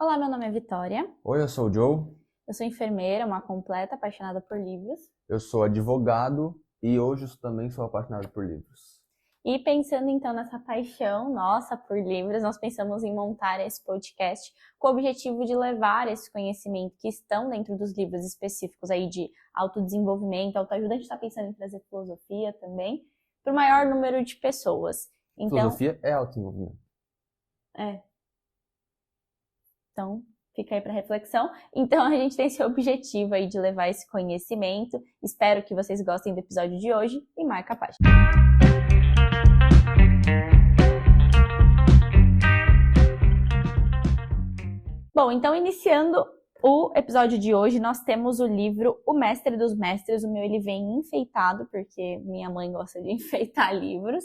Olá, meu nome é Vitória. Oi, eu sou o Joe, Eu sou enfermeira, uma completa apaixonada por livros. eu sou advogado e hoje eu também sou apaixonado por livros. E pensando então nessa paixão nossa por livros, nós pensamos em montar esse podcast com o objetivo de levar esse conhecimento que estão dentro dos livros específicos aí de autodesenvolvimento, autoajuda. A gente está pensando em trazer filosofia também para o maior número de pessoas. Então, Filosofia é autodesenvolvimento. é, então fica aí para reflexão. Então a gente tem esse objetivo aí de levar esse conhecimento. Espero que vocês gostem do episódio de hoje e marca a página. Bom, então iniciando o episódio de hoje, nós temos o livro O Mestre dos Mestres. O meu ele vem enfeitado, porque minha mãe gosta de enfeitar livros,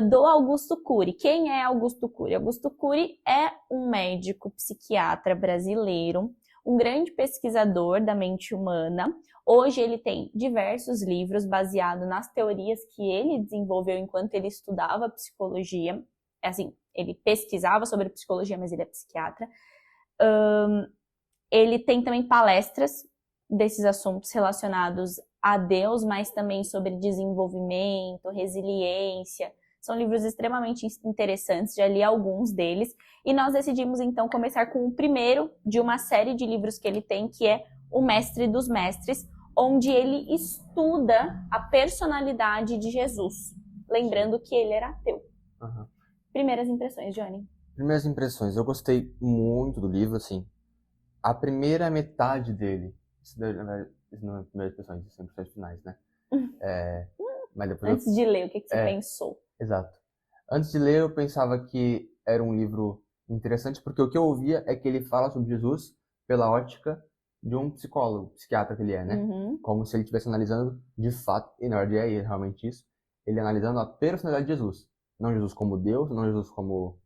do Augusto Cury. Quem é Augusto Cury? Augusto Cury é um médico psiquiatra brasileiro, um grande pesquisador da mente humana. Hoje ele tem diversos livros baseados nas teorias que ele desenvolveu enquanto ele estudava psicologia. Assim, ele pesquisava sobre psicologia, mas ele é psiquiatra. Ele tem também palestras desses assuntos relacionados a Deus, mas também sobre desenvolvimento, resiliência. São livros extremamente interessantes, já li alguns deles. E nós decidimos, então, começar com o primeiro de uma série de livros que ele tem, que é O Mestre dos Mestres, onde ele estuda a personalidade de Jesus. Lembrando que ele era ateu. Uhum. Primeiras impressões, Johnny? Primeiras impressões, eu gostei muito do livro, assim. A primeira metade dele, isso não é primeiras impressões, isso são impressões finais, né? Mas depois Antes de ler, o que você pensou? Exato. Antes de ler, eu pensava que era um livro interessante, porque o que eu ouvia é que ele fala sobre Jesus pela ótica de um psicólogo, psiquiatra que ele é, né? Uhum. Como se ele estivesse analisando de fato, e na verdade é realmente isso, ele analisando a personalidade de Jesus. Não Jesus como Deus, não Jesus como...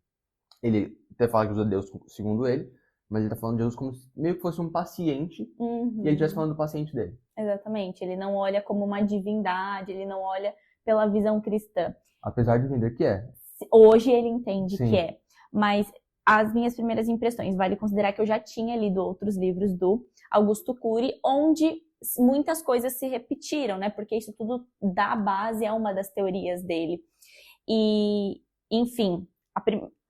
Ele até fala que Jesus é Deus segundo ele, mas ele tá falando de Jesus como se meio que fosse um paciente, Uhum. e ele estivesse falando do paciente dele. Exatamente, ele não olha como uma divindade, ele não olha pela visão cristã. Apesar de entender que é. Hoje ele entende Sim. que é, mas as minhas primeiras impressões, vale considerar que eu já tinha lido outros livros do Augusto Cury, onde muitas coisas se repetiram, né? Porque isso tudo dá base a uma das teorias dele. E, enfim,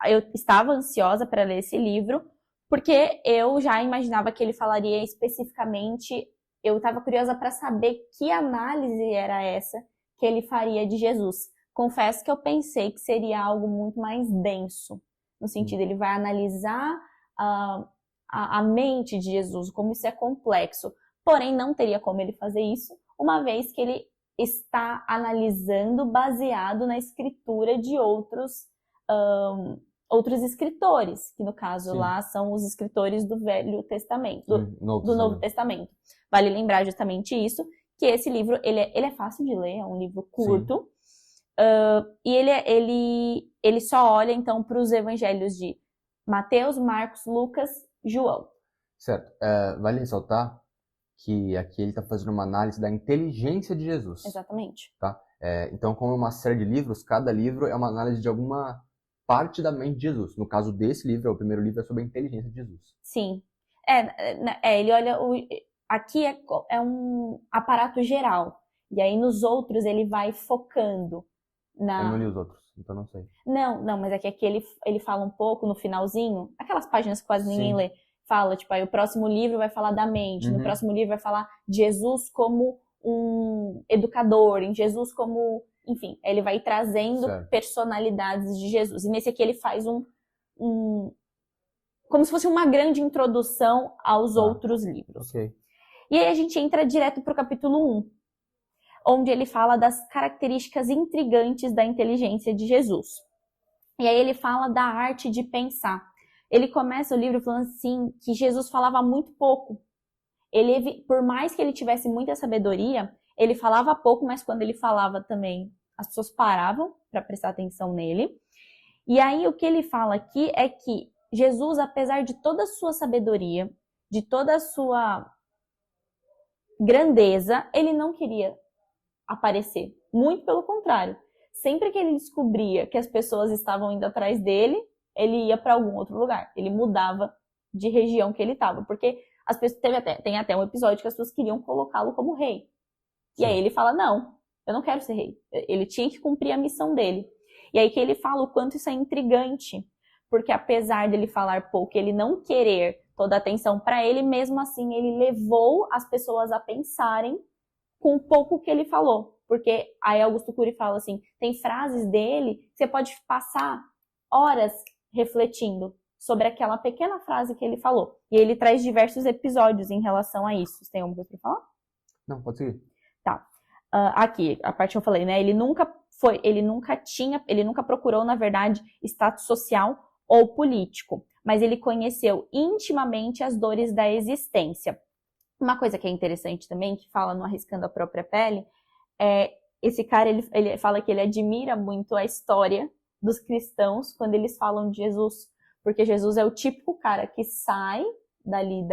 eu estava ansiosa para ler esse livro, porque eu já imaginava que ele falaria especificamente, eu estava curiosa para saber que análise era essa que ele faria de Jesus. Confesso que eu pensei que seria algo muito mais denso, no sentido, ele vai analisar a mente de Jesus, como isso é complexo. Porém, não teria como ele fazer isso, uma vez que ele está analisando baseado na escritura de outros escritores, que no caso lá são os escritores do Velho Testamento, do Novo Testamento. Vale lembrar justamente isso, que esse livro ele é fácil de ler, é um livro curto, e ele só olha então para os evangelhos de Mateus, Marcos, Lucas, João. Certo. Vale ressaltar que aqui ele está fazendo uma análise da inteligência de Jesus. Exatamente. Tá? Então, como é uma série de livros, cada livro é uma análise de alguma parte da mente de Jesus. No caso desse livro, o primeiro livro é sobre a inteligência de Jesus. Sim. Ele olha... Aqui é um aparato geral. E aí nos outros ele vai focando na... Eu não li os outros, então não sei. Não, mas é que aqui ele fala um pouco no finalzinho, aquelas páginas que quase ninguém lê. Fala, tipo, aí o próximo livro vai falar da mente, no próximo livro vai falar de Jesus como um educador, em Jesus como... Enfim, ele vai trazendo personalidades de Jesus. E nesse aqui ele faz como se fosse uma grande introdução aos outros livros. Okay. E aí a gente entra direto para o capítulo 1, onde ele fala das características intrigantes da inteligência de Jesus. E aí ele fala da arte de pensar. Ele começa o livro falando assim, que Jesus falava muito pouco. Por mais que ele tivesse muita sabedoria, ele falava pouco, mas quando ele falava também, as pessoas paravam para prestar atenção nele. E aí o que ele fala aqui é que Jesus, apesar de toda a sua sabedoria, de toda a sua grandeza, ele não queria aparecer. Muito pelo contrário. Sempre que ele descobria que as pessoas estavam indo atrás dele, ele ia para algum outro lugar. Ele mudava de região que ele estava. Porque as pessoas tem até um episódio que as pessoas queriam colocá-lo como rei. Sim. E aí ele fala, não, eu não quero ser rei. Ele tinha que cumprir a missão dele. E aí que ele fala o quanto isso é intrigante. Porque apesar dele falar pouco, ele não querer toda a atenção para ele, mesmo assim ele levou as pessoas a pensarem com o pouco que ele falou. Porque aí Augusto Cury fala assim, tem frases dele que você pode passar horas refletindo sobre aquela pequena frase que ele falou. E ele traz diversos episódios em relação a isso. Você tem alguma coisa pra falar? Não, pode seguir. Tá. Aqui, a parte que eu falei, né? Ele nunca procurou, na verdade, status social ou político, mas ele conheceu intimamente as dores da existência. Uma coisa que é interessante também, que fala no Arriscando a Própria Pele, esse cara, ele fala que ele admira muito a história dos cristãos quando eles falam de Jesus, porque Jesus é o típico cara que sai dali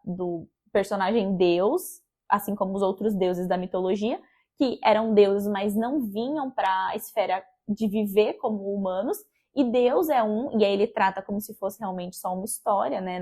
do personagem Deus, assim como os outros deuses da mitologia, que eram deuses, mas não vinham para a esfera de viver como humanos, e Deus é e aí ele trata como se fosse realmente só uma história, né?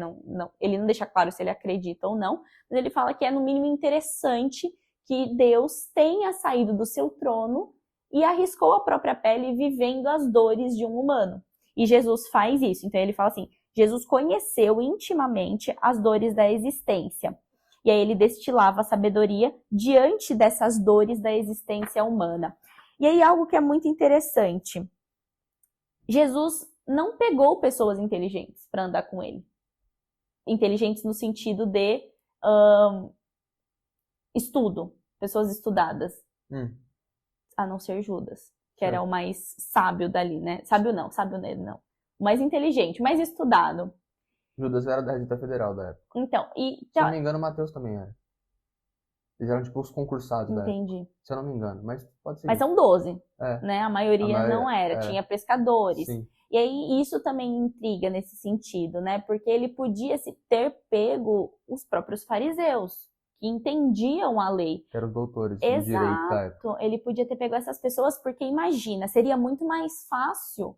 Ele não deixa claro se ele acredita ou não, mas ele fala que é no mínimo interessante que Deus tenha saído do seu trono e arriscou a própria pele vivendo as dores de um humano. E Jesus faz isso. Então ele fala assim, Jesus conheceu intimamente as dores da existência. E aí ele destilava a sabedoria diante dessas dores da existência humana. E aí algo que é muito interessante. Jesus não pegou pessoas inteligentes para andar com ele. Inteligentes no sentido de estudo. Pessoas estudadas. A não ser Judas, que era o mais sábio dali, né? Sábio não. O mais inteligente, o mais estudado. Judas era da Receita Federal da época. Então, se eu não me engano, Mateus também era. Eles eram tipo os concursados da época. Entendi. Se eu não me engano, mas pode ser. Mas são 12, né? A maioria não era. Tinha pescadores. Sim. E aí isso também intriga nesse sentido, né? Porque ele podia ter pego os próprios fariseus, que entendiam a lei. Que eram doutores de direito da época. Exato. Ele podia ter pego essas pessoas, porque imagina, seria muito mais fácil,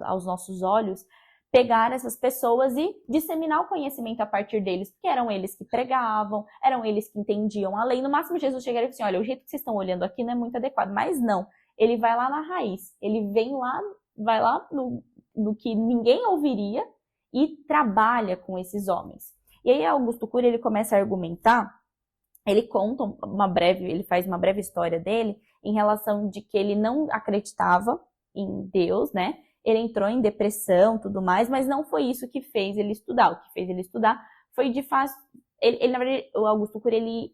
aos nossos olhos, pegar essas pessoas e disseminar o conhecimento a partir deles, porque eram eles que pregavam, eram eles que entendiam a lei. No máximo, Jesus chegaria e disse assim, olha, o jeito que vocês estão olhando aqui não é muito adequado. Mas não, ele vai lá na raiz, ele vai lá no que ninguém ouviria e trabalha com esses homens. E aí Augusto Cury, ele começa a argumentar, ele faz uma breve história dele em relação de que ele não acreditava em Deus, né? Ele entrou em depressão, tudo mais, mas não foi isso que fez ele estudar. O que fez ele estudar foi de fato... Ele na verdade, o Augusto Cury,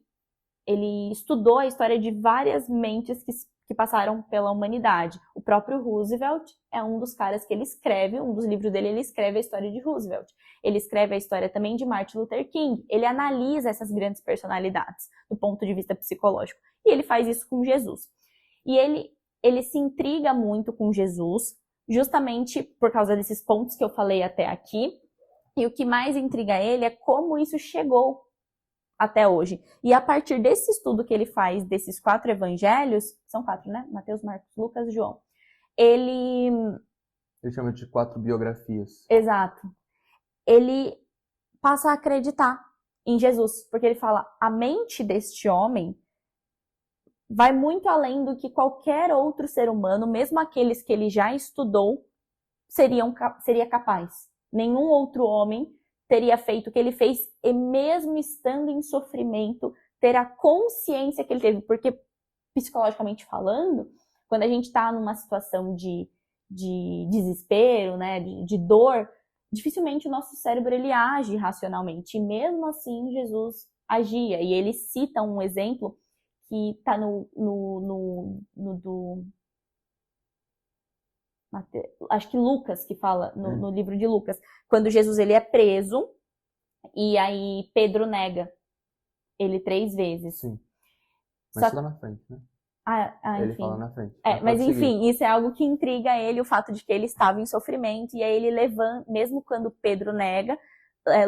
ele estudou a história de várias mentes que passaram pela humanidade. O próprio Roosevelt é um dos caras que ele escreve, um dos livros dele, ele escreve a história de Roosevelt. Ele escreve a história também de Martin Luther King. Ele analisa essas grandes personalidades do ponto de vista psicológico. E ele faz isso com Jesus. E ele se intriga muito com Jesus, justamente por causa desses pontos que eu falei até aqui. E o que mais intriga ele é como isso chegou até hoje. E a partir desse estudo que ele faz desses 4 evangelhos, são 4, né? Mateus, Marcos, Lucas e João. Ele chama de 4 biografias. Exato. Ele passa a acreditar em Jesus, porque ele fala, a mente deste homem vai muito além do que qualquer outro ser humano, mesmo aqueles que ele já estudou, seria capaz. Nenhum outro homem teria feito o que ele fez, e mesmo estando em sofrimento, ter a consciência que ele teve. Porque, psicologicamente falando, quando a gente está numa situação de desespero, né, de dor, dificilmente o nosso cérebro ele age racionalmente. E mesmo assim, Jesus agia. E ele cita um exemplo que está acho que Lucas que fala no livro de Lucas, quando Jesus ele é preso e aí Pedro nega ele 3 vezes. Sim. Mas lá na frente, né? Ele enfim. fala na frente. Mas enfim, isso é algo que intriga ele, o fato de que ele estava em sofrimento, e aí ele levanta, mesmo quando Pedro nega,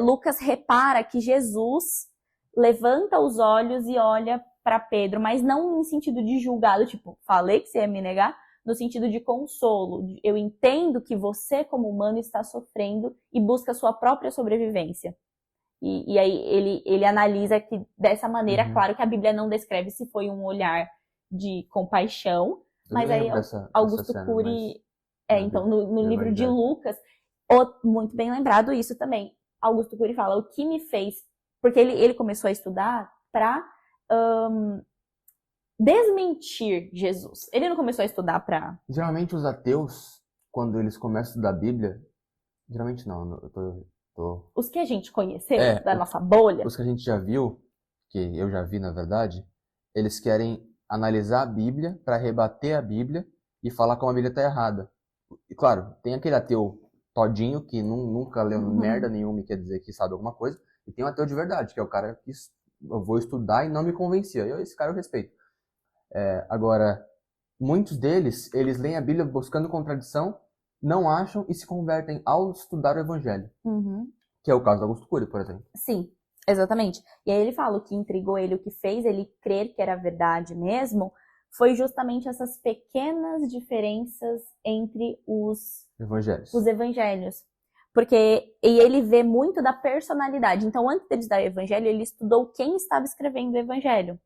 Lucas repara que Jesus levanta os olhos e olha para Pedro, mas não em sentido de julgá-lo, tipo, falei que você ia me negar, no sentido de consolo. Eu entendo que você, como humano, está sofrendo e busca a sua própria sobrevivência. E aí ele analisa que dessa maneira, claro que a Bíblia não descreve se foi um olhar de compaixão, mas aí Augusto Cury, então no livro de Lucas, muito bem lembrado isso também. Augusto Cury fala, o que me fez, porque ele começou a estudar para desmentir Jesus. Ele não começou a estudar para... Geralmente os ateus, quando eles começam a estudar a Bíblia, geralmente não, Os que a gente conheceu, da nossa bolha. Os que a gente já viu, que eu já vi na verdade, eles querem analisar a Bíblia para rebater a Bíblia e falar como a Bíblia está errada. E claro, tem aquele ateu todinho que nunca leu merda nenhuma e quer dizer que sabe alguma coisa, e tem um ateu de verdade, que é o cara que eu vou estudar e não me convencia. Esse cara eu respeito. Agora, muitos deles, eles leem a Bíblia buscando contradição, não acham e se convertem ao estudar o Evangelho. Que é o caso do Augusto Cury, por exemplo. Sim, exatamente. E aí ele fala o que intrigou ele, o que fez ele crer que era verdade mesmo, foi justamente essas pequenas diferenças entre os evangelhos. Porque e ele vê muito da personalidade. Então, antes de estudar o Evangelho, ele estudou quem estava escrevendo o Evangelho.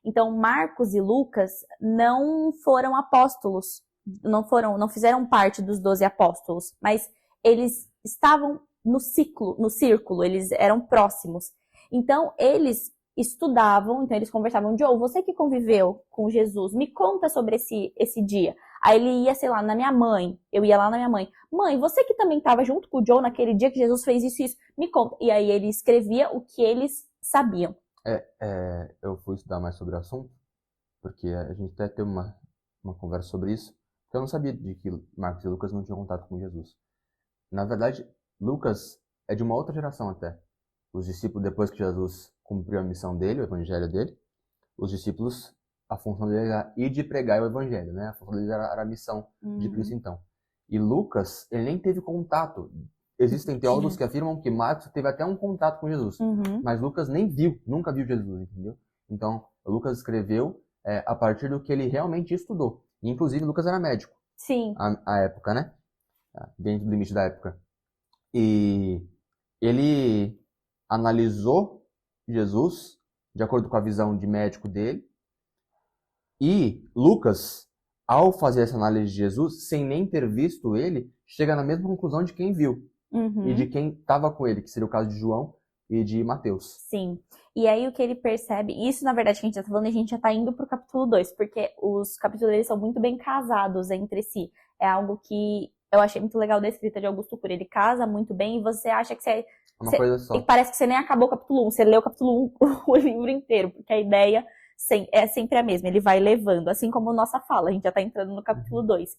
Então, Marcos e Lucas não foram apóstolos, não fizeram parte dos 12 apóstolos, mas eles estavam no círculo, eles eram próximos. Então, eles estudavam, então eles conversavam, Joe, você que conviveu com Jesus, me conta sobre esse dia. Aí ele ia, sei lá, na minha mãe, eu ia lá na minha mãe, mãe, você que também estava junto com o Joe naquele dia que Jesus fez isso e isso, me conta. E aí ele escrevia o que eles sabiam. Eu fui estudar mais sobre o assunto, porque a gente até teve uma conversa sobre isso, porque eu não sabia de que Marcos e Lucas não tinham contato com Jesus. Na verdade, Lucas é de uma outra geração até. Os discípulos, depois que Jesus cumpriu a missão dele, o evangelho dele, os discípulos, a função deles era ir de pregar o evangelho, né? A função deles era a missão de Cristo então. E Lucas, ele nem teve contato. Existem teólogos que afirmam que Marcos teve até um contato com Jesus, mas Lucas nem viu, nunca viu Jesus, entendeu? Então, Lucas escreveu a partir do que ele realmente estudou. E, inclusive, Lucas era médico. Sim. A época, né? Dentro do limite da época. E ele analisou Jesus de acordo com a visão de médico dele. E Lucas, ao fazer essa análise de Jesus, sem nem ter visto ele, chega na mesma conclusão de quem viu. E de quem estava com ele, que seria o caso de João e de Mateus. Sim. E aí o que ele percebe, isso na verdade que a gente já tá falando, a gente já tá indo pro capítulo 2, porque os capítulos eles são muito bem casados entre si. É algo que eu achei muito legal da escrita de Augusto Cury. Ele casa muito bem e você acha que coisa só. Parece que você nem acabou o capítulo 1, você leu o capítulo 1 o livro inteiro, porque a ideia é sempre a mesma, ele vai levando, assim como nossa fala, a gente já tá entrando no capítulo 2.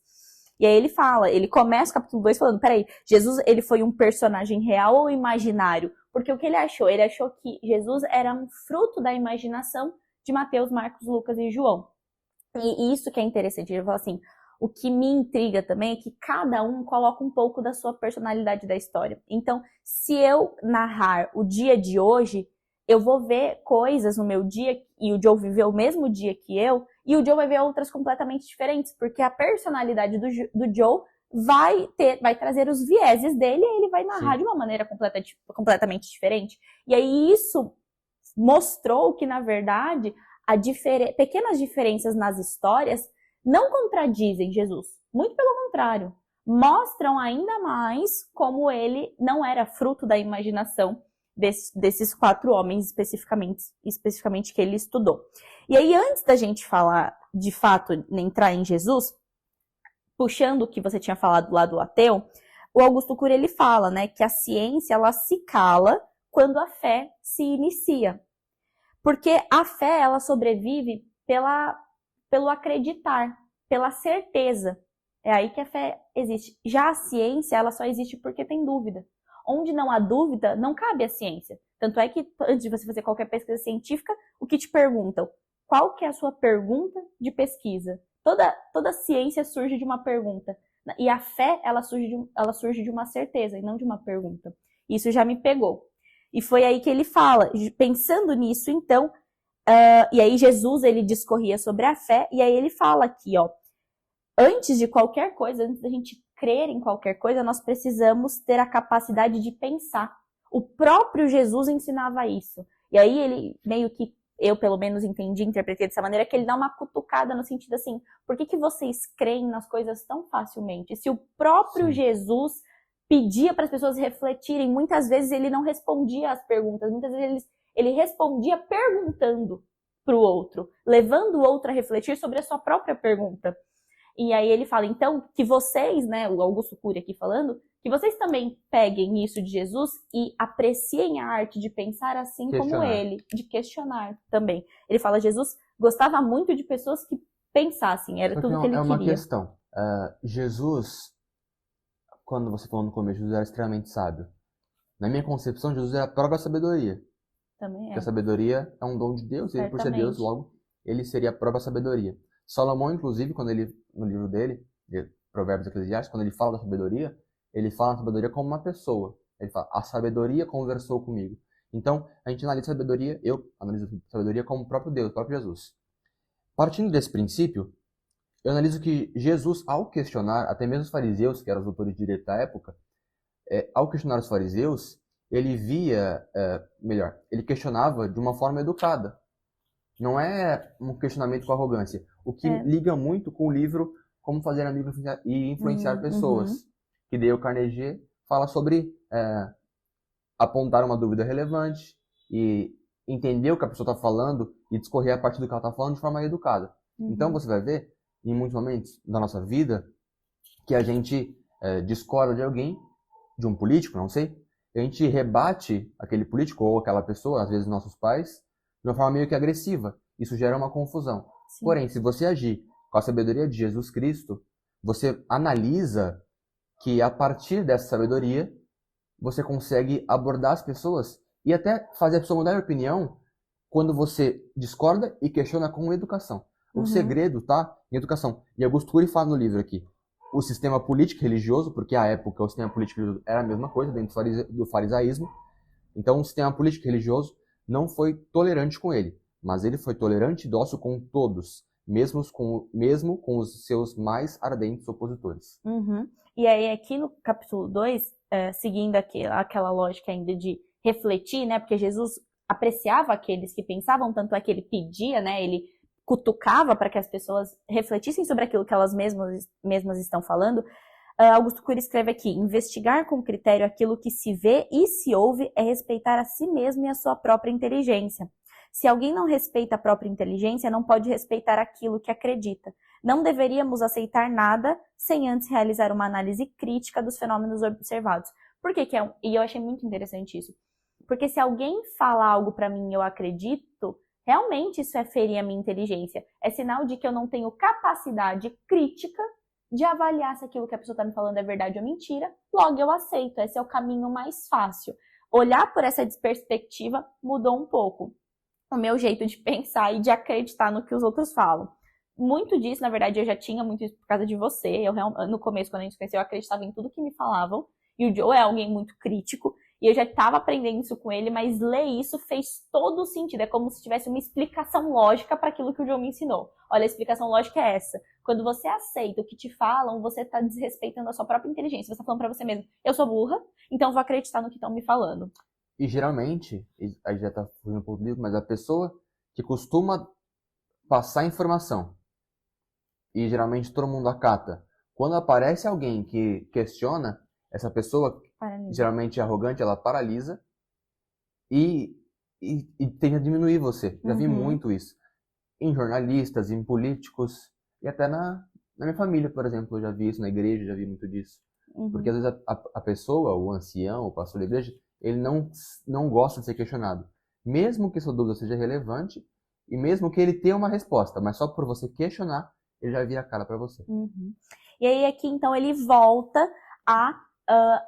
E aí ele começa o capítulo 2 falando, peraí, Jesus, ele foi um personagem real ou imaginário? Porque o que ele achou? Ele achou que Jesus era um fruto da imaginação de Mateus, Marcos, Lucas e João. E isso que é interessante, ele fala assim, o que me intriga também é que cada um coloca um pouco da sua personalidade da história. Então, se eu narrar o dia de hoje, eu vou ver coisas no meu dia, e o Joe viveu o mesmo dia que eu, e o Joe vai ver outras completamente diferentes, porque a personalidade do Joe vai trazer os vieses dele e ele vai narrar de uma maneira completamente diferente. E aí isso mostrou que, na verdade, pequenas diferenças nas histórias não contradizem Jesus. Muito pelo contrário. Mostram ainda mais como ele não era fruto da imaginação desses 4 homens especificamente que ele estudou. E aí, antes da gente falar, de fato, entrar em Jesus, puxando o que você tinha falado lá do ateu, o Augusto Cury, ele fala, né, que a ciência, ela se cala quando a fé se inicia. Porque a fé, ela sobrevive pelo acreditar, pela certeza. É aí que a fé existe. Já a ciência, ela só existe porque tem dúvida. Onde não há dúvida, não cabe a ciência. Tanto é que, antes de você fazer qualquer pesquisa científica, o que te perguntam? Qual que é a sua pergunta de pesquisa? Toda ciência surge de uma pergunta. E a fé, ela surge de uma certeza e não de uma pergunta. Isso já me pegou. E foi aí que ele fala, pensando nisso, então, e aí Jesus, ele discorria sobre a fé, e aí ele fala aqui, ó, antes de qualquer coisa, antes da gente crer em qualquer coisa, nós precisamos ter a capacidade de pensar. O próprio Jesus ensinava isso. E aí ele meio que, eu pelo menos entendi, interpretei dessa maneira, que ele dá uma cutucada no sentido assim, por que vocês creem nas coisas tão facilmente? Se o próprio Jesus pedia para as pessoas refletirem, muitas vezes ele não respondia às perguntas, muitas vezes ele respondia perguntando para o outro, levando o outro a refletir sobre a sua própria pergunta. E aí ele fala, então, que vocês, né, o Augusto Cury aqui falando, que vocês também peguem isso de Jesus e apreciem a arte de pensar assim como ele, de questionar também. Ele fala, Jesus gostava muito de pessoas que pensassem, era tudo que ele queria. É uma questão. Jesus, quando você falou no começo, Jesus era extremamente sábio. Na minha concepção, Jesus era a própria sabedoria. Também é. Porque a sabedoria é um dom de Deus, e ele, por ser Deus, logo, ele seria a própria sabedoria. Salomão, inclusive, quando ele, no livro dele, Provérbios Eclesiásticos, quando ele fala da sabedoria, ele fala da sabedoria como uma pessoa. Ele fala, a sabedoria conversou comigo. Então, a gente analisa a sabedoria, eu analiso a sabedoria como o próprio Deus, o próprio Jesus. Partindo desse princípio, eu analiso que Jesus, ao questionar, até mesmo os fariseus, que eram os doutores de direito da época, ao questionar os fariseus, ele via, ele questionava de uma forma educada. Não é um questionamento com arrogância. O que liga muito com o livro Como Fazer Amigos e Influenciar Pessoas. Que Dale Carnegie fala sobre apontar uma dúvida relevante e entender o que a pessoa está falando e discorrer a partir do que ela está falando de forma educada. Então você vai ver, em muitos momentos da nossa vida, que a gente discorda de alguém, de um político, não sei, e a gente rebate aquele político ou aquela pessoa, às vezes nossos pais, de uma forma meio que agressiva. Isso gera uma confusão. Sim. Porém, se você agir com a sabedoria de Jesus Cristo, você analisa que a partir dessa sabedoria, você consegue abordar as pessoas e até fazer a pessoa mudar de opinião quando você discorda e questiona com educação. O segredo tá em educação. E Augusto Cury fala no livro aqui, o sistema político e religioso, porque à época o sistema político e religioso era a mesma coisa dentro do farisaísmo. Então o sistema político e religioso não foi tolerante com ele, mas ele foi tolerante e dócil com todos, mesmo com os seus mais ardentes opositores. E aí aqui no capítulo 2, seguindo aquela lógica ainda de refletir, né, porque Jesus apreciava aqueles que pensavam, tanto é que ele pedia, né, ele cutucava para que as pessoas refletissem sobre aquilo que elas mesmas estão falando. Augusto Cury escreve aqui, investigar com critério aquilo que se vê e se ouve é respeitar a si mesmo e a sua própria inteligência. Se alguém não respeita a própria inteligência, não pode respeitar aquilo que acredita. Não deveríamos aceitar nada sem antes realizar uma análise crítica dos fenômenos observados. Por que é e eu achei muito interessante isso. Porque se alguém fala algo para mim e eu acredito, realmente isso é ferir a minha inteligência. É sinal de que eu não tenho capacidade crítica de avaliar se aquilo que a pessoa está me falando é verdade ou mentira. Logo, eu aceito. Esse é o caminho mais fácil. Olhar por essa perspectiva mudou um pouco o meu jeito de pensar e de acreditar no que os outros falam. Muito disso, na verdade, eu já tinha muito isso por causa de você. No começo, quando a gente se conheceu, eu acreditava em tudo que me falavam. E o Joe é alguém muito crítico. E eu já estava aprendendo isso com ele, mas ler isso fez todo o sentido. É como se tivesse uma explicação lógica para aquilo que o Joe me ensinou. Olha, a explicação lógica é essa. Quando você aceita o que te falam, você está desrespeitando a sua própria inteligência. Você está falando para você mesmo, eu sou burra, então vou acreditar no que estão me falando. E geralmente, a gente já está fugindo um pouco do livro, mas a pessoa que costuma passar informação, e geralmente todo mundo acata, quando aparece alguém que questiona, essa pessoa, geralmente arrogante, ela paralisa e tende a diminuir você. Já vi muito isso. Em jornalistas, em políticos, e até na minha família, por exemplo, eu já vi isso, na igreja, já vi muito disso. Porque às vezes a pessoa, o ancião, o pastor da igreja, ele não gosta de ser questionado. Mesmo que sua dúvida seja relevante, e mesmo que ele tenha uma resposta, mas só por você questionar, ele já vira a cara para você. E aí aqui, então, ele volta a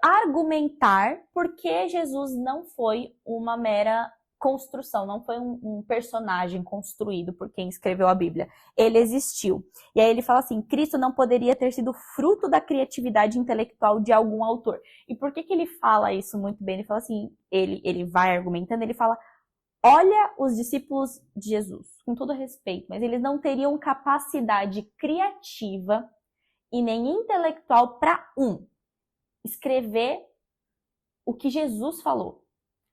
argumentar por que Jesus não foi uma mera construção, não foi um personagem construído por quem escreveu a Bíblia. Ele existiu. E aí ele fala assim, Cristo não poderia ter sido fruto da criatividade intelectual de algum autor. E por que ele fala isso muito bem? Ele fala assim, ele vai argumentando, ele fala, olha os discípulos de Jesus, com todo respeito, mas eles não teriam capacidade criativa e nem intelectual para escrever o que Jesus falou.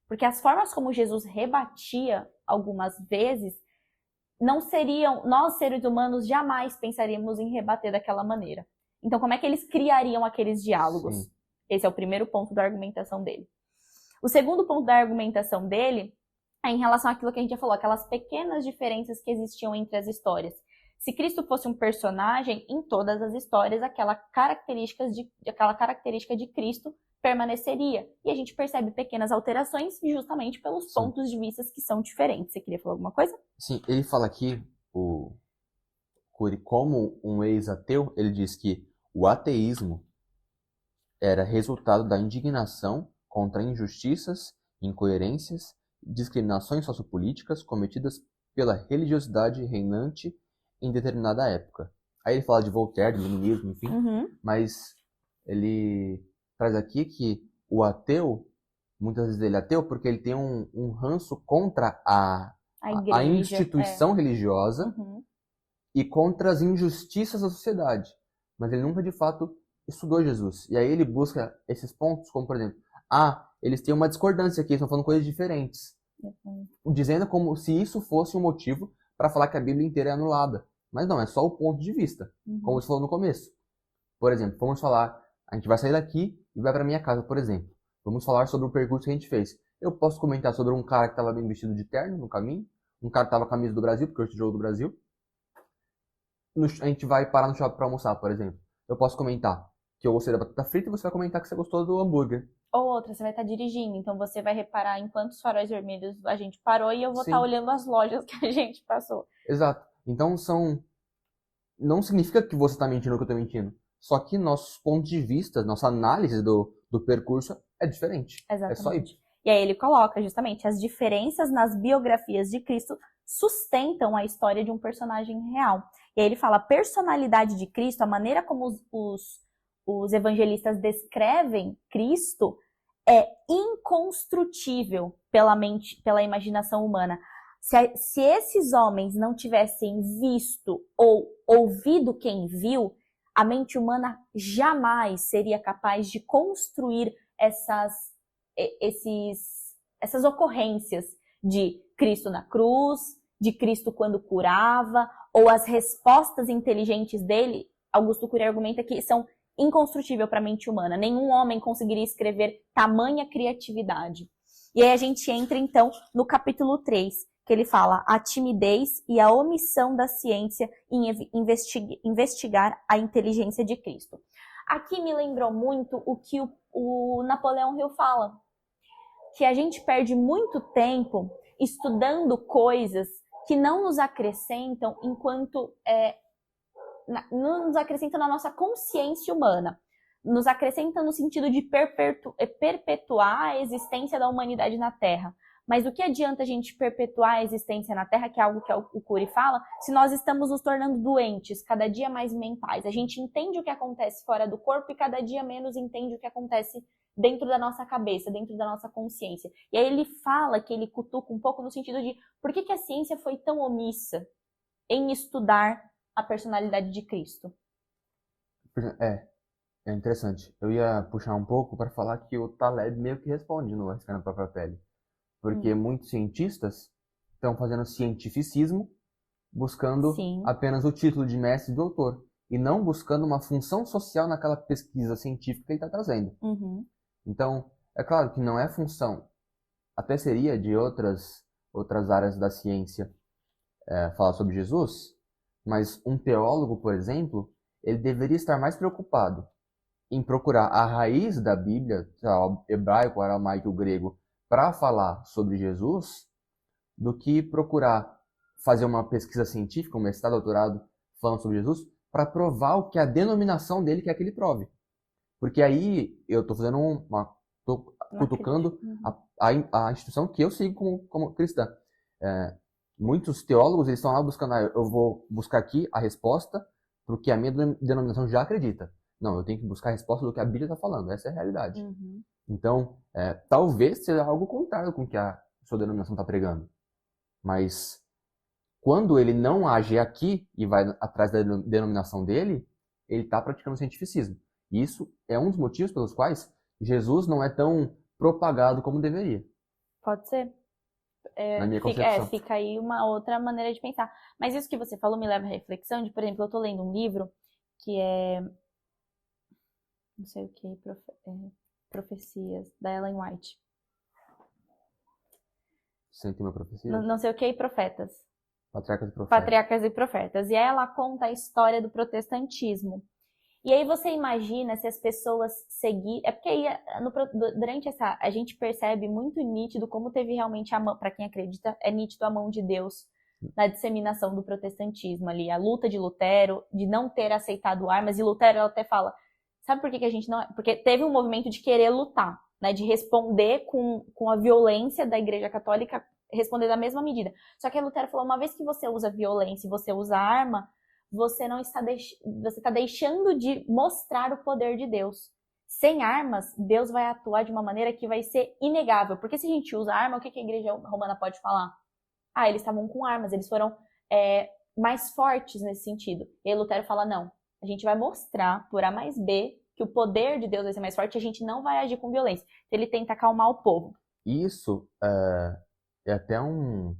Porque as formas como Jesus rebatia algumas vezes não seriam, nós seres humanos jamais pensaríamos em rebater daquela maneira. Então, como é que eles criariam aqueles diálogos? Sim. Esse é o primeiro ponto da argumentação dele. O segundo ponto da argumentação dele é em relação àquilo que a gente já falou, aquelas pequenas diferenças que existiam entre as histórias. Se Cristo fosse um personagem, em todas as histórias, aquela característica de Cristo permaneceria. E a gente percebe pequenas alterações justamente pelos pontos de vista que são diferentes. Você queria falar alguma coisa? Sim, ele fala aqui, o Cury, como um ex-ateu, ele diz que o ateísmo era resultado da indignação contra injustiças, incoerências, discriminações sociopolíticas cometidas pela religiosidade reinante em determinada época. Aí ele fala de Voltaire, de iluminismo, enfim, mas ele traz aqui que o ateu, muitas vezes ele é ateu porque ele tem um ranço contra a instituição religiosa e contra as injustiças da sociedade. Mas ele nunca, de fato, estudou Jesus. E aí ele busca esses pontos, como, por exemplo, eles têm uma discordância aqui, estão falando coisas diferentes. Dizendo como se isso fosse um motivo para falar que a Bíblia inteira é anulada. Mas não, é só o ponto de vista, como você falou no começo. Por exemplo, vamos falar, a gente vai sair daqui e vai para minha casa, por exemplo. Vamos falar sobre o percurso que a gente fez. Eu posso comentar sobre um cara que estava bem vestido de terno no caminho, um cara que estava com a camisa do Brasil, porque eu sou jogo do Brasil. A gente vai parar no shopping para almoçar, por exemplo. Eu posso comentar que eu gostei da batata frita e você vai comentar que você gostou do hambúrguer. Ou outra, você vai estar dirigindo, então você vai reparar em quantos faróis vermelhos a gente parou e eu vou estar olhando as lojas que a gente passou. Exato. Então não significa que você está mentindo ou que eu estou mentindo. Só que nossos pontos de vista, nossa análise do percurso é diferente. Exatamente. É só isso. E aí ele coloca justamente as diferenças nas biografias de Cristo sustentam a história de um personagem real. E aí ele fala, a personalidade de Cristo, a maneira como os evangelistas descrevem Cristo é inconstrutível pela imaginação humana. Se esses homens não tivessem visto ou ouvido quem viu, a mente humana jamais seria capaz de construir essas ocorrências de Cristo na cruz, de Cristo quando curava, ou as respostas inteligentes dele. Augusto Cury argumenta que são inconstrutíveis para a mente humana. Nenhum homem conseguiria escrever tamanha criatividade. E aí a gente entra, então, no capítulo 3, que ele fala a timidez e a omissão da ciência em investigar a inteligência de Cristo. Aqui me lembrou muito o que o Napoleão Hill fala, que a gente perde muito tempo estudando coisas que não nos acrescentam não nos acrescentam na nossa consciência humana. Nos acrescentam no sentido de perpetuar a existência da humanidade na Terra. Mas o que adianta a gente perpetuar a existência na Terra, que é algo que o Cury fala, se nós estamos nos tornando doentes, cada dia mais mentais? A gente entende o que acontece fora do corpo e cada dia menos entende o que acontece dentro da nossa cabeça, dentro da nossa consciência. E aí ele fala, que ele cutuca um pouco no sentido de por que a ciência foi tão omissa em estudar a personalidade de Cristo? É interessante. Eu ia puxar um pouco para falar que o Taleb meio que responde no Arriscando a Própria Pele. Porque muitos cientistas estão fazendo cientificismo buscando apenas o título de mestre e doutor. E não buscando uma função social naquela pesquisa científica que ele está trazendo. Então, é claro que não é função. Até seria de outras áreas da ciência falar sobre Jesus. Mas um teólogo, por exemplo, ele deveria estar mais preocupado em procurar a raiz da Bíblia, o hebraico, o aramaico e o grego, para falar sobre Jesus, do que procurar fazer uma pesquisa científica, um mestrado, doutorado, falando sobre Jesus, para provar o que a denominação dele quer que ele prove. Porque aí eu estou fazendo estou cutucando a instituição que eu sigo como cristã. Muitos teólogos eles estão lá buscando, eu vou buscar aqui a resposta para o que a minha denominação já acredita. Não, eu tenho que buscar a resposta do que a Bíblia está falando. Essa é a realidade. Então, talvez seja algo contrário com o que a sua denominação está pregando. Mas, quando ele não age aqui e vai atrás da denominação dele, ele está praticando cientificismo. E isso é um dos motivos pelos quais Jesus não é tão propagado como deveria. Pode ser. Na minha concepção. Fica aí uma outra maneira de pensar. Mas isso que você falou me leva à reflexão de, por exemplo, eu tô lendo um livro que é... não sei o que, Profecias, da Ellen White. 101 Profecias? Não sei o que, Profetas. Patriarcas e Profetas. Patriarcas e Profetas. E aí ela conta a história do protestantismo. E aí você imagina se as pessoas seguirem... É porque aí, durante essa... A gente percebe muito nítido como teve realmente a mão... Para quem acredita, é nítido a mão de Deus na disseminação do protestantismo ali. A luta de Lutero, de não ter aceitado armas. E Lutero ela até fala... Sabe por que a gente não... Porque teve um movimento de querer lutar, né? De responder com a violência da Igreja Católica, responder da mesma medida. Só que Lutero falou, uma vez que você usa violência e você usa arma, você não está você está deixando de mostrar o poder de Deus. Sem armas, Deus vai atuar de uma maneira que vai ser inegável. Porque se a gente usa arma, o que a Igreja Romana pode falar? Ah, eles estavam com armas, eles foram mais fortes nesse sentido. E aí Lutero fala, não. A gente vai mostrar, por A mais B, que o poder de Deus vai ser mais forte e a gente não vai agir com violência. Ele tenta acalmar o povo. Isso é até um...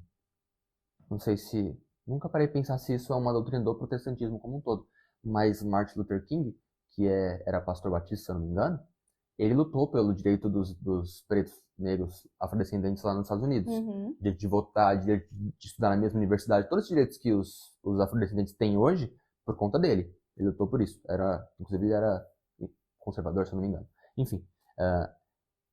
Não sei se... Nunca parei de pensar se isso é uma doutrina do protestantismo como um todo. Mas Martin Luther King, que era pastor batista, se eu não me engano, ele lutou pelo direito dos pretos, negros, afrodescendentes lá nos Estados Unidos. Uhum. Direito de votar, direito de estudar na mesma universidade. Todos os direitos que os afrodescendentes têm hoje, por conta dele. Ele lutou por isso. Inclusive, ele era conservador, se eu não me engano. Enfim.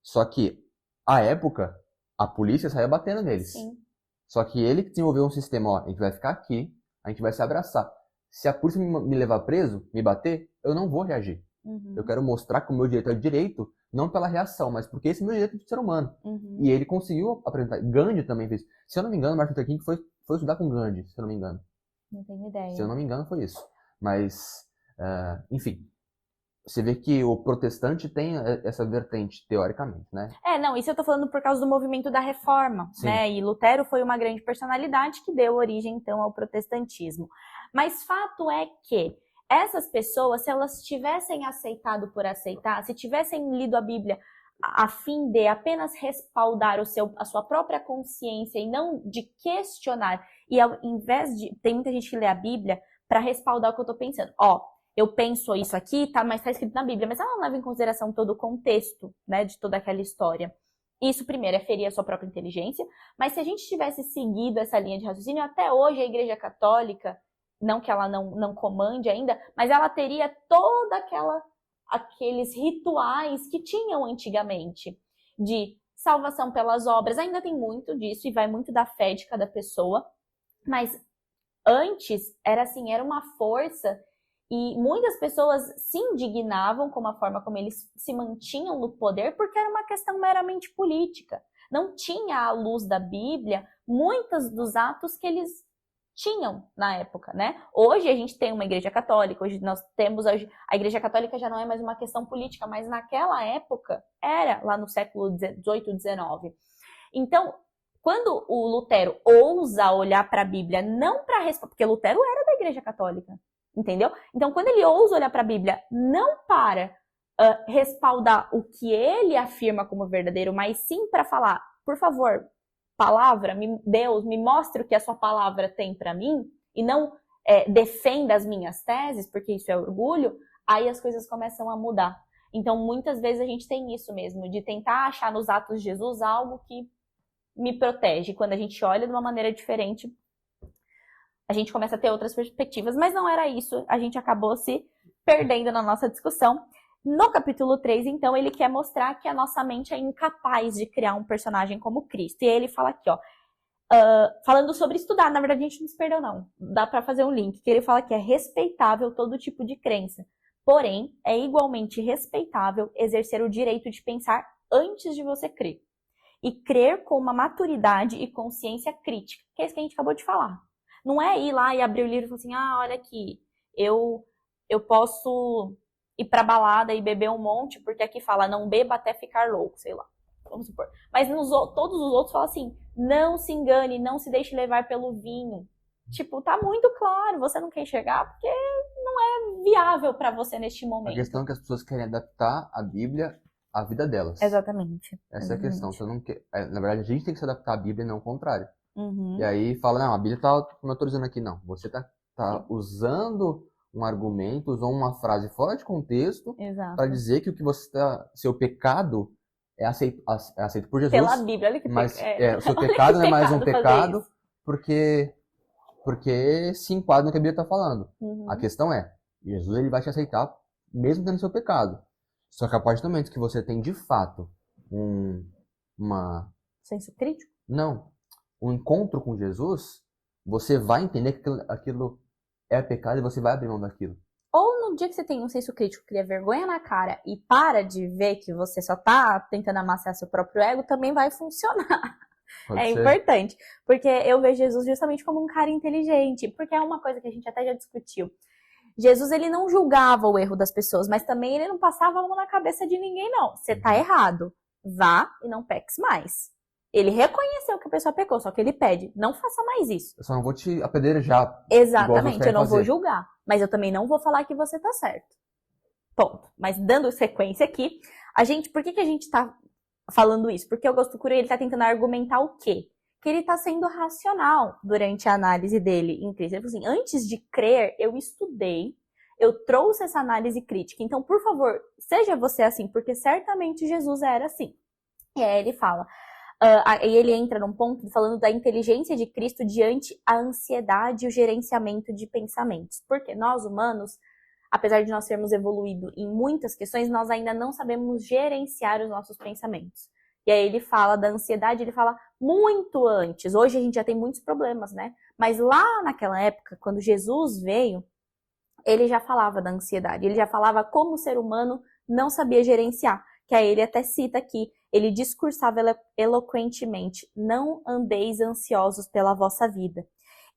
Só que, à época, a polícia saía batendo neles. Sim. Só que ele que desenvolveu um sistema, ó, a gente vai ficar aqui, a gente vai se abraçar. Se a polícia me levar preso, me bater, eu não vou reagir. Uhum. Eu quero mostrar que o meu direito é direito, não pela reação, mas porque esse é o meu direito de ser humano. Uhum. E ele conseguiu apresentar. Gandhi também fez. Se eu não me engano, Martin Luther King foi estudar com Gandhi, se eu não me engano. Não tenho ideia. Se eu não me engano, foi isso. Mas, enfim, você vê que o protestante tem essa vertente, teoricamente, né? Não, isso eu tô falando por causa do movimento da Reforma, Sim. né? E Lutero foi uma grande personalidade que deu origem, então, ao protestantismo. Mas fato é que essas pessoas, se elas tivessem aceitado por aceitar, se tivessem lido a Bíblia a fim de apenas respaldar a sua própria consciência e não de questionar, e ao invés de... Tem muita gente que lê a Bíblia para respaldar o que eu tô pensando. Eu penso isso aqui, mas tá escrito na Bíblia, mas ela não leva em consideração todo o contexto, né, de toda aquela história. Isso, primeiro, ferir a sua própria inteligência, mas se a gente tivesse seguido essa linha de raciocínio, até hoje a Igreja Católica, não que ela não comande ainda, mas ela teria toda aqueles rituais que tinham antigamente, de salvação pelas obras, ainda tem muito disso e vai muito da fé de cada pessoa, mas antes era uma força. E muitas pessoas se indignavam com a forma como eles se mantinham no poder, porque era uma questão meramente política. Não tinha à luz da Bíblia muitos dos atos que eles tinham na época, né? Hoje a gente tem uma igreja católica, hoje nós temos a igreja católica já não é mais uma questão política, mas naquela época era, lá no século XVIII, XIX. Então, quando o Lutero ousa olhar para a Bíblia, não para responder, porque Lutero era da igreja católica, entendeu? Então, quando ele ousa olhar para a Bíblia, não para respaldar o que ele afirma como verdadeiro, mas sim para falar, por favor, palavra, Deus, me mostre o que a sua palavra tem para mim, e não defenda as minhas teses, porque isso é orgulho, aí as coisas começam a mudar. Então, muitas vezes a gente tem isso mesmo, de tentar achar nos atos de Jesus algo que me protege. Quando a gente olha de uma maneira diferente, a gente começa a ter outras perspectivas, mas não era isso. A gente acabou se perdendo na nossa discussão. No capítulo 3, então, ele quer mostrar que a nossa mente é incapaz de criar um personagem como Cristo. E ele fala aqui, falando sobre estudar. Na verdade, a gente não se perdeu, não. Dá para fazer um link, que ele fala que é respeitável todo tipo de crença. Porém, é igualmente respeitável exercer o direito de pensar antes de você crer. E crer com uma maturidade e consciência crítica, que é isso que a gente acabou de falar. Não é ir lá e abrir o livro e falar assim, olha aqui, eu posso ir pra balada e beber um monte, porque aqui fala, não beba até ficar louco, sei lá, vamos supor. Mas todos os outros falam assim, não se engane, não se deixe levar pelo vinho. Tipo, tá muito claro, você não quer enxergar porque não é viável pra você neste A momento. questão é que as pessoas querem adaptar a Bíblia à vida delas. Exatamente. Essa é a questão. Você não quer... Na verdade, a gente tem que se adaptar à Bíblia e não o contrário. Uhum. E aí fala, não, a Bíblia tá, como eu tô dizendo aqui, não. Você tá usando um argumento, usou uma frase fora de contexto Exato. para dizer que o que você tá, seu pecado é aceito por Jesus. Pela Bíblia, olha que mas o seu pecado não é mais um pecado porque se enquadra no que a Bíblia está falando. Uhum. A questão é, Jesus ele vai te aceitar mesmo tendo seu pecado. Só que a partir do momento que você tem de fato senso crítico? Não. Um encontro com Jesus, você vai entender que aquilo é pecado e você vai abrir mão daquilo. Ou no dia que você tem um senso crítico, cria vergonha na cara e para de ver que você só tá tentando amaciar seu próprio ego, também vai funcionar. Pode ser. Importante. Porque eu vejo Jesus justamente como um cara inteligente. Porque é uma coisa que a gente até já discutiu. Jesus, ele não julgava o erro das pessoas, mas também ele não passava a mão na cabeça de ninguém, não. Você tá errado. Vá e não peques mais. Ele reconheceu que a pessoa pecou, só que ele pede, não faça mais isso. Eu só não vou te apedrejar. Exatamente, eu não vou julgar. Mas eu também não vou falar que você tá certo. Ponto. Mas dando sequência aqui, por que a gente tá falando isso? Porque o Augusto Cury, ele tá tentando argumentar o quê? Que ele tá sendo racional durante a análise dele em Cristo. Ele falou assim, antes de crer, eu estudei, eu trouxe essa análise crítica. Então, por favor, seja você assim, porque certamente Jesus era assim. E aí ele fala... e ele entra num ponto falando da inteligência de Cristo diante a ansiedade e o gerenciamento de pensamentos. Porque nós, humanos, apesar de nós sermos evoluídos em muitas questões, nós ainda não sabemos gerenciar os nossos pensamentos. E aí ele fala da ansiedade, ele fala muito antes. Hoje a gente já tem muitos problemas, né? Mas lá naquela época, quando Jesus veio, ele já falava da ansiedade. Ele já falava como o ser humano não sabia gerenciar. Que aí ele até cita aqui, ele discursava eloquentemente, não andeis ansiosos pela vossa vida.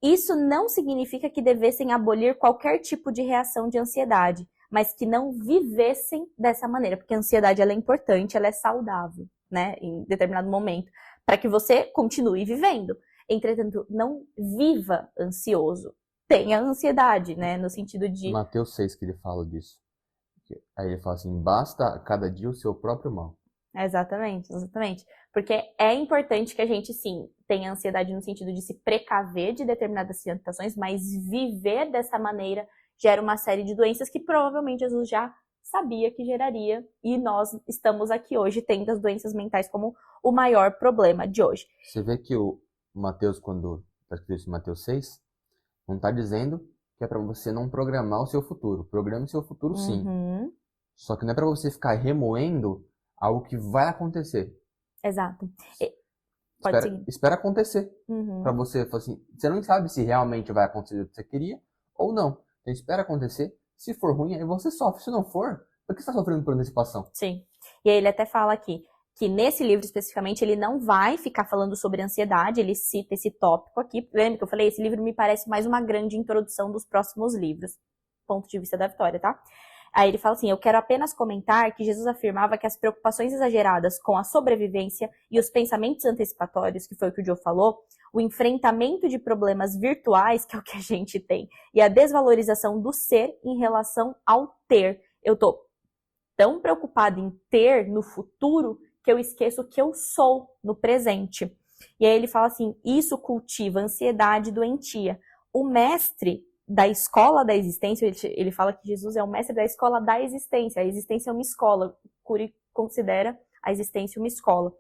Isso não significa que devessem abolir qualquer tipo de reação de ansiedade, mas que não vivessem dessa maneira, porque a ansiedade ela é importante, ela é saudável, né, em determinado momento, para que você continue vivendo. Entretanto, não viva ansioso, tenha ansiedade, né, no sentido de... Mateus 6 que ele fala disso. Aí ele fala assim, basta a cada dia o seu próprio mal. Exatamente. Porque é importante que a gente, sim, tenha ansiedade no sentido de se precaver de determinadas situações, mas viver dessa maneira gera uma série de doenças que provavelmente Jesus já sabia que geraria, e nós estamos aqui hoje tendo as doenças mentais como o maior problema de hoje. Você vê que o Mateus, quando está escrito isso em Mateus 6, não está dizendo que é para você não programar o seu futuro. Programe o seu futuro, sim. Uhum. Só que não é para você ficar remoendo algo que vai acontecer. Exato. Espera acontecer. Uhum. Para você, assim, você não sabe se realmente vai acontecer o que você queria ou não. Então espera acontecer. Se for ruim, aí você sofre. Se não for, por que você está sofrendo por antecipação? Sim. E aí ele até fala aqui que nesse livro especificamente ele não vai ficar falando sobre ansiedade, ele cita esse tópico aqui. Lembra que eu falei? Esse livro me parece mais uma grande introdução dos próximos livros. Ponto de vista da Vitória, tá? Aí ele fala assim, eu quero apenas comentar que Jesus afirmava que as preocupações exageradas com a sobrevivência e os pensamentos antecipatórios, que foi o que o Joe falou, o enfrentamento de problemas virtuais, que é o que a gente tem, e a desvalorização do ser em relação ao ter. Eu tô tão preocupada em ter no futuro que eu esqueço que eu sou no presente. E aí ele fala assim, isso cultiva ansiedade doentia. O mestre da escola da existência, ele fala que Jesus é o mestre da escola da existência. A existência é uma escola. Cury considera a existência uma escola.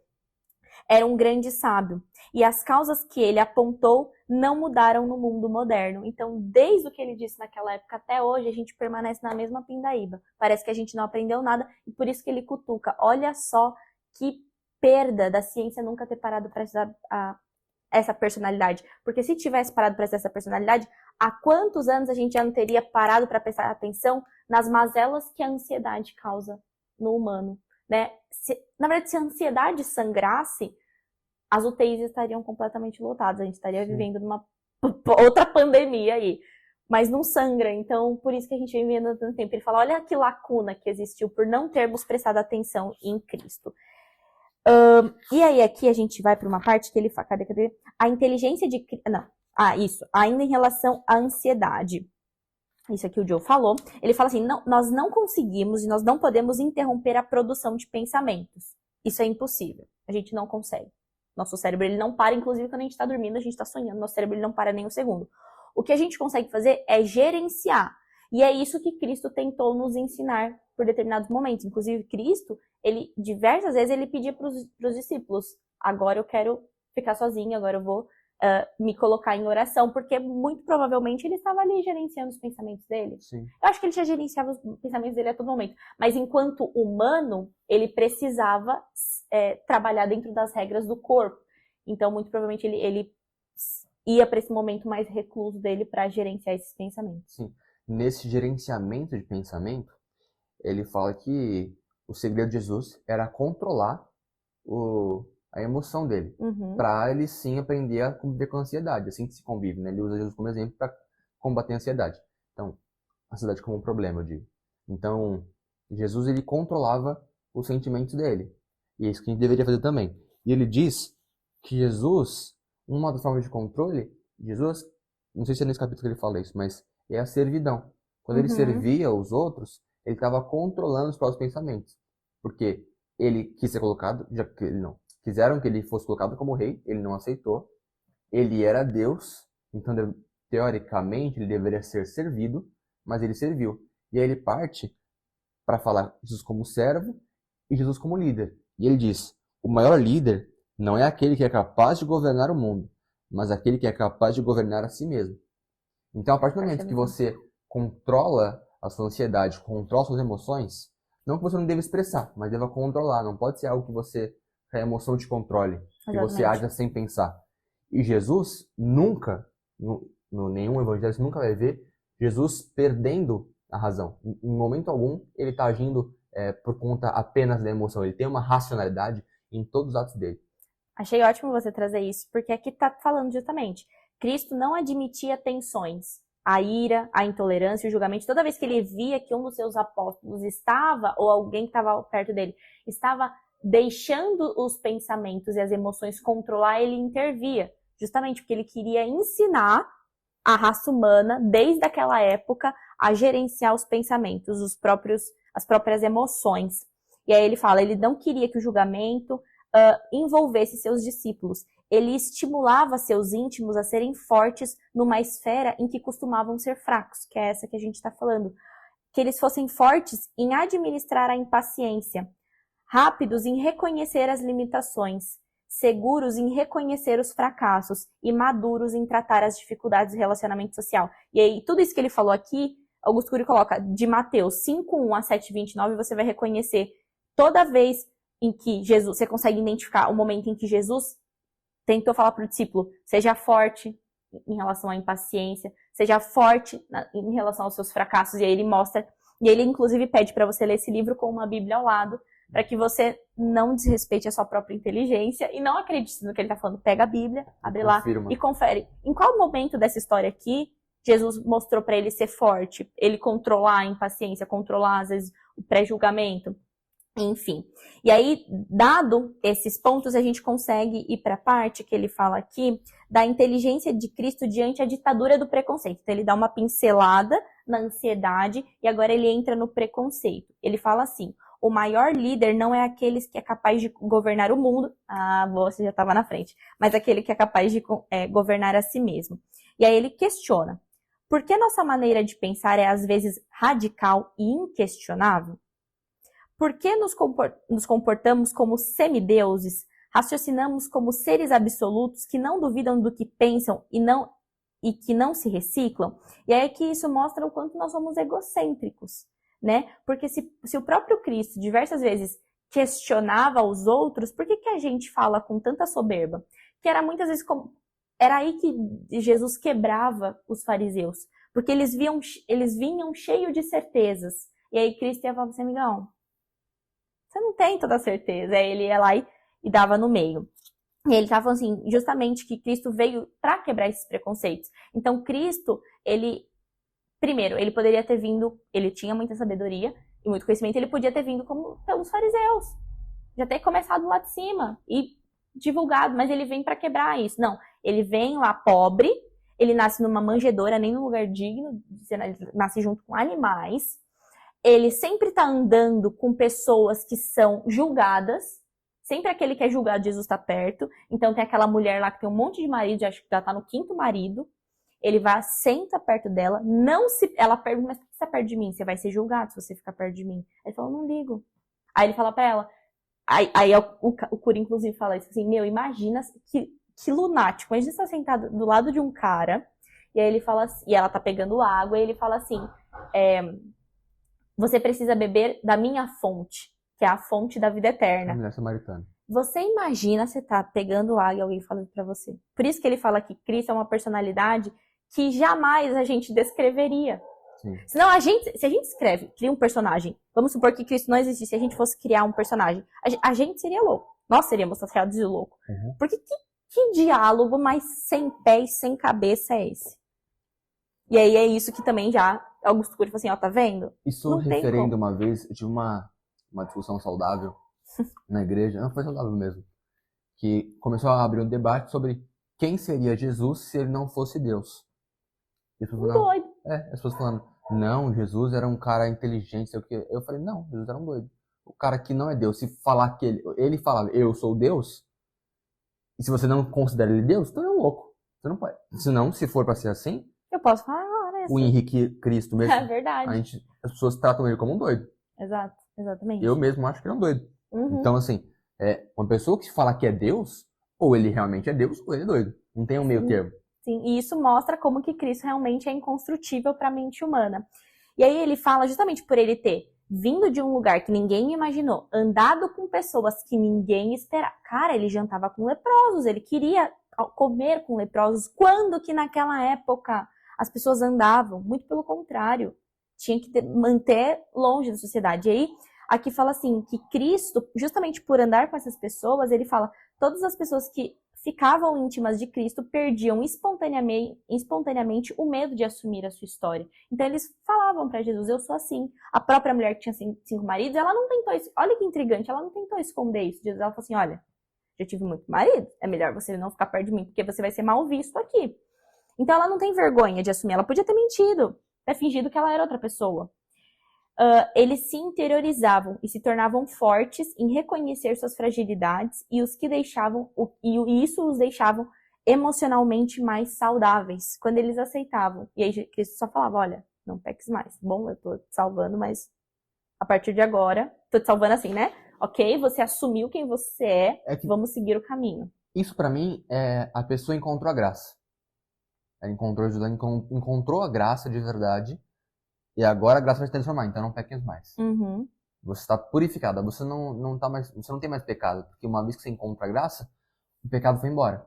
Era um grande sábio. E as causas que ele apontou não mudaram no mundo moderno. Então, desde o que ele disse naquela época até hoje, a gente permanece na mesma pindaíba. Parece que a gente não aprendeu nada e por isso que ele cutuca. Olha só que perda da ciência nunca ter parado para essa personalidade. Porque se tivesse parado para essa personalidade, há quantos anos a gente já não teria parado para prestar atenção nas mazelas que a ansiedade causa no humano, né? Na verdade, se a ansiedade sangrasse, as UTIs estariam completamente lotadas. A gente estaria vivendo numa outra pandemia aí. Mas não sangra, então por isso que a gente vem vivendo tanto tempo. Ele fala, olha que lacuna que existiu por não termos prestado atenção em Cristo. E aí aqui a gente vai para uma parte que ele fala, cadê? A inteligência de... Não, Isso. Ainda em relação à ansiedade. Isso aqui o Joe falou. Ele fala assim, nós não conseguimos e nós não podemos interromper a produção de pensamentos. Isso é impossível. A gente não consegue. Nosso cérebro, ele não para, inclusive quando a gente está dormindo, a gente está sonhando, nosso cérebro ele não para nem um segundo. O que a gente consegue fazer é gerenciar. E é isso que Cristo tentou nos ensinar por determinados momentos. Inclusive, Cristo, ele diversas vezes, ele pedia para os discípulos, agora eu quero ficar sozinho, agora eu vou me colocar em oração, porque muito provavelmente ele estava ali gerenciando os pensamentos dele. Sim. Eu acho que ele já gerenciava os pensamentos dele a todo momento. Mas enquanto humano, ele precisava trabalhar dentro das regras do corpo. Então, muito provavelmente, ele ia para esse momento mais recluso dele para gerenciar esses pensamentos. Sim. Nesse gerenciamento de pensamento, ele fala que o segredo de Jesus era controlar a emoção dele, para ele sim aprender a conviver com a ansiedade, assim que se convive, né? Ele usa Jesus como exemplo para combater a ansiedade. Então, a ansiedade como um problema, eu digo. Então, Jesus, ele controlava os sentimentos dele. E é isso que a gente deveria fazer também. E ele diz que Jesus, uma das formas de controle, Jesus, não sei se é nesse capítulo que ele fala isso, mas é a servidão. Quando ele servia os outros, ele estava controlando os próprios pensamentos. Porque ele quis ser colocado, já que ele não. Quiseram que ele fosse colocado como rei, ele não aceitou. Ele era Deus, então teoricamente ele deveria ser servido, mas ele serviu. E aí ele parte para falar Jesus como servo e Jesus como líder. E ele diz, o maior líder não é aquele que é capaz de governar o mundo, mas aquele que é capaz de governar a si mesmo. Então, a partir do momento que você controla a sua ansiedade, controla suas emoções, não que você não deva expressar, mas deva controlar. Não pode ser algo que a emoção te controle, Exatamente. que você haja sem pensar. E Jesus nunca, nenhum evangelho, você nunca vai ver Jesus perdendo a razão. Em momento algum, ele está agindo por conta apenas da emoção. Ele tem uma racionalidade em todos os atos dele. Achei ótimo você trazer isso, porque aqui está falando justamente, Cristo não admitia tensões, a ira, a intolerância, o julgamento. Toda vez que ele via que um dos seus apóstolos estava, ou alguém que estava perto dele, estava deixando os pensamentos e as emoções controlar, ele intervia. Justamente porque ele queria ensinar a raça humana, desde aquela época, a gerenciar os pensamentos, as próprias emoções. E aí ele fala, ele não queria que o julgamento envolvesse seus discípulos. Ele estimulava seus íntimos a serem fortes numa esfera em que costumavam ser fracos, que é essa que a gente está falando. Que eles fossem fortes em administrar a impaciência, rápidos em reconhecer as limitações, seguros em reconhecer os fracassos e maduros em tratar as dificuldades do relacionamento social. E aí, tudo isso que ele falou aqui, Augusto Cury coloca de Mateus 5:1 a 7:29, você vai reconhecer toda vez em que Jesus, você consegue identificar o momento em que Jesus tentou falar para o discípulo, seja forte em relação à impaciência, seja forte em relação aos seus fracassos, e aí ele mostra, e ele inclusive pede para você ler esse livro com uma Bíblia ao lado, para que você não desrespeite a sua própria inteligência e não acredite no que ele está falando. Pega a Bíblia, abre lá e confere. Em qual momento dessa história aqui, Jesus mostrou para ele ser forte, ele controlar a impaciência, controlar, às vezes, o pré-julgamento, enfim. E aí, dado esses pontos, a gente consegue ir para a parte que ele fala aqui da inteligência de Cristo diante a ditadura do preconceito. Então, ele dá uma pincelada na ansiedade e agora ele entra no preconceito. Ele fala assim, o maior líder não é aquele que é capaz de governar o mundo. Ah, você já estava na frente. Mas aquele que é capaz de governar a si mesmo. E aí ele questiona, por que nossa maneira de pensar é às vezes radical e inquestionável? Por que nos comportamos como semideuses, raciocinamos como seres absolutos que não duvidam do que pensam e que não se reciclam? E aí é que isso mostra o quanto nós somos egocêntricos, né? Porque se o próprio Cristo diversas vezes questionava os outros, por que a gente fala com tanta soberba? Que era muitas vezes era aí que Jesus quebrava os fariseus, porque eles vinham cheios de certezas. E aí Cristo ia falar assim, amigão, você não tem toda a certeza. Aí ele ia lá e dava no meio. E ele estava falando assim, justamente que Cristo veio para quebrar esses preconceitos. Então Cristo, primeiro, ele poderia ter vindo, ele tinha muita sabedoria e muito conhecimento, ele podia ter vindo como pelos fariseus. Já ter começado lá de cima e divulgado, mas ele vem para quebrar isso. Não, ele vem lá pobre, ele nasce numa manjedoura, nem num lugar digno, ele nasce junto com animais, ele sempre tá andando com pessoas que são julgadas, sempre aquele que é julgado, Jesus está perto, então tem aquela mulher lá que tem um monte de marido, acho que já tá no 5º marido, ele vai, senta perto dela, ela pergunta, mas por que você tá perto de mim? Você vai ser julgado se você ficar perto de mim. Ele fala, não ligo. Aí ele fala pra ela, aí o Curi inclusive fala isso assim, meu, imagina que lunático, imagina você tá sentado do lado de um cara, e aí ele fala assim, e ela tá pegando água, e ele fala assim, você precisa beber da minha fonte, que é a fonte da vida eterna. A mulher samaritana. Você imagina você tá pegando água e alguém falando pra você. Por isso que ele fala que Cristo é uma personalidade que jamais a gente descreveria. Sim. Senão, se a gente cria um personagem, vamos supor que Cristo não existisse, se a gente fosse criar um personagem, a gente seria louco. Nós seríamos taxados de louco. Uhum. Porque que diálogo mais sem pé e sem cabeça é esse? E aí é isso que também já Augusto Cury falou assim, ó, tá vendo? Isso Não tem referendo como. uma vez, eu tive uma discussão saudável na igreja, não foi saudável mesmo, que começou a abrir um debate sobre quem seria Jesus se ele não fosse Deus. E as pessoas falando, Doido. as pessoas falando, não, Jesus era um cara inteligente, sei o quê. Eu falei, não, Jesus era um doido. O cara que não é Deus, se falar que ele falava, eu sou Deus, e se você não considera ele Deus, então é um louco. Você não pode. Senão, se for pra ser assim, Eu posso falar agora. o Henrique Cristo mesmo, É verdade. as pessoas tratam ele como um doido. Exato, exatamente. Eu mesmo acho que ele é um doido. Uhum. Então, assim, uma pessoa que fala que é Deus, ou ele realmente é Deus, ou ele é doido. Não tem um meio termo. Sim, e isso mostra como que Cristo realmente é inconstrutível para a mente humana. E aí ele fala justamente por ele ter vindo de um lugar que ninguém imaginou, andado com pessoas que ninguém esperava. Cara, ele jantava com leprosos, ele queria comer com leprosos. Quando que naquela época as pessoas andavam? Muito pelo contrário. Tinha que manter longe da sociedade. E aí, aqui fala assim, que Cristo, justamente por andar com essas pessoas, ele fala, todas as pessoas que ficavam íntimas de Cristo perdiam espontaneamente o medo de assumir a sua história. Então eles falavam para Jesus, eu sou assim. A própria mulher que tinha 5 maridos, ela não tentou, olha que intrigante, ela não tentou esconder isso. Jesus, ela falou assim, olha, já tive muito marido, é melhor você não ficar perto de mim, porque você vai ser mal visto aqui. Então ela não tem vergonha de assumir, ela podia ter mentido, ter fingido que ela era outra pessoa. Eles se interiorizavam e se tornavam fortes em reconhecer suas fragilidades e isso os deixavam emocionalmente mais saudáveis quando eles aceitavam. E aí Cristo só falava, olha, não peques mais. Bom, eu tô te salvando, mas a partir de agora, tô te salvando assim, né? Ok, você assumiu quem você vamos seguir o caminho. Isso pra mim a pessoa encontrou a graça. Ela encontrou a graça de verdade. E agora a graça vai se transformar, então não peques mais. Uhum. Você está purificada, você não tem mais pecado. Porque uma vez que você encontra a graça, o pecado foi embora.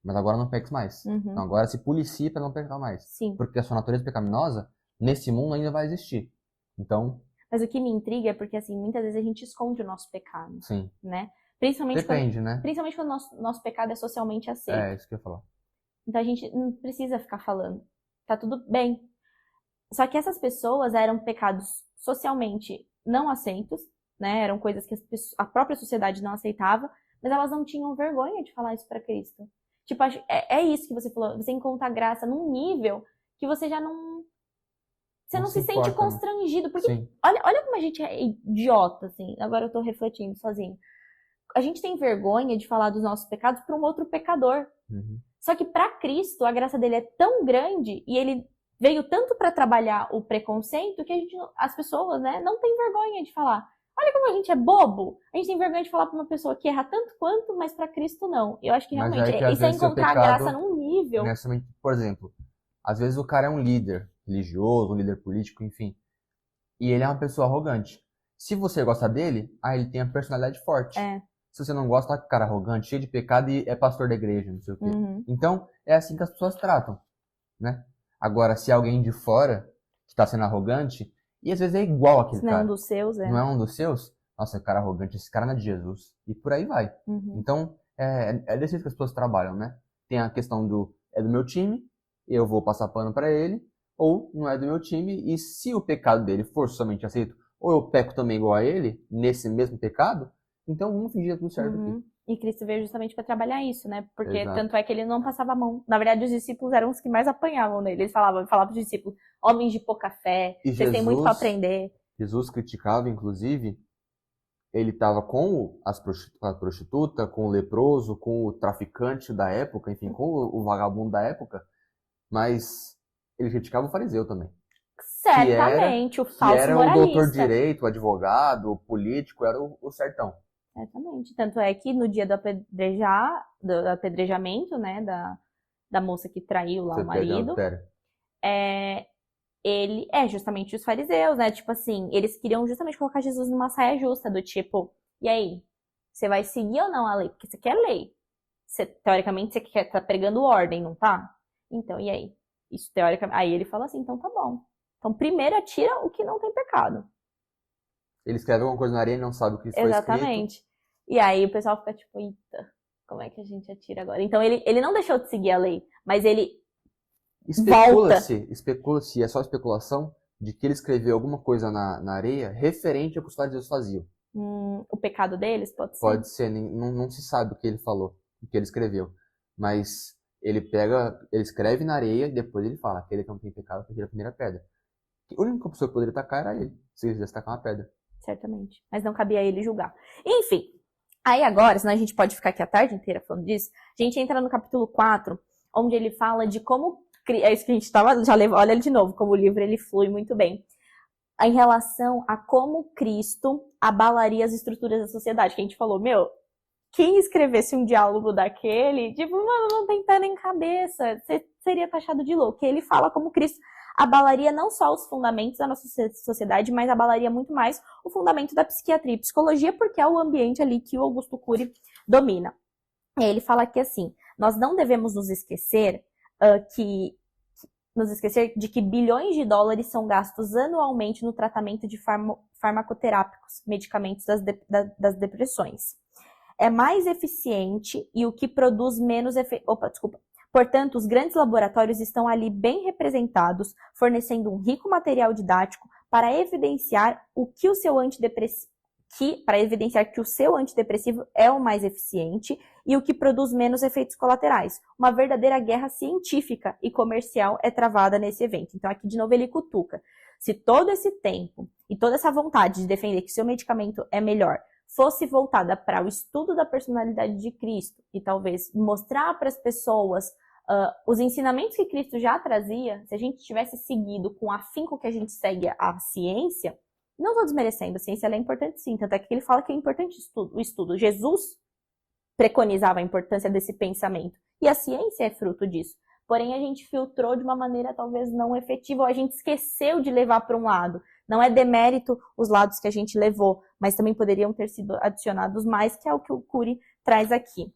Mas agora não peques mais. Uhum. Então agora se policie para não pecar mais. Sim. Porque a sua natureza pecaminosa, nesse mundo ainda vai existir. Então... Mas o que me intriga é porque, assim, muitas vezes a gente esconde o nosso pecado. Sim. Né? Principalmente Depende, né? Principalmente quando o nosso pecado é socialmente aceito. É, isso que eu ia falar. Então a gente não precisa ficar falando. Tá tudo bem. Só que essas pessoas eram pecados socialmente não aceitos, né? Eram coisas que a própria sociedade não aceitava, mas elas não tinham vergonha de falar isso pra Cristo. Tipo, é isso que você falou, você encontra graça num nível que você já não... Você não se sente constrangido. Porque olha como a gente é idiota, assim. Agora eu tô refletindo sozinho. A gente tem vergonha de falar dos nossos pecados pra um outro pecador. Uhum. Só que pra Cristo, a graça dele é tão grande e ele veio tanto para trabalhar o preconceito que as pessoas, né, não tem vergonha de falar. Olha como a gente é bobo. A gente tem vergonha de falar para uma pessoa que erra tanto quanto, mas para Cristo não. Eu acho que realmente isso é encontrar a graça num nível. Por exemplo, às vezes o cara é um líder religioso, um líder político, enfim, e ele é uma pessoa arrogante. Se você gosta dele, ele tem a personalidade forte. Se você não gosta, tá com cara arrogante, cheio de pecado e é pastor da igreja, não sei o quê. Uhum. Então, é assim que as pessoas tratam, né? Agora, se alguém de fora que tá sendo arrogante, e às vezes é igual aquele cara. Não é um dos seus, Não é um dos seus? Nossa, cara arrogante, esse cara não é de Jesus. E por aí vai. Uhum. Então, é desse jeito que as pessoas trabalham, né? Tem a questão é do meu time, eu vou passar pano pra ele, ou não é do meu time, e se o pecado dele for somente aceito, ou eu peco também igual a ele, nesse mesmo pecado, então vamos fingir tudo certo aqui. E Cristo veio justamente para trabalhar isso, né? Porque Exato. tanto é que ele não passava a mão. Na verdade, os discípulos eram os que mais apanhavam nele. Ele falava para os discípulos, homens de pouca fé, E vocês têm muito para aprender. Jesus criticava, inclusive, ele estava com a prostituta, com o leproso, com o traficante da época, enfim, com o vagabundo da época, mas ele criticava o fariseu também. Certamente, o Que falso era o doutor moralista. direito, o advogado, o político, era o certão. Certamente. Tanto é que no dia do apedrejamento, né, da moça que traiu lá Você o pega a marido, matéria. ele é justamente os fariseus, né? Tipo assim, eles queriam justamente colocar Jesus numa saia justa, do tipo, e aí? Você vai seguir ou não a lei? Porque você quer lei. Teoricamente, você tá pregando ordem, não tá? Então, e aí? Isso, teoricamente. Aí ele fala assim, então tá bom. Então, primeiro atira o que não tem pecado. Ele escreve alguma coisa na areia e não sabe o que foi escrito. Exatamente. E aí o pessoal fica tipo, eita, como é que a gente atira agora? Então ele não deixou de seguir a lei, mas ele Especula-se, é só especulação, de que ele escreveu alguma coisa na areia referente ao que os fariseus faziam. o pecado deles, pode ser? Pode ser, não se sabe o que ele falou, o que ele escreveu. Mas ele escreve na areia e depois ele fala, aquele que não tem pecado, que atira a primeira pedra. A única pessoa que poderia atacar era ele, se ele quisesse tacar uma pedra. Certamente. Mas não cabia a ele julgar. Enfim, aí agora, senão a gente pode ficar aqui a tarde inteira falando disso, a gente entra no capítulo 4, onde ele fala de como... É isso que a gente estava... Olha ele de novo, como o livro ele flui muito bem. Em relação a como Cristo abalaria as estruturas da sociedade. Que a gente falou, quem escrevesse um diálogo daquele, tipo, mano, não tem pé nem cabeça, você seria taxado de louco. E ele fala como Cristo abalaria não só os fundamentos da nossa sociedade, mas abalaria muito mais o fundamento da psiquiatria e psicologia, porque é o ambiente ali que o Augusto Cury domina. E ele fala aqui assim, nós não devemos nos esquecer de que bilhões de dólares são gastos anualmente no tratamento de farmacoterápicos, medicamentos das depressões. É mais eficiente e o que produz menos efeito... Portanto, os grandes laboratórios estão ali bem representados, fornecendo um rico material didático para evidenciar que o seu antidepressivo é o mais eficiente e o que produz menos efeitos colaterais. Uma verdadeira guerra científica e comercial é travada nesse evento. Então, aqui de novo ele cutuca. Se todo esse tempo e toda essa vontade de defender que seu medicamento é melhor fosse voltada para o estudo da personalidade de Cristo e talvez mostrar para as pessoas os ensinamentos que Cristo já trazia, se a gente tivesse seguido com o afinco que a gente segue a ciência, não estou desmerecendo, a ciência ela é importante sim, tanto é que ele fala que é importante o estudo. Jesus preconizava a importância desse pensamento e a ciência é fruto disso. Porém, a gente filtrou de uma maneira talvez não efetiva, ou a gente esqueceu de levar para um lado. Não é demérito os lados que a gente levou, mas também poderiam ter sido adicionados mais, que é o que o Cury traz aqui.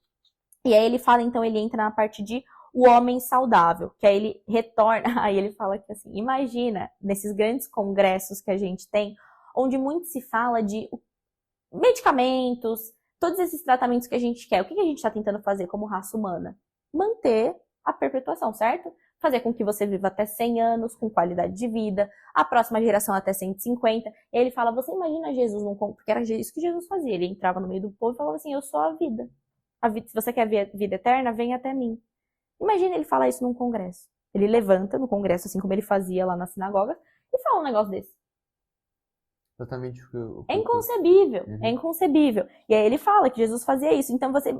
E aí ele fala, então, ele entra na parte de o homem saudável, que aí ele retorna, aí ele fala que assim, imagina, nesses grandes congressos que a gente tem, onde muito se fala de medicamentos, todos esses tratamentos que a gente quer, o que a gente está tentando fazer como raça humana? Manter a perpetuação, certo? Fazer com que você viva até 100 anos, com qualidade de vida, a próxima geração até 150. E ele fala, você imagina Jesus, porque era isso que Jesus fazia, ele entrava no meio do povo e falava assim, eu sou a vida. Se você quer vida eterna, vem até mim. Imagina ele falar isso num congresso. Ele levanta no congresso, assim como ele fazia lá na sinagoga, e fala um negócio desse. Exatamente é inconcebível, Uhum. É inconcebível. E aí ele fala que Jesus fazia isso. Então você...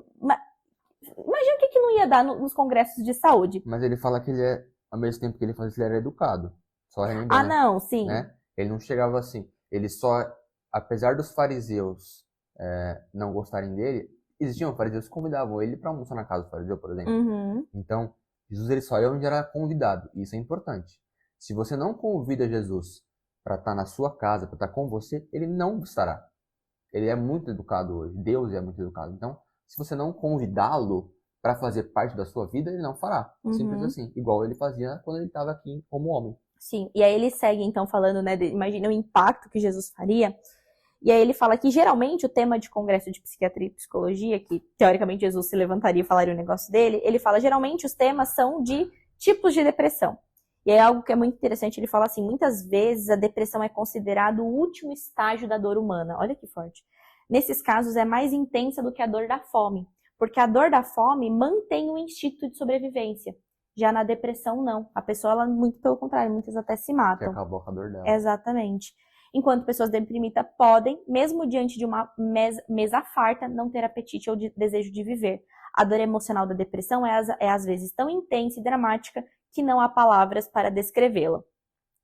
Imagina o que não ia dar nos congressos de saúde. Mas ele fala que ele ao mesmo tempo que ele fazia isso, ele era educado. Só relembrando. Ah, não, sim. Né? Ele não chegava assim. Ele só, apesar dos fariseus não gostarem dele, existiam fariseus que convidavam ele para almoçar na casa do fariseu, por exemplo. Uhum. Então, Jesus ele só ia onde era convidado. E isso é importante. Se você não convida Jesus para estar na sua casa, para estar com você, ele não estará. Ele é muito educado hoje. Deus é muito educado. Então, se você não convidá-lo para fazer parte da sua vida, ele não fará. Simples assim. Igual ele fazia quando ele estava aqui como homem. Sim. E aí ele segue, então, falando, né? Imagina o impacto que Jesus faria. E aí ele fala que, geralmente, o tema de congresso de psiquiatria e psicologia, que, teoricamente, Jesus se levantaria e falaria o negócio dele, ele fala, geralmente, os temas são de tipos de depressão. E é algo que é muito interessante, ele fala assim, muitas vezes a depressão é considerado o último estágio da dor humana. Olha que forte. nesses casos é mais intensa do que a dor da fome, porque a dor da fome mantém o instinto de sobrevivência. Já na depressão, não. A pessoa, ela, muito pelo contrário, muitas até se Que matam. acabou com a dor dela. Exatamente. Enquanto pessoas deprimidas podem, mesmo diante de uma mesa farta, não ter apetite ou desejo de viver. A dor emocional da depressão é às vezes tão intensa e dramática que não há palavras para descrevê-la.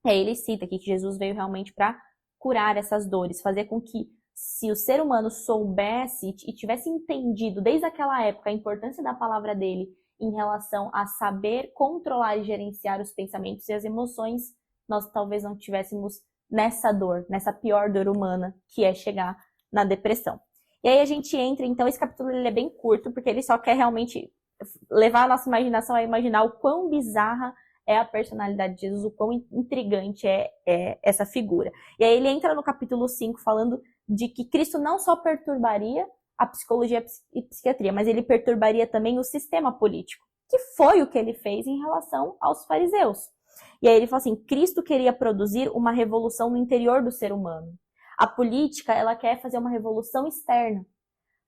E aí ele cita aqui que Jesus veio realmente para curar essas dores, fazer com que, se o ser humano soubesse e tivesse entendido desde aquela época a importância da palavra dele em relação a saber controlar e gerenciar os pensamentos e as emoções, nós talvez não tivéssemos nessa dor, nessa pior dor humana, que é chegar na depressão. E aí a gente entra, então esse capítulo ele é bem curto, porque ele só quer realmente levar a nossa imaginação a imaginar o quão bizarra é a personalidade de Jesus, o quão intrigante é essa figura. E aí ele entra no capítulo 5 falando de que Cristo não só perturbaria a psicologia e psiquiatria, mas ele perturbaria também o sistema político, que foi o que ele fez em relação aos fariseus. E aí ele fala assim, Cristo queria produzir uma revolução no interior do ser humano. A política, ela quer fazer uma revolução externa.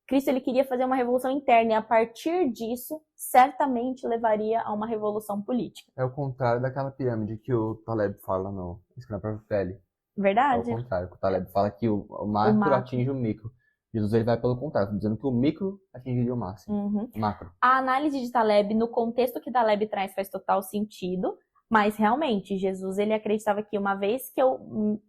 Cristo, ele queria fazer uma revolução interna, e a partir disso, certamente levaria a uma revolução política. É o contrário daquela pirâmide que o Taleb fala no Escrava para Pele. Verdade. É o contrário, o Taleb fala que o macro atinge o micro. Jesus ele vai pelo contrário, dizendo que o micro atingiria o máximo. Uhum. Macro. A análise de Taleb, no contexto que Taleb traz, faz total sentido, mas realmente, Jesus ele acreditava que uma vez que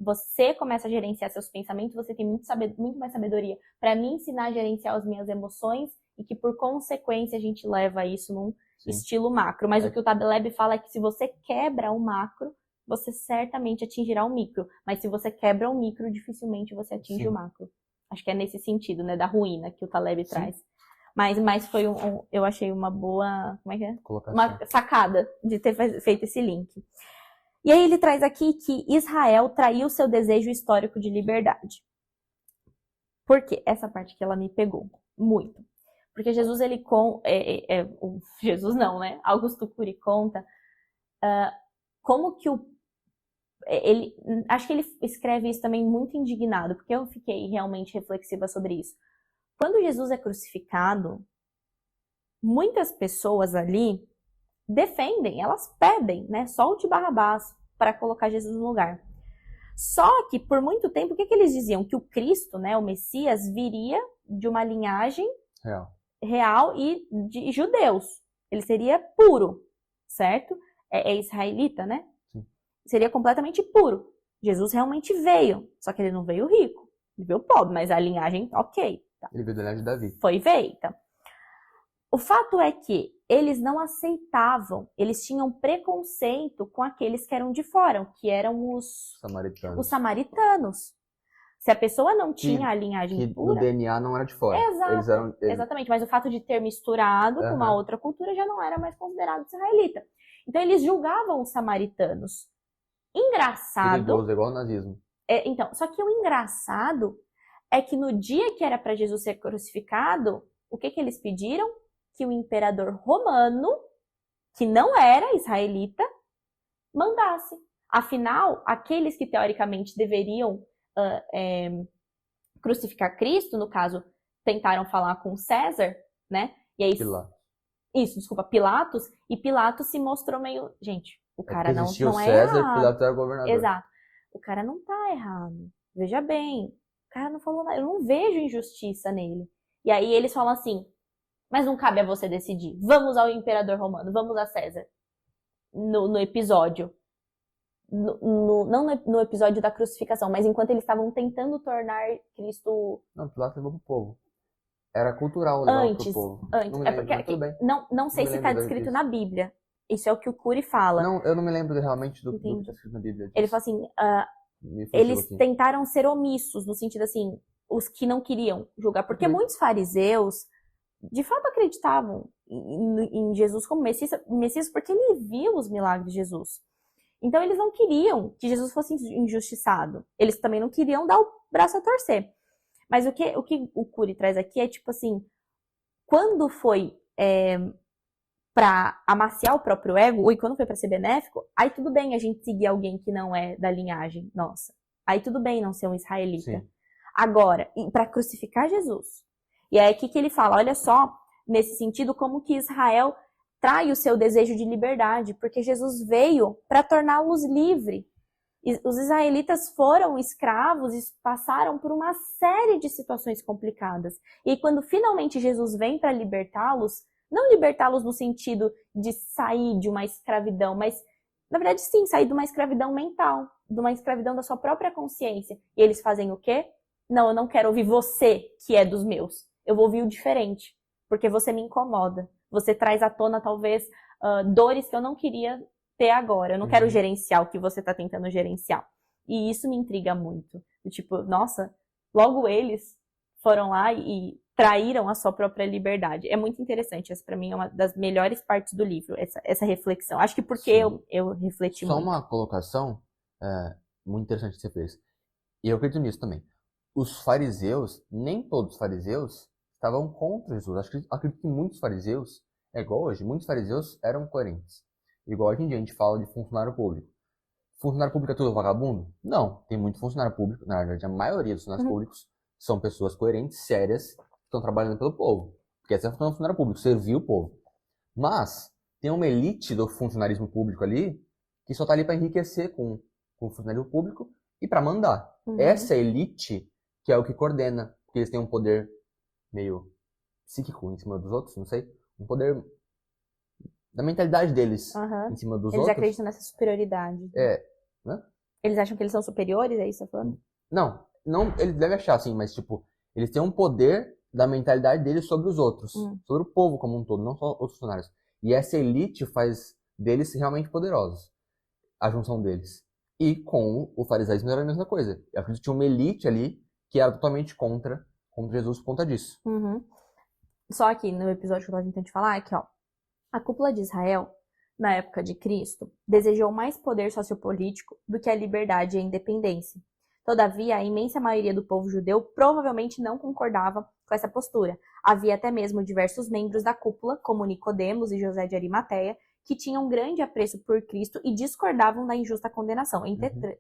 você começa a gerenciar seus pensamentos, você tem muito mais sabedoria para me ensinar a gerenciar as minhas emoções e que, por consequência, a gente leva isso num estilo macro. Mas o que o Taleb fala é que se você quebra o macro, você certamente atingirá o micro. Mas se você quebra o micro, dificilmente você atinge o macro. Acho que é nesse sentido, né, da ruína que o Taleb traz. Mas foi eu achei uma boa, como é que é? Colocação. Uma sacada de ter feito esse link. E aí ele traz aqui que Israel traiu seu desejo histórico de liberdade. Por quê? Essa parte que ela me pegou muito. Porque Jesus, Jesus não, né? Augusto Cury conta como que acho que ele escreve isso também muito indignado, porque eu fiquei realmente reflexiva sobre isso. Quando Jesus é crucificado, muitas pessoas ali defendem, elas pedem, né? Solte Barrabás para colocar Jesus no lugar. Só que, por muito tempo, o que eles diziam? Que o Cristo, né, o Messias, viria de uma linhagem real e de judeus. Ele seria puro, certo? É israelita, né? Sim. Seria completamente puro. Jesus realmente veio, só que ele não veio rico. Ele veio pobre, mas a linhagem, ok. Tá. Ele veio da linhagem de Davi. Foi feita. O fato é que eles não aceitavam, eles tinham preconceito com aqueles que eram de fora, que eram os samaritanos. Se a pessoa não tinha a linhagem pura... o DNA não era de fora. Exatamente, mas o fato de ter misturado com uma outra cultura já não era mais considerado israelita. Então eles julgavam os samaritanos. Engraçado... Perigoso, igual o nazismo. Então, só que o engraçado é que no dia que era para Jesus ser crucificado, o que eles pediram? Que o imperador romano, que não era israelita, mandasse. Afinal, aqueles que teoricamente deveriam crucificar Cristo, no caso, tentaram falar com César, né? E aí, Pilatos, e Pilatos se mostrou meio... Gente, o cara não é César, errado. Pilatos era governador. Exato. O cara não tá errado. Veja bem, o cara não falou nada. Eu não vejo injustiça nele. E aí eles falam assim, mas não cabe a você decidir. Vamos ao imperador romano, vamos a César. No episódio. Não no episódio da crucificação, mas enquanto eles estavam tentando tornar Cristo... Não, Pilatos levou pro povo. Era cultural levar pro povo. Antes. Tudo bem. Não sei se está descrito na Bíblia. Isso é o que o Cury fala. Não, eu não me lembro realmente do que está escrito na Bíblia. Ele fala assim, eles tentaram ser omissos, no sentido assim, os que não queriam julgar. Porque muitos fariseus, de fato, acreditavam em Jesus como Messias porque ele viu os milagres de Jesus. Então, eles não queriam que Jesus fosse injustiçado. Eles também não queriam dar o braço a torcer. Mas o que o Cury traz aqui é tipo assim, quando foi para amaciar o próprio ego, ou quando foi para ser benéfico, aí tudo bem a gente seguir alguém que não é da linhagem nossa. Aí tudo bem não ser um israelita. Sim. Agora, para crucificar Jesus. E é aqui que ele fala, olha só, nesse sentido, como que Israel trai o seu desejo de liberdade, porque Jesus veio para torná-los livres. Os israelitas foram escravos e passaram por uma série de situações complicadas. E quando finalmente Jesus vem para libertá-los, não libertá-los no sentido de sair de uma escravidão, mas, na verdade, sim, sair de uma escravidão mental, de uma escravidão da sua própria consciência. E eles fazem o quê? Não, eu não quero ouvir você, que é dos meus. Eu vou ouvir o diferente, porque você me incomoda. Você traz à tona, talvez, dores que eu não queria ter agora. Eu não quero gerenciar o que você está tentando gerenciar. E isso me intriga muito. Tipo, nossa, logo eles foram lá e traíram a sua própria liberdade. É muito interessante. Essa, para mim, é uma das melhores partes do livro, essa reflexão. Acho que porque eu refleti muito. Só uma colocação muito interessante que você fez. E eu acredito nisso também. Os fariseus, nem todos os fariseus, estavam contra Jesus. Acredito que muitos fariseus, é igual hoje, muitos fariseus eram coerentes. Igual hoje em dia a gente fala de funcionário público. Funcionário público é tudo vagabundo? Não, tem muito funcionário público. Na verdade, a maioria dos funcionários públicos são pessoas coerentes, sérias, que estão trabalhando pelo povo. Porque essa é a função do funcionário público, servir o povo. Mas tem uma elite do funcionarismo público ali que só está ali para enriquecer com o funcionário público e para mandar. Essa elite que é o que coordena, porque eles têm um poder meio psíquico em cima dos outros, não sei, um poder da mentalidade deles em cima dos outros. Eles acreditam nessa superioridade. Né? Eles acham que eles são superiores, é isso que você tá falando? Não, eles devem achar assim, mas tipo, eles têm um poder da mentalidade deles sobre os outros, sobre o povo como um todo, não só os funcionários. E essa elite faz deles realmente poderosos, a junção deles. E com o farisaísmo era a mesma coisa. Eu acredito que tinha uma elite ali que era totalmente contra Jesus por conta disso. Só aqui, no episódio que eu estava tentando te falar, aqui, ó. A cúpula de Israel, na época de Cristo, desejou mais poder sociopolítico do que a liberdade e a independência. Todavia, a imensa maioria do povo judeu provavelmente não concordava com essa postura. Havia até mesmo diversos membros da cúpula, como Nicodemos e José de Arimateia, que tinham grande apreço por Cristo e discordavam da injusta condenação.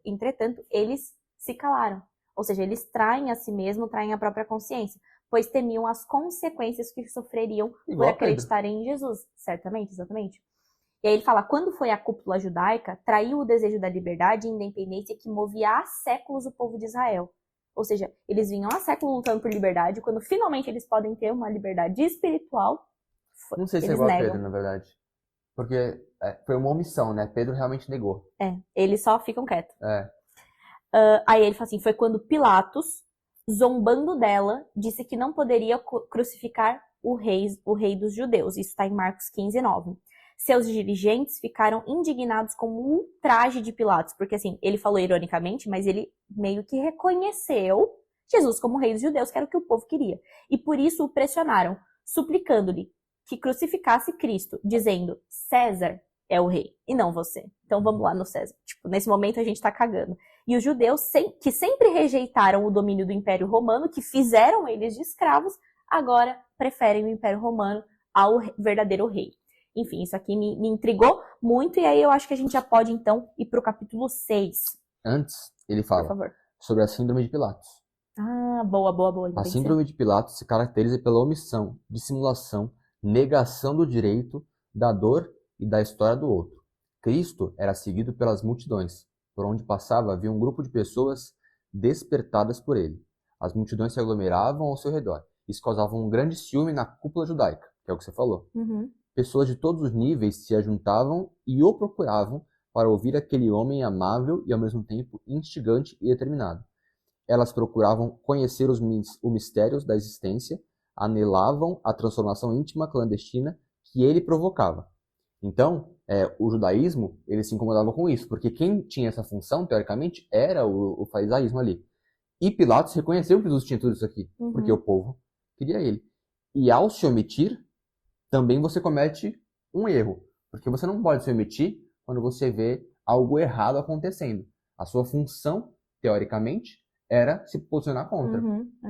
Entretanto, eles se calaram. Ou seja, eles traem a si mesmo, traem a própria consciência, pois temiam as consequências que sofreriam por acreditarem em Jesus. Certamente, exatamente. E aí ele fala, quando foi a cúpula judaica, traiu o desejo da liberdade e independência que movia há séculos o povo de Israel. Ou seja, eles vinham há séculos lutando por liberdade, quando finalmente eles podem ter uma liberdade espiritual, não sei se é igual a Pedro, na verdade. Porque foi uma omissão, né? Pedro realmente negou. Eles só ficam quietos. Aí ele fala assim, foi quando Pilatos, zombando dela, disse que não poderia crucificar o rei dos judeus. Isso está em Marcos 15:9. Seus dirigentes ficaram indignados com o ultraje de Pilatos, porque assim, ele falou ironicamente, mas ele meio que reconheceu Jesus como rei dos judeus, que era o que o povo queria. E por isso o pressionaram, suplicando-lhe que crucificasse Cristo, dizendo, César é o rei, e não você. Então vamos lá no César. Tipo, nesse momento a gente tá cagando. E os judeus, que sempre rejeitaram o domínio do Império Romano, que fizeram eles de escravos, agora preferem o Império Romano ao verdadeiro rei. Enfim, isso aqui me intrigou muito, e aí eu acho que a gente já pode, então, ir pro capítulo 6. Antes, ele fala sobre a síndrome de Pilatos. Boa. A síndrome de Pilatos se caracteriza pela omissão, dissimulação, negação do direito, da dor e da história do outro. Cristo era seguido pelas multidões. Por onde passava havia um grupo de pessoas despertadas por ele. As multidões se aglomeravam ao seu redor. Isso causava um grande ciúme na cúpula judaica, que é o que você falou. Pessoas de todos os níveis se ajuntavam e o procuravam para ouvir aquele homem amável e ao mesmo tempo instigante e determinado. Elas procuravam conhecer os mistérios da existência, anelavam a transformação íntima clandestina que ele provocava. Então, o judaísmo, ele se incomodava com isso, porque quem tinha essa função, teoricamente, era o farisaísmo ali. E Pilatos reconheceu que Jesus tinha tudo isso aqui, porque o povo queria ele. E ao se omitir, também você comete um erro, porque você não pode se omitir quando você vê algo errado acontecendo. A sua função, teoricamente, era se posicionar contra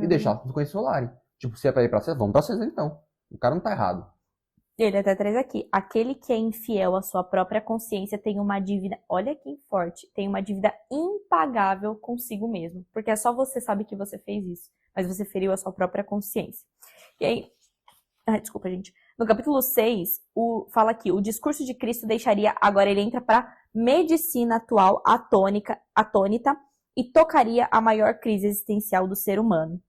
e deixar as consequências rolarem. Tipo, se é pra ir pra César, vamos pra César então. O cara não tá errado. Ele até traz aqui, aquele que é infiel à sua própria consciência tem uma dívida, olha que forte, tem uma dívida impagável consigo mesmo, porque é só você sabe que você fez isso, mas você feriu a sua própria consciência. E aí, desculpa, gente. No capítulo 6, fala aqui, o discurso de Cristo deixaria, agora ele entra para medicina atual atônita e tocaria a maior crise existencial do ser humano.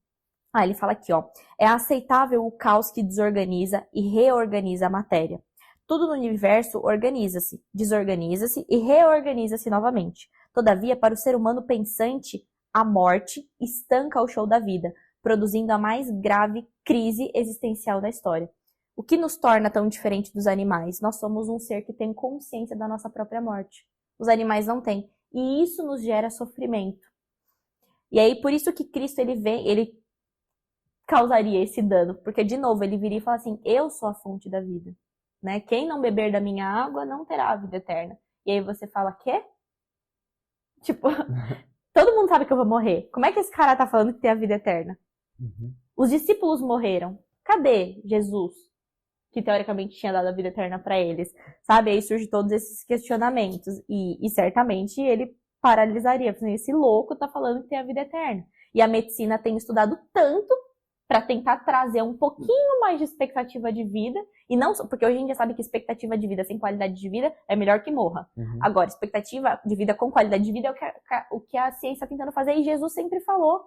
Ele fala aqui, ó, é aceitável o caos que desorganiza e reorganiza a matéria. Tudo no universo organiza-se, desorganiza-se e reorganiza-se novamente. Todavia, para o ser humano pensante, a morte estanca o show da vida, produzindo a mais grave crise existencial da história. O que nos torna tão diferente dos animais? Nós somos um ser que tem consciência da nossa própria morte. Os animais não têm. E isso nos gera sofrimento. E aí, por isso que Cristo, ele causaria esse dano. Porque, de novo, ele viria e fala assim, eu sou a fonte da vida. Né? Quem não beber da minha água não terá a vida eterna. E aí você fala, quê? Tipo, todo mundo sabe que eu vou morrer. Como é que esse cara tá falando que tem a vida eterna? Uhum. Os discípulos morreram. Cadê Jesus? Que teoricamente tinha dado a vida eterna para eles. Sabe? Aí surgem todos esses questionamentos. E certamente ele paralisaria. Esse louco tá falando que tem a vida eterna. E a medicina tem estudado tanto para tentar trazer um pouquinho mais de expectativa de vida, e não só, porque hoje a gente já sabe que expectativa de vida sem qualidade de vida é melhor que morra. Uhum. Agora, expectativa de vida com qualidade de vida é o que a ciência está tentando fazer, e Jesus sempre falou,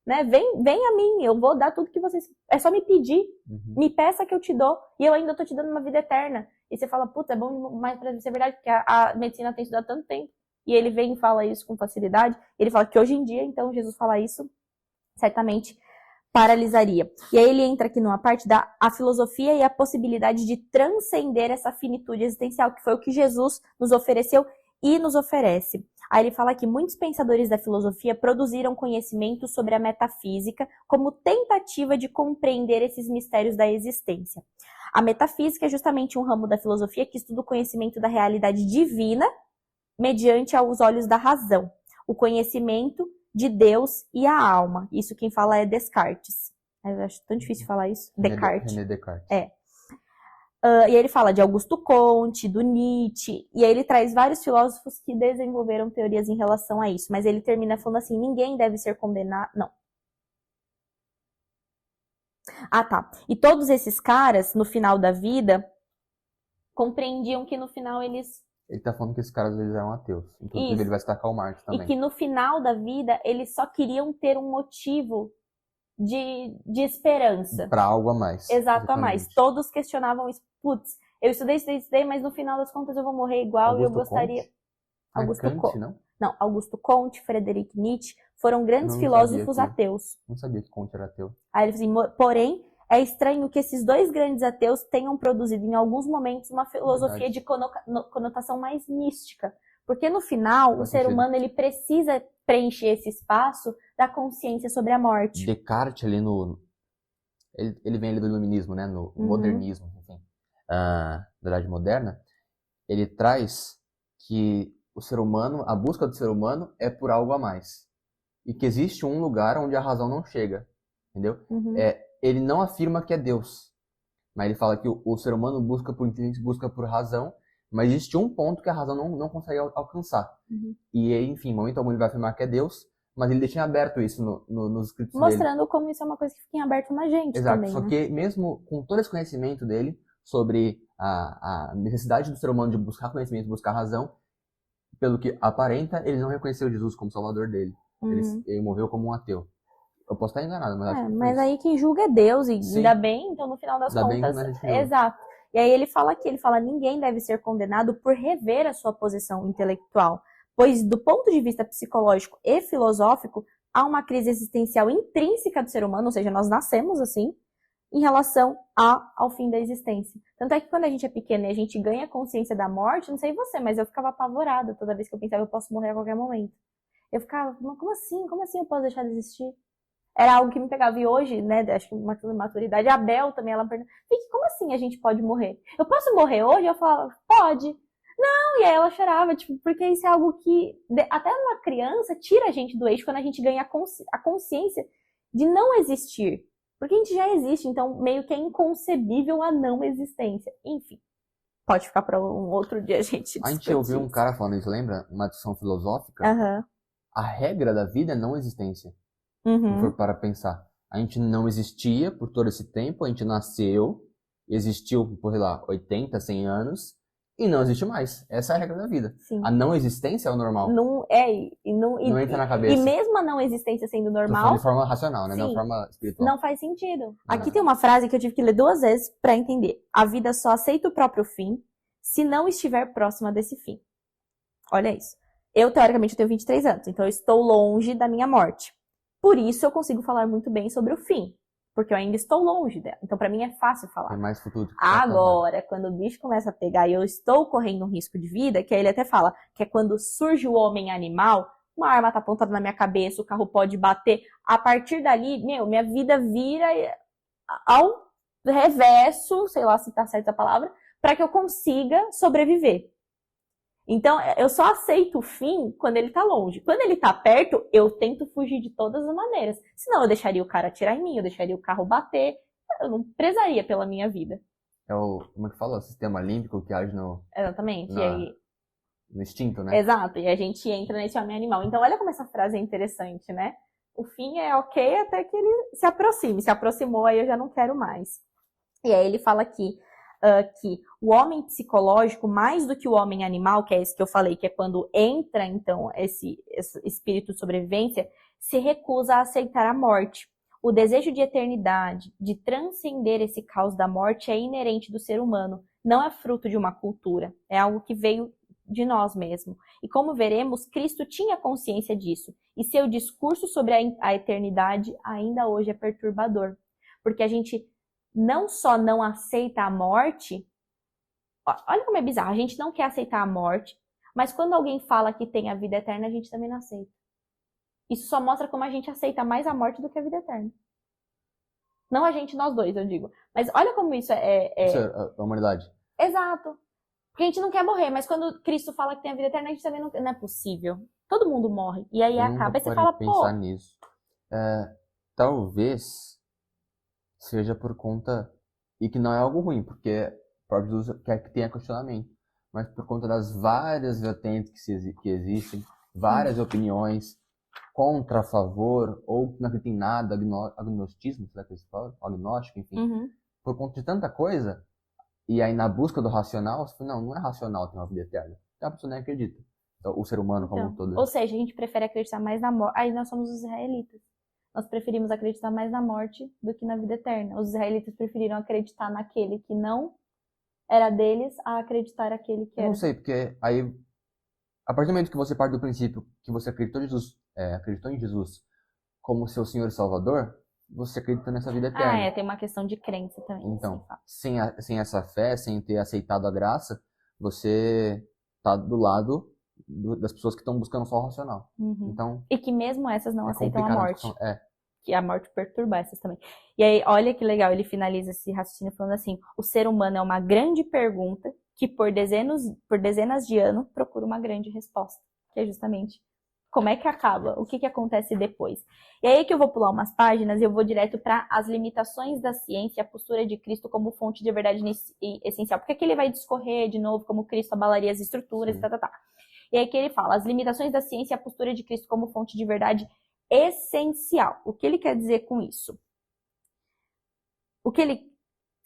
né? Vem a mim, eu vou dar tudo que vocês... É só me pedir, me peça que eu te dou, e eu ainda tô te dando uma vida eterna. E você fala, puta, é bom mais pra ser verdade, porque a medicina tem estudado tanto tempo, e ele vem e fala isso com facilidade. Ele fala que hoje em dia, então, Jesus fala isso, certamente paralisaria. E aí ele entra aqui numa parte da a filosofia e a possibilidade de transcender essa finitude existencial, que foi o que Jesus nos ofereceu e nos oferece. Aí ele fala que muitos pensadores da filosofia produziram conhecimento sobre a metafísica como tentativa de compreender esses mistérios da existência. A metafísica é justamente um ramo da filosofia que estuda o conhecimento da realidade divina mediante aos olhos da razão. O conhecimento de Deus e a alma. Isso quem fala é Descartes. Eu acho tão difícil falar isso. Descartes. René Descartes. É. E aí ele fala de Augusto Comte, do Nietzsche, e aí ele traz vários filósofos que desenvolveram teorias em relação a isso. Mas ele termina falando assim, ninguém deve ser condenado... Não. Tá. E todos esses caras, no final da vida, compreendiam que no final eles... Ele tá falando que esses caras eles eram ateus. Inclusive ele vai citar Karl Marx também. E que no final da vida eles só queriam ter um motivo de esperança. Para algo a mais. Exato, a mais. Todos questionavam isso. Putz, eu estudei, mas no final das contas eu vou morrer igual e eu gostaria... Augusto Comte, não? Não, Augusto Comte, Friedrich Nietzsche foram grandes filósofos ateus. Não sabia que Comte era ateu. Aí ele falou assim, porém, é estranho que esses dois grandes ateus tenham produzido em alguns momentos uma filosofia de conotação mais mística. Porque no final, o ser humano ele precisa preencher esse espaço da consciência sobre a morte. Descartes ali ele vem ali do iluminismo, né? No modernismo, enfim. Da Idade Moderna. Ele traz que o ser humano, a busca do ser humano é por algo a mais. E que existe um lugar onde a razão não chega. Entendeu? Ele não afirma que é Deus, mas ele fala que o ser humano busca por inteligência, busca por razão, mas existe um ponto que a razão não consegue alcançar. E enfim, em momento algum ele vai afirmar que é Deus, mas ele deixa em aberto isso nos escritos mostrando dele. Como isso é uma coisa que fica em aberto na gente. Exato, também, só né? que mesmo com todo esse conhecimento dele sobre a necessidade do ser humano de buscar conhecimento, buscar razão, pelo que aparenta, ele não reconheceu Jesus como salvador dele. Ele morreu como um ateu. Eu posso estar enganado, mas acho que mas aí quem julga é Deus, e ainda bem, então no final das contas... Exato. E aí ele fala ninguém deve ser condenado por rever a sua posição intelectual, pois do ponto de vista psicológico e filosófico, há uma crise existencial intrínseca do ser humano, ou seja, nós nascemos assim, em relação ao fim da existência. Tanto é que quando a gente é pequeno e a gente ganha consciência da morte, não sei você, mas eu ficava apavorada toda vez que eu pensava eu posso morrer a qualquer momento. Eu ficava, como assim? Como assim eu posso deixar de existir? Era algo que me pegava. E hoje, né, acho que uma maturidade, a Bel também, ela perguntou, Vicky, como assim a gente pode morrer? Eu posso morrer hoje? Eu falava, pode. Não, e aí ela chorava, tipo, porque isso é algo que, até uma criança, tira a gente do eixo quando a gente ganha a consciência de não existir. Porque a gente já existe, então meio que é inconcebível a não existência. Enfim, pode ficar para um outro dia a gente A gente discutir ouviu um isso. cara falando isso, lembra? Uma discussão filosófica. Aham. A regra da vida é não existência. Se Uhum. for para pensar. A gente não existia por todo esse tempo, a gente nasceu, existiu por, sei lá, 80, 100 anos, e não existe mais. Essa é a regra da vida. Sim. A não existência é o normal. Não Não entra na e cabeça. mesmo a não existência sendo Tô falando normal, de forma racional, né? Não de sim, forma espiritual. não faz sentido. Aqui Não. tem uma frase que eu tive que ler 2 vezes para entender. A vida só aceita o próprio fim se não estiver próxima desse fim. Olha isso. Eu, teoricamente, tenho 23 anos, então eu estou longe da minha morte. Por isso eu consigo falar muito bem sobre o fim, porque eu ainda estou longe dela. Então, para mim é fácil falar. Tem mais futuro do que Agora, quando o bicho começa a pegar e eu estou correndo um risco de vida, que aí ele até fala que é quando surge o homem animal, uma arma tá apontada na minha cabeça, o carro pode bater. A partir dali, minha vida vira ao reverso, sei lá se tá certa a palavra, para que eu consiga sobreviver. Então, eu só aceito o fim quando ele tá longe. Quando ele tá perto, eu tento fugir de todas as maneiras. Senão eu deixaria o cara atirar em mim, eu deixaria o carro bater, eu não prezaria pela minha vida. É o, como é que fala? O sistema límbico que age Exatamente. Na- E aí, no instinto, né? exato. E a gente entra nesse homem animal. Então, olha como essa frase é interessante, né? O fim é ok até que ele se aproxime. Se aproximou, aí eu já não quero mais. E aí ele fala aqui que o homem psicológico, mais do que o homem animal, que é esse que eu falei, que é quando entra, então, esse espírito de sobrevivência, se recusa a aceitar a morte. O desejo de eternidade, de transcender esse caos da morte, é inerente do ser humano. Não é fruto de uma cultura. É algo que veio de nós mesmos. E como veremos, Cristo tinha consciência disso. E seu discurso sobre a eternidade ainda hoje é perturbador. Porque a gente não só não aceita a morte, olha como é bizarro, a gente não quer aceitar a morte, mas quando alguém fala que tem a vida eterna, a gente também não aceita. Isso só mostra como a gente aceita mais a morte do que a vida eterna. Não a gente, nós dois, eu digo. Mas olha como isso Isso é a humanidade. Exato. Porque a gente não quer morrer, mas quando Cristo fala que tem a vida eterna, a gente também não é possível. Todo mundo morre. E aí Eu acaba, nunca e você parei fala, de pensar pô, nisso. Talvez seja por conta, e que não é algo ruim, porque o próprio Jesus quer que tenha questionamento, mas por conta das várias vertentes que existem, várias opiniões contra, a favor, ou que não acreditam em nada, agnosticismo, será que eles falam? Agnóstico, enfim. uhum. Por conta de tanta coisa, e aí na busca do racional, você fala, não é racional ter uma vida eterna. Então a pessoa nem acredita. Então, o ser humano como um todo. Ou seja, a gente prefere acreditar mais na morte. Aí nós somos os israelitas. Nós preferimos acreditar mais na morte do que na vida eterna. Os israelitas preferiram acreditar naquele que não era deles a acreditar naquele que Eu era. não sei, porque aí, a partir do momento que você parte do princípio que você acreditou em Jesus como seu Senhor e Salvador, você acredita nessa vida eterna. Tem uma questão de crença também. Então, sem essa fé, sem ter aceitado a graça, você tá do lado das pessoas que estão buscando só o racional. Uhum. Então, E que mesmo essas não é aceitam a complicado morte. É. Que a morte perturba essas também. E aí, olha que legal, ele finaliza esse raciocínio falando assim: o ser humano é uma grande pergunta que por dezenas de anos procura uma grande resposta. Que é justamente como é que acaba, o que acontece depois. E aí que eu vou pular umas páginas e eu vou direto para as limitações da ciência e a postura de Cristo como fonte de verdade essencial. Porque aqui ele vai discorrer de novo como Cristo abalaria as estruturas, Sim. tá. E aí que ele fala, as limitações da ciência e a postura de Cristo como fonte de verdade essencial. O que ele quer dizer com isso?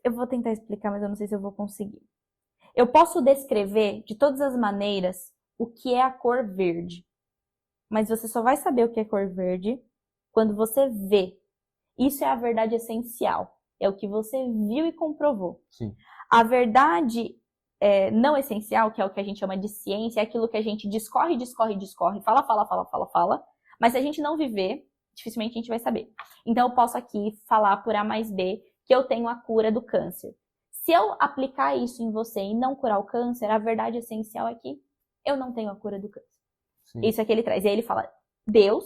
Eu vou tentar explicar, mas eu não sei se eu vou conseguir. Eu posso descrever de todas as maneiras o que é a cor verde. Mas você só vai saber o que é cor verde quando você vê. Isso é a verdade essencial. É o que você viu e comprovou. Sim. A verdade não essencial, que é o que a gente chama de ciência, é aquilo que a gente discorre, fala. Mas se a gente não viver, dificilmente a gente vai saber. Então eu posso aqui falar por A mais B que eu tenho a cura do câncer. Se eu aplicar isso em você e não curar o câncer, a verdade essencial é que eu não tenho a cura do câncer. Sim. Isso é que ele traz. E aí ele fala, Deus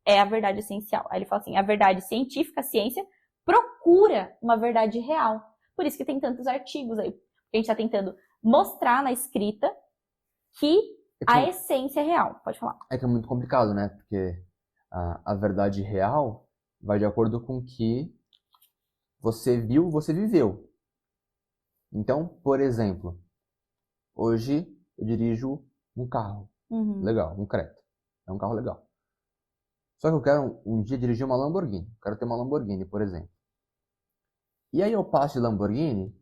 é a verdade essencial. Aí ele fala assim, a verdade científica, a ciência, procura uma verdade real. Por isso que tem tantos artigos aí. A gente está tentando mostrar na escrita que a essência é real. Pode falar. É que é muito complicado, né? Porque a verdade real vai de acordo com o que você viu, você viveu. Então, por exemplo, hoje eu dirijo um carro legal, um Creta. É um carro legal. Só que eu quero um dia dirigir uma Lamborghini. Quero ter uma Lamborghini, por exemplo. E aí eu passo de Lamborghini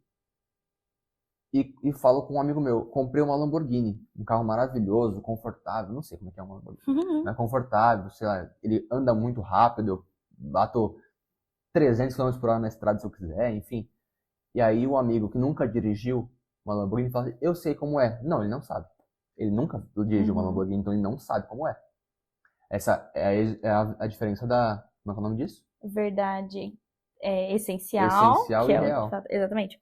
e falo com um amigo meu, comprei uma Lamborghini, um carro maravilhoso, confortável, não sei como é que é uma Lamborghini, mas confortável, sei lá, ele anda muito rápido, eu bato 300 km por hora na estrada se eu quiser, enfim. E aí o amigo que nunca dirigiu uma Lamborghini fala assim, eu sei como é. Não, ele não sabe. Ele nunca dirigiu uma Lamborghini, então ele não sabe como é. Essa é a diferença da... Como é que é o nome disso? Verdade essencial. Essencial que e é real. Exatamente.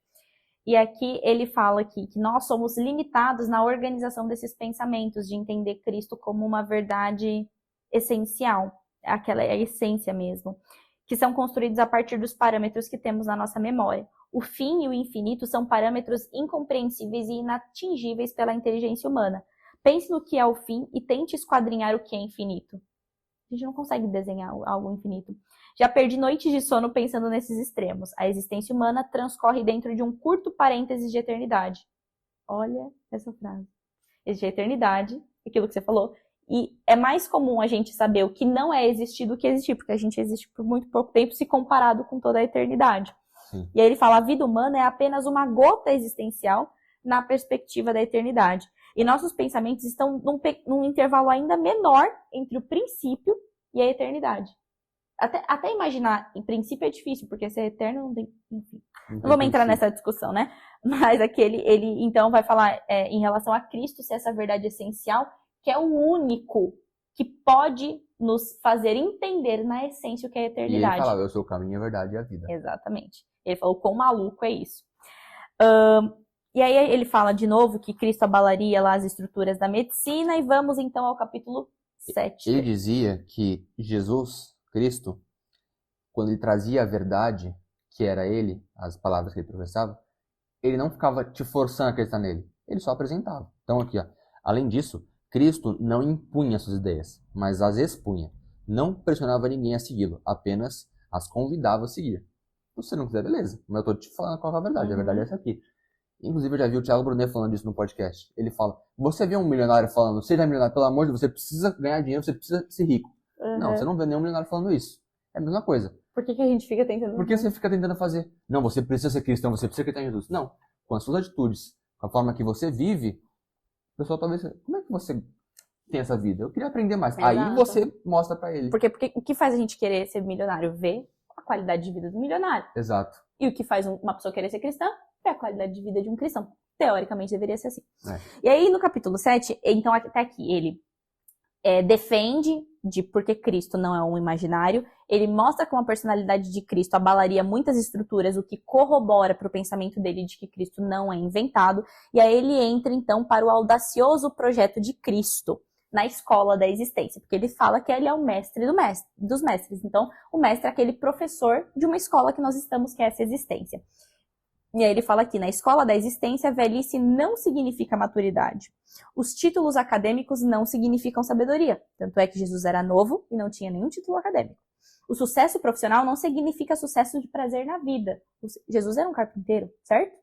E aqui ele fala aqui que nós somos limitados na organização desses pensamentos, de entender Cristo como uma verdade essencial, aquela é a essência mesmo, que são construídos a partir dos parâmetros que temos na nossa memória. O fim e o infinito são parâmetros incompreensíveis e inatingíveis pela inteligência humana. Pense no que é o fim e tente esquadrinhar o que é infinito. A gente não consegue desenhar algo infinito. Já perdi noites de sono pensando nesses extremos. A existência humana transcorre dentro de um curto parênteses de eternidade. Olha essa frase. Existe a eternidade, aquilo que você falou, e é mais comum a gente saber o que não é existir do que existir, porque a gente existe por muito pouco tempo se comparado com toda a eternidade. Sim. E aí ele fala, a vida humana é apenas uma gota existencial na perspectiva da eternidade. E nossos pensamentos estão num intervalo ainda menor entre o princípio e a eternidade. Até imaginar, em princípio é difícil, porque ser eterno não tem... Enfim, não vamos entrar nessa discussão, né? Mas aqui ele então vai falar em relação a Cristo ser essa verdade essencial, que é o único que pode nos fazer entender na essência o que é a eternidade. E ele falava, eu sou o caminho, a verdade e a vida. Exatamente. Ele falou, quão maluco é isso. E aí ele fala de novo que Cristo abalaria lá as estruturas da medicina, e vamos então ao capítulo 7. Ele dizia que Jesus, Cristo, quando ele trazia a verdade, que era ele, as palavras que ele professava, ele não ficava te forçando a acreditar nele, ele só apresentava. Então aqui, ó, além disso, Cristo não impunha suas ideias, mas as expunha. Não pressionava ninguém a segui-lo, apenas as convidava a seguir. Se você não quiser, beleza, mas eu estou te falando qual é a verdade, a verdade é essa aqui. Inclusive, eu já vi o Thiago Brunet falando isso no podcast. Ele fala, você vê um milionário falando, seja milionário, pelo amor de Deus, você precisa ganhar dinheiro, você precisa ser rico. Não, você não vê nenhum milionário falando isso. É a mesma coisa. Por que a gente fica tentando... Por que você fica tentando fazer? Não, você precisa ser cristão, você precisa acreditar em Jesus. Não, com as suas atitudes, com a forma que você vive, o pessoal talvez... Como é que você tem essa vida? Eu queria aprender mais. Exato. Aí você mostra pra ele. Porque o que faz a gente querer ser milionário? Ver a qualidade de vida do milionário. Exato. E o que faz uma pessoa querer ser cristã? É a qualidade de vida de um cristão. Teoricamente deveria ser assim. E aí no capítulo 7, então até aqui, ele defende de porque Cristo não é um imaginário, ele mostra como a personalidade de Cristo abalaria muitas estruturas, o que corrobora para o pensamento dele de que Cristo não é inventado, e aí ele entra então para o audacioso projeto de Cristo na escola da existência, porque ele fala que ele é o mestre dos mestres, então o mestre é aquele professor de uma escola que nós estamos, que é essa existência. E aí ele fala aqui, na escola da existência, velhice não significa maturidade. Os títulos acadêmicos não significam sabedoria. Tanto é que Jesus era novo e não tinha nenhum título acadêmico. O sucesso profissional não significa sucesso de prazer na vida. Jesus era um carpinteiro, certo?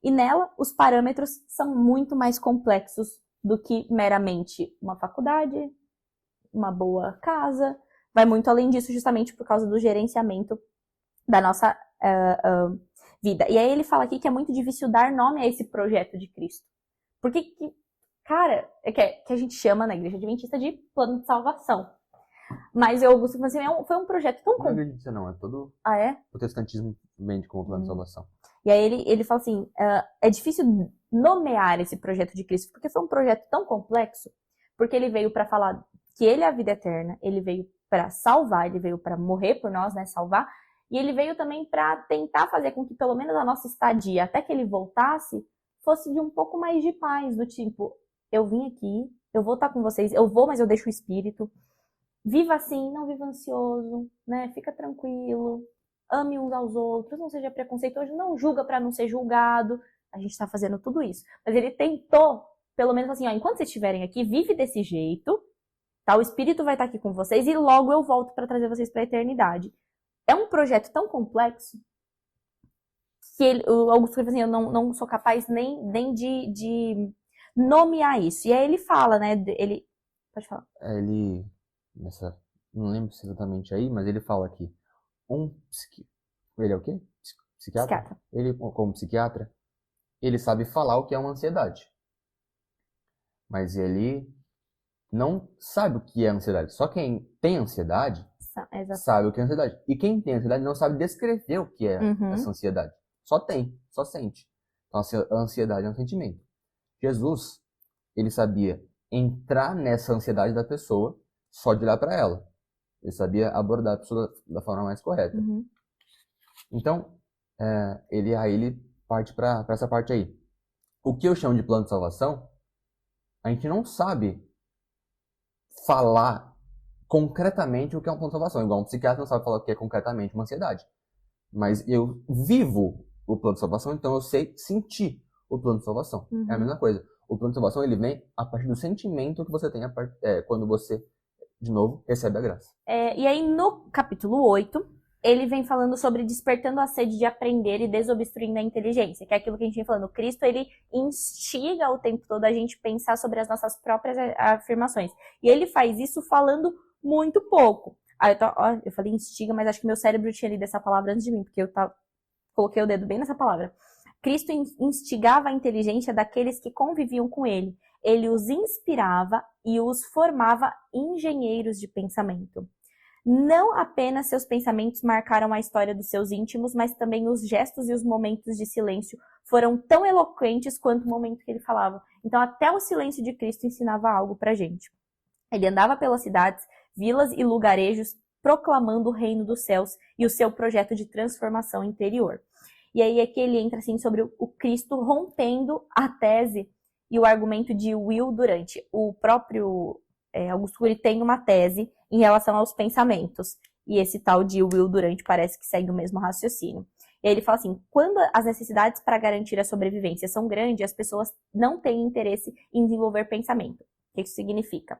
E nela, os parâmetros são muito mais complexos do que meramente uma faculdade, uma boa casa. Vai muito além disso, justamente por causa do gerenciamento da nossa vida. E aí ele fala aqui que é muito difícil dar nome a esse projeto de Cristo. Porque, cara, que a gente chama na Igreja Adventista de plano de salvação. Mas eu costumo dizer, foi um projeto tão... Não é Adventista não, é todo protestantismo vende como plano de salvação. E aí ele fala assim, é difícil nomear esse projeto de Cristo, porque foi um projeto tão complexo, porque ele veio para falar que ele é a vida eterna, ele veio para salvar, ele veio para morrer por nós, né, salvar, e ele veio também para tentar fazer com que pelo menos a nossa estadia, até que ele voltasse, fosse de um pouco mais de paz, do tipo, eu vim aqui, eu vou estar com vocês, eu vou, mas eu deixo o espírito. Viva assim, não viva ansioso, né? Fica tranquilo, ame uns aos outros, não seja preconceituoso, não julga para não ser julgado. A gente está fazendo tudo isso. Mas ele tentou, pelo menos assim, ó, enquanto vocês estiverem aqui, vive desse jeito, tá? O espírito vai estar aqui com vocês e logo eu volto para trazer vocês para a eternidade. É um projeto tão complexo o Augusto Cury fala assim, eu não sou capaz nem de nomear isso. E aí ele fala, né, pode falar. Não lembro se exatamente aí, mas ele fala aqui, ele é o quê? Psiquiatra? Ele, como psiquiatra, ele sabe falar o que é uma ansiedade. Mas ele não sabe o que é ansiedade. Só quem tem ansiedade sabe o que é ansiedade. E quem tem ansiedade não sabe descrever o que é essa ansiedade. Só sente. Então a ansiedade é um sentimento. Jesus, ele sabia entrar nessa ansiedade da pessoa só de olhar para ela. Ele sabia abordar a pessoa da forma mais correta. Então, ele parte para essa parte aí. O que eu chamo de plano de salvação, a gente não sabe falar concretamente o que é um plano de salvação. Igual um psiquiatra não sabe falar o que é concretamente uma ansiedade. Mas eu vivo o plano de salvação, então eu sei sentir o plano de salvação. É a mesma coisa. O plano de salvação, ele vem a partir do sentimento que você tem quando você, de novo, recebe a graça. E aí, no capítulo 8, ele vem falando sobre despertando a sede de aprender e desobstruindo a inteligência, que é aquilo que a gente vem falando. Cristo, ele instiga o tempo todo a gente pensar sobre as nossas próprias afirmações. E ele faz isso falando muito pouco. Eu falei instiga, mas acho que meu cérebro tinha lido essa palavra antes de mim, porque eu coloquei o dedo bem nessa palavra. Cristo instigava a inteligência daqueles que conviviam com ele. Ele os inspirava e os formava engenheiros de pensamento. Não apenas seus pensamentos marcaram a história dos seus íntimos, mas também os gestos e os momentos de silêncio foram tão eloquentes quanto o momento que ele falava. Então, até o silêncio de Cristo ensinava algo pra gente. Ele andava pelas cidades, vilas e lugarejos, proclamando o reino dos céus e o seu projeto de transformação interior. E aí é que ele entra assim sobre o Cristo rompendo a tese e o argumento de Will Durant. O próprio Augusto Cury tem uma tese em relação aos pensamentos. E esse tal de Will Durant parece que segue o mesmo raciocínio. E aí ele fala assim, quando as necessidades para garantir a sobrevivência são grandes, as pessoas não têm interesse em desenvolver pensamento. O que isso significa?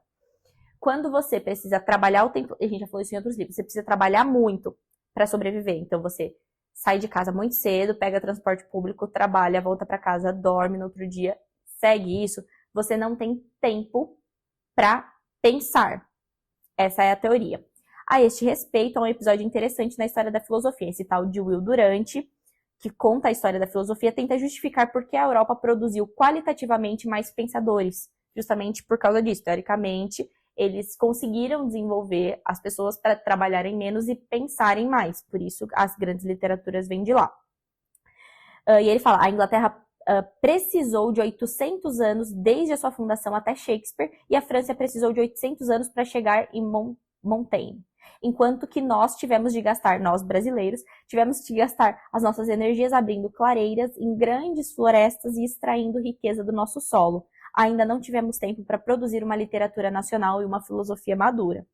Quando você precisa trabalhar o tempo... A gente já falou isso em outros livros. Você precisa trabalhar muito para sobreviver. Então você sai de casa muito cedo, pega transporte público, trabalha, volta para casa, dorme no outro dia, segue isso. Você não tem tempo para pensar. Essa é a teoria. A este respeito, há um episódio interessante na história da filosofia. Esse tal de Will Durant, que conta a história da filosofia, tenta justificar por que a Europa produziu qualitativamente mais pensadores. Justamente por causa disso. Teoricamente, eles conseguiram desenvolver as pessoas para trabalharem menos e pensarem mais. Por isso, as grandes literaturas vêm de lá. E ele fala, a Inglaterra precisou de 800 anos desde a sua fundação até Shakespeare, e a França precisou de 800 anos para chegar em Montaigne. Enquanto que nós brasileiros, tivemos de gastar as nossas energias abrindo clareiras em grandes florestas e extraindo riqueza do nosso solo. Ainda não tivemos tempo para produzir uma literatura nacional e uma filosofia madura.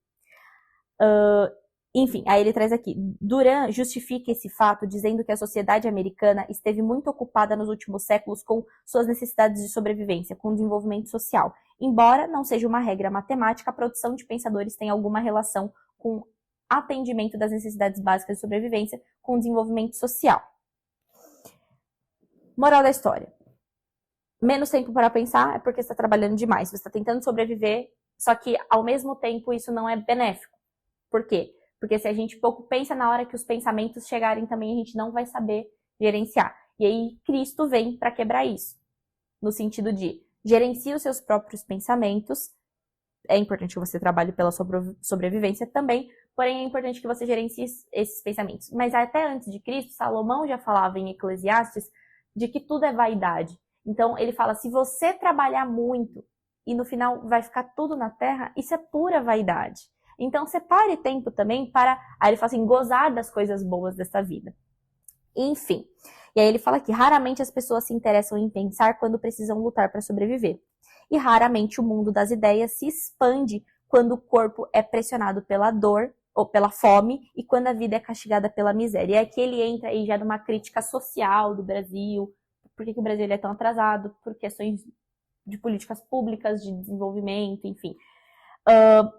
Enfim, aí ele traz aqui, Durant justifica esse fato dizendo que a sociedade americana esteve muito ocupada nos últimos séculos com suas necessidades de sobrevivência, com o desenvolvimento social. Embora não seja uma regra matemática, a produção de pensadores tem alguma relação com atendimento das necessidades básicas de sobrevivência com o desenvolvimento social. Moral da história. Menos tempo para pensar é porque você está trabalhando demais, você está tentando sobreviver, só que ao mesmo tempo isso não é benéfico. Por quê? Porque se a gente pouco pensa, na hora que os pensamentos chegarem também, a gente não vai saber gerenciar. E aí Cristo vem para quebrar isso. No sentido de gerencie os seus próprios pensamentos. É importante que você trabalhe pela sobrevivência também, porém é importante que você gerencie esses pensamentos. Mas até antes de Cristo, Salomão já falava em Eclesiastes de que tudo é vaidade. Então ele fala, se você trabalhar muito e no final vai ficar tudo na terra, isso é pura vaidade. Então, separe tempo também para, aí ele fala assim, gozar das coisas boas dessa vida. Enfim. E aí ele fala que raramente as pessoas se interessam em pensar quando precisam lutar para sobreviver. E raramente o mundo das ideias se expande quando o corpo é pressionado pela dor ou pela fome e quando a vida é castigada pela miséria. E aqui ele entra aí já numa crítica social do Brasil. Por que o Brasil é tão atrasado? Por questões de políticas públicas, de desenvolvimento, enfim.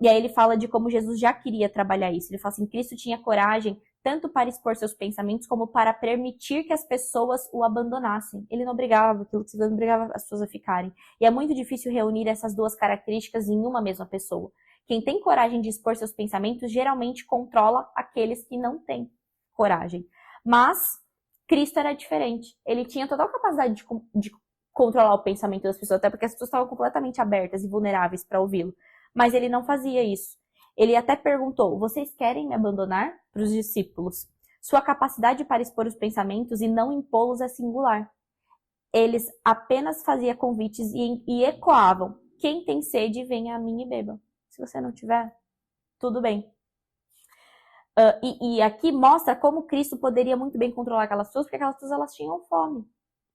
E aí ele fala de como Jesus já queria trabalhar isso. Ele fala assim, Cristo tinha coragem tanto para expor seus pensamentos como para permitir que as pessoas o abandonassem. Ele não obrigava aquilo que não obrigava as pessoas a ficarem. E é muito difícil reunir essas duas características em uma mesma pessoa. Quem tem coragem de expor seus pensamentos geralmente controla aqueles que não têm coragem. Mas Cristo era diferente. Ele tinha total capacidade de controlar o pensamento das pessoas, até porque as pessoas estavam completamente abertas e vulneráveis para ouvi-lo. Mas ele não fazia isso. Ele até perguntou: vocês querem me abandonar? Para os discípulos. Sua capacidade para expor os pensamentos e não impô-los é singular. Eles apenas faziam convites e ecoavam: quem tem sede, venha a mim e beba. Se você não tiver, tudo bem. E aqui mostra como Cristo poderia muito bem controlar aquelas pessoas, porque aquelas pessoas elas tinham fome.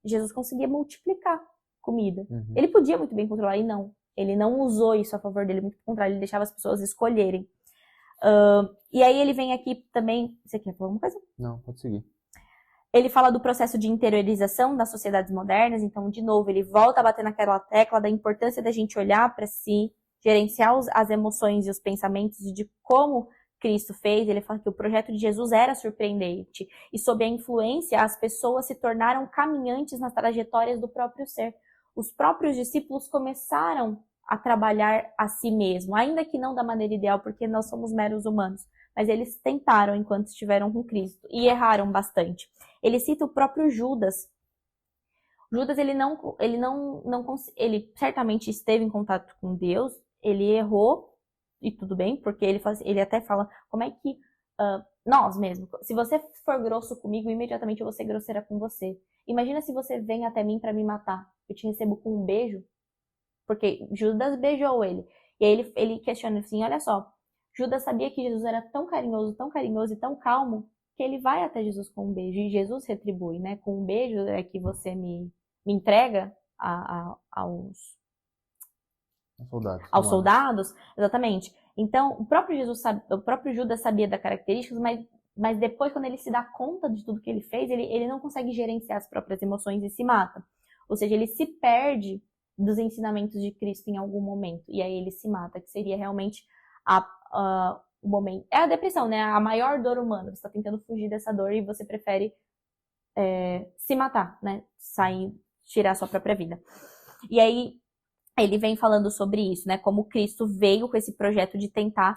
Jesus conseguia multiplicar comida. Ele podia muito bem controlar, e não. Ele não usou isso a favor dele, muito pelo contrário, ele deixava as pessoas escolherem. E aí ele vem aqui também... Você quer falar alguma coisa? Não, pode seguir. Ele fala do processo de interiorização das sociedades modernas, então, de novo, ele volta a bater naquela tecla da importância da gente olhar para si, gerenciar as emoções e os pensamentos e de como Cristo fez. Ele fala que o projeto de Jesus era surpreendente e sob a influência as pessoas se tornaram caminhantes nas trajetórias do próprio ser. Os próprios discípulos começaram a trabalhar a si mesmo, ainda que não da maneira ideal, porque nós somos meros humanos, mas eles tentaram enquanto estiveram com Cristo e erraram bastante. Ele cita o próprio Judas. Judas, ele certamente esteve em contato com Deus, ele errou, e tudo bem, porque ele até fala, como é que nós mesmos, se você for grosso comigo, imediatamente eu vou ser grosseira com você. Imagina se você vem até mim para me matar, eu te recebo com um beijo, porque Judas beijou ele. E aí ele questiona assim, olha só, Judas sabia que Jesus era tão carinhoso e tão calmo, que ele vai até Jesus com um beijo, e Jesus retribui, né? Com um beijo é que você me entrega aos soldados, exatamente. Então, o próprio Judas sabia das características, mas depois, quando ele se dá conta de tudo que ele fez, ele não consegue gerenciar as próprias emoções e se mata. Ou seja, ele se perde dos ensinamentos de Cristo em algum momento, e aí ele se mata, que seria realmente o momento. É a depressão, né? A maior dor humana. Você está tentando fugir dessa dor e você prefere se matar, né? Tirar a sua própria vida. E aí ele vem falando sobre isso, né? Como Cristo veio com esse projeto de tentar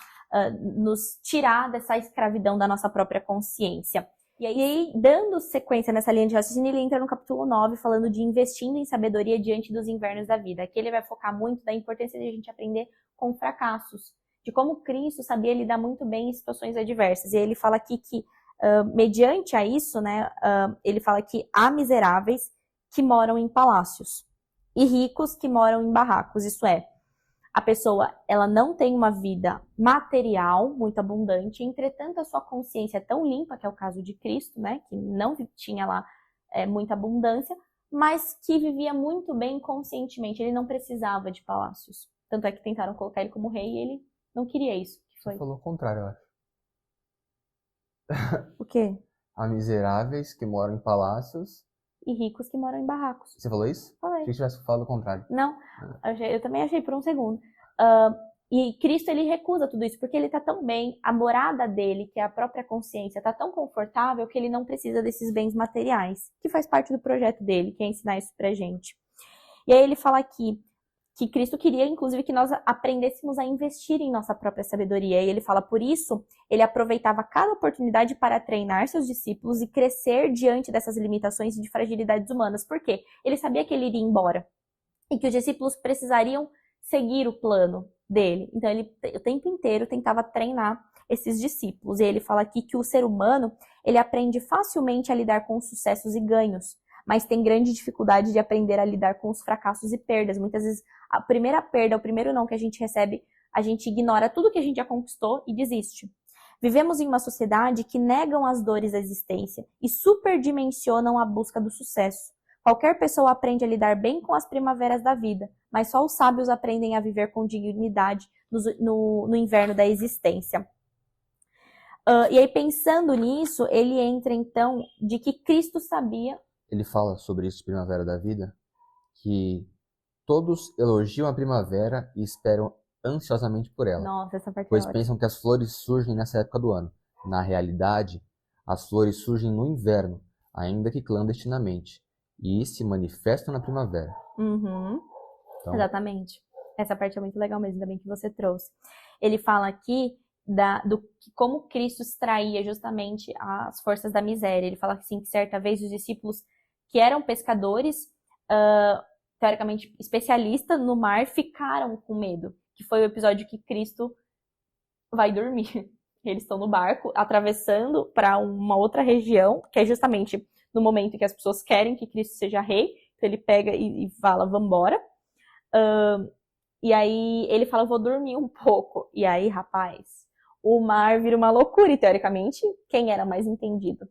nos tirar dessa escravidão da nossa própria consciência. E aí, dando sequência nessa linha de raciocínio, ele entra no capítulo 9, falando de investindo em sabedoria diante dos invernos da vida. Aqui ele vai focar muito da importância de a gente aprender com fracassos, de como Cristo sabia lidar muito bem em situações adversas. E ele fala aqui que, mediante a isso, né, ele fala que há miseráveis que moram em palácios e ricos que moram em barracos. Isso é, a pessoa ela não tem uma vida material muito abundante, entretanto a sua consciência é tão limpa, que é o caso de Cristo, né, que não tinha lá muita abundância, mas que vivia muito bem conscientemente, ele não precisava de palácios. Tanto é que tentaram colocar ele como rei e ele não queria isso. Você falou o contrário, eu acho. O quê? Há miseráveis que moram em palácios e ricos que moram em barracos. Você falou isso? Falei. Achei que tivesse falado o contrário. Não, eu também achei por um segundo. E Cristo, ele recusa tudo isso, porque ele tá tão bem, a morada dele, que é a própria consciência, tá tão confortável que ele não precisa desses bens materiais, que faz parte do projeto dele, que é ensinar isso pra gente. E aí ele fala aqui que Cristo queria, inclusive, que nós aprendêssemos a investir em nossa própria sabedoria. E ele fala, por isso, ele aproveitava cada oportunidade para treinar seus discípulos e crescer diante dessas limitações e de fragilidades humanas. Por quê? Ele sabia que ele iria embora e que os discípulos precisariam seguir o plano dele. Então, ele o tempo inteiro tentava treinar esses discípulos. E ele fala aqui que o ser humano, ele aprende facilmente a lidar com os sucessos e ganhos, mas tem grande dificuldade de aprender a lidar com os fracassos e perdas. Muitas vezes, a primeira perda, o primeiro não que a gente recebe, a gente ignora tudo que a gente já conquistou e desiste. Vivemos em uma sociedade que negam as dores da existência e superdimensionam a busca do sucesso. Qualquer pessoa aprende a lidar bem com as primaveras da vida, mas só os sábios aprendem a viver com dignidade no inverno da existência. E aí, pensando nisso, ele entra, então, de que Cristo sabia... Ele fala sobre isso, Primavera da Vida, que todos elogiam a primavera e esperam ansiosamente por ela. Nossa, essa parte pois é pensam que as flores surgem nessa época do ano. Na realidade, As flores surgem no inverno, ainda que clandestinamente, e se manifestam na primavera. Uhum. Então, Exatamente. Essa parte é muito legal mesmo, também que você trouxe. Ele fala aqui do como Cristo extraía justamente as forças da miséria. Ele fala assim, que certa vez os discípulos que eram pescadores, teoricamente especialistas no mar, ficaram com medo. Que foi o episódio que Cristo vai dormir. Eles estão no barco, atravessando para uma outra região, que é justamente no momento em que as pessoas querem que Cristo seja rei. Então ele pega e fala, vambora. E aí ele fala, eu vou dormir um pouco. E aí, rapaz, o mar vira uma loucura. E teoricamente, quem era mais entendido?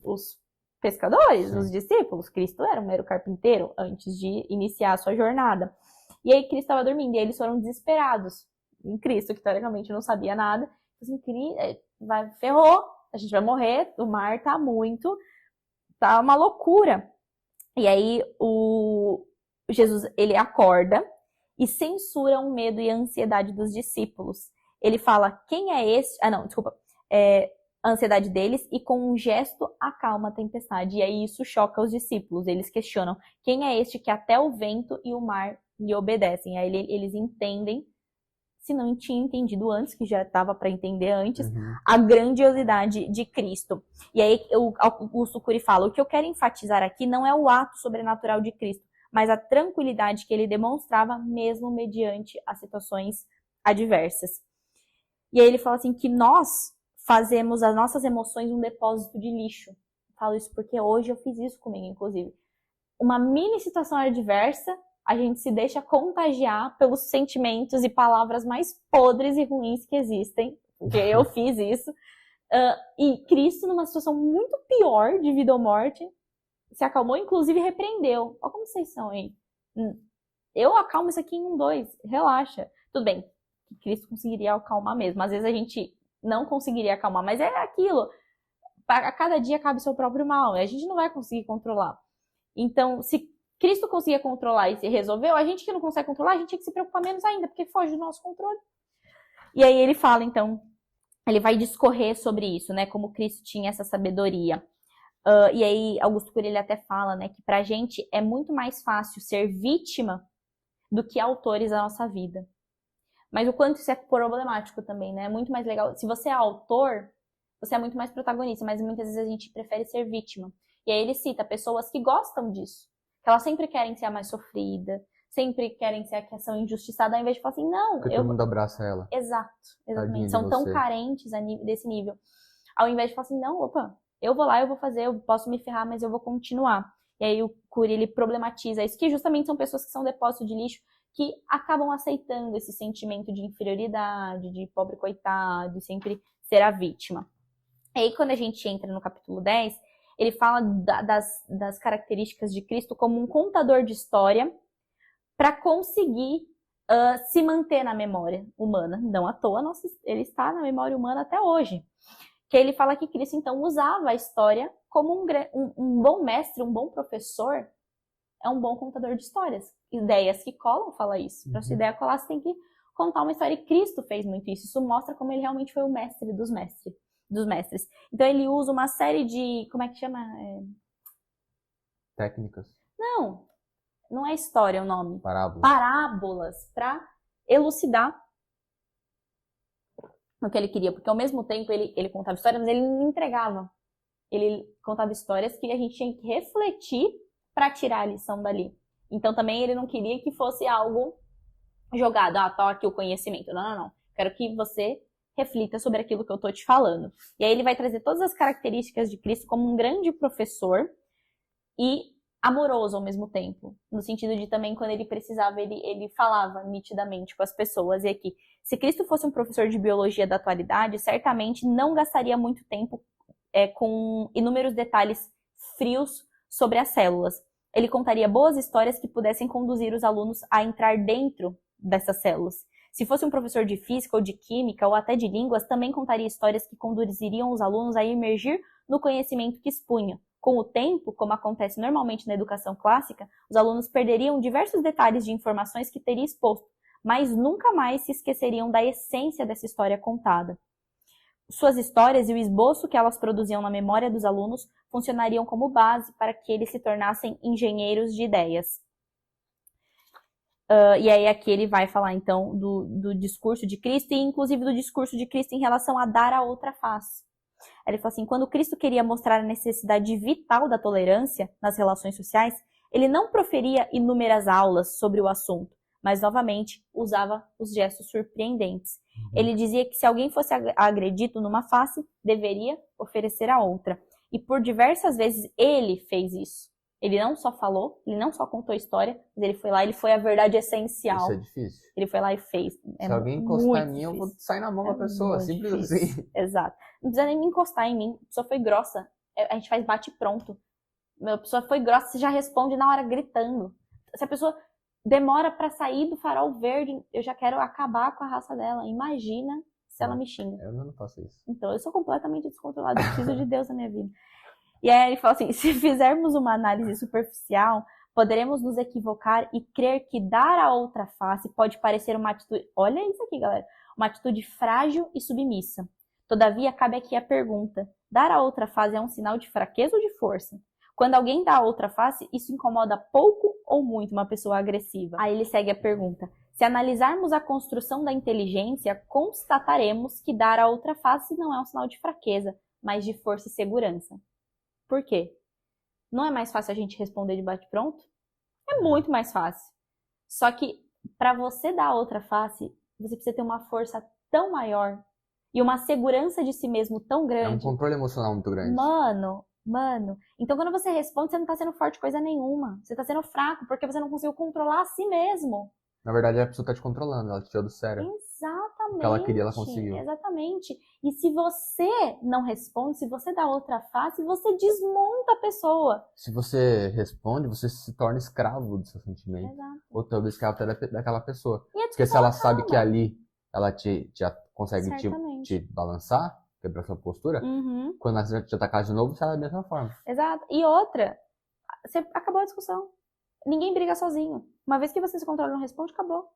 Os pescadores, Sim. os discípulos. Cristo era um mero carpinteiro antes de iniciar a sua jornada. E aí Cristo estava dormindo e eles foram desesperados em Cristo, que teoricamente não sabia nada. Assim, ferrou, a gente vai morrer, o mar tá uma loucura. E aí o Jesus, ele acorda e censura o medo e a ansiedade dos discípulos. Ele fala, quem é esse? A ansiedade deles, e com um gesto acalma a tempestade. E aí isso choca os discípulos. Eles questionam, quem é este que até o vento e o mar lhe obedecem? Aí eles entendem, se não tinha entendido antes, que já estava para entender antes, a grandiosidade de Cristo. E aí o Augusto Cury fala, o que eu quero enfatizar aqui não é o ato sobrenatural de Cristo, mas a tranquilidade que ele demonstrava mesmo mediante as situações adversas. E aí ele fala assim, que nós fazemos as nossas emoções um depósito de lixo. Eu falo isso porque hoje eu fiz isso comigo, inclusive. Uma mini situação adversa, a gente se deixa contagiar pelos sentimentos e palavras mais podres e ruins que existem, porque eu fiz isso. E Cristo, numa situação muito pior de vida ou morte, se acalmou, inclusive repreendeu. Olha como vocês são aí. Eu acalmo isso aqui em 2, relaxa. Tudo bem, Cristo conseguiria acalmar mesmo. Às vezes a gente não conseguiria acalmar, mas é aquilo. A cada dia cabe o seu próprio mal, a gente não vai conseguir controlar. Então, se Cristo conseguia controlar e se resolveu, a gente que não consegue controlar, a gente tinha que se preocupar menos ainda, porque foge do nosso controle. E aí ele fala, então, ele vai discorrer sobre isso, né, como Cristo tinha essa sabedoria. E aí Augusto Cury, ele até fala, né, que pra gente é muito mais fácil ser vítima do que autores da nossa vida. Mas o quanto isso é problemático também, né, é muito mais legal. Se você é autor, você é muito mais protagonista, mas muitas vezes a gente prefere ser vítima. E aí ele cita pessoas que gostam disso, que elas sempre querem ser a mais sofrida, sempre querem ser a que são injustiçada, ao invés de falar assim, não, porque todo mundo abraça ela. Exato, exatamente. Tadinha de São tão você. carentes desse nível. Ao invés de falar assim, não, opa, eu vou lá, eu vou fazer, eu posso me ferrar, mas eu vou continuar. E aí o Cury, ele problematiza isso, que justamente são pessoas que são depósito de lixo, que acabam aceitando esse sentimento de inferioridade, de pobre coitado, de sempre ser a vítima. E aí quando a gente entra no capítulo 10, ele fala das características de Cristo como um contador de história para conseguir se manter na memória humana. Não à toa, ele está na memória humana até hoje. Que ele fala que Cristo, então, usava a história como um bom mestre, um bom professor, é um bom contador de histórias. Ideias que colam, fala isso. Para sua ideia colar, você tem que contar uma história. E Cristo fez muito isso. Isso mostra como ele realmente foi o mestre dos mestres. Então ele usa uma série de, como é que chama? Técnicas. Não é história o nome. Parábolas. Para elucidar o que ele queria. Porque ao mesmo tempo ele contava histórias, mas ele não entregava. Ele contava histórias que a gente tinha que refletir para tirar a lição dali. Então também ele não queria que fosse algo jogado. Tá aqui o conhecimento. Não. Quero que você reflita sobre aquilo que eu tô te falando. E aí ele vai trazer todas as características de Cristo como um grande professor e amoroso ao mesmo tempo. No sentido de também, quando ele precisava, ele falava nitidamente com as pessoas. E aqui, se Cristo fosse um professor de biologia da atualidade, certamente não gastaria muito tempo com inúmeros detalhes frios sobre as células. Ele contaria boas histórias que pudessem conduzir os alunos a entrar dentro dessas células. Se fosse um professor de física ou de química ou até de línguas, também contaria histórias que conduziriam os alunos a emergir no conhecimento que expunha. Com o tempo, como acontece normalmente na educação clássica, os alunos perderiam diversos detalhes de informações que teria exposto, mas nunca mais se esqueceriam da essência dessa história contada. suas histórias e o esboço que elas produziam na memória dos alunos funcionariam como base para que eles se tornassem engenheiros de ideias. E aí aqui ele vai falar então do discurso de Cristo e inclusive do discurso de Cristo em relação a dar a outra face. Ele fala assim, quando Cristo queria mostrar a necessidade vital da tolerância nas relações sociais, ele não proferia inúmeras aulas sobre o assunto, mas novamente usava os gestos surpreendentes. Ele dizia que se alguém fosse agredido numa face, deveria oferecer a outra. E por diversas vezes ele fez isso. Ele não só falou, ele não só contou a história, mas ele foi lá, ele foi a verdade essencial. Isso é difícil. Ele foi lá e fez. Se alguém encostar em mim, eu vou sair na mão da pessoa, simples assim. Exato. Não precisa nem me encostar em mim. A pessoa foi grossa. A gente faz bate pronto. A pessoa foi grossa, você já responde na hora gritando. Se a pessoa demora pra sair do farol verde, eu já quero acabar com a raça dela. Imagina se ela me xinga. Eu não faço isso. Então, eu sou completamente descontrolada. Eu preciso de Deus na minha vida. E aí ele fala assim, se fizermos uma análise superficial, poderemos nos equivocar e crer que dar a outra face pode parecer uma atitude... Olha isso aqui, galera. Uma atitude frágil e submissa. Todavia, cabe aqui a pergunta. Dar a outra face é um sinal de fraqueza ou de força? Quando alguém dá a outra face, isso incomoda pouco ou muito uma pessoa agressiva? Aí ele segue a pergunta. Se analisarmos a construção da inteligência, constataremos que dar a outra face não é um sinal de fraqueza, mas de força e segurança. Por quê? Não é mais fácil a gente responder de bate-pronto? É muito mais fácil. Só que para você dar a outra face, você precisa ter uma força tão maior e uma segurança de si mesmo tão grande. É um controle emocional muito grande. Mano. Então quando você responde, você não tá sendo forte coisa nenhuma. Você tá sendo fraco porque você não conseguiu controlar a si mesmo. Na verdade, a pessoa tá te controlando, ela te tirou do sério. Exatamente. O que ela queria, ela conseguiu. Exatamente. E se você não responde, se você dá outra face, você desmonta a pessoa. Se você responde, você se torna escravo do seu sentimento. Exato. Ou talvez escravo até daquela pessoa. E Porque se ela sabe que ali ela consegue te Certamente. balançar, quebrar sua postura, Uhum. quando ela te atacar de novo, você é da mesma forma. Exato. E outra, você acabou a discussão. Ninguém briga sozinho. Uma vez que você se controla e não responde, acabou.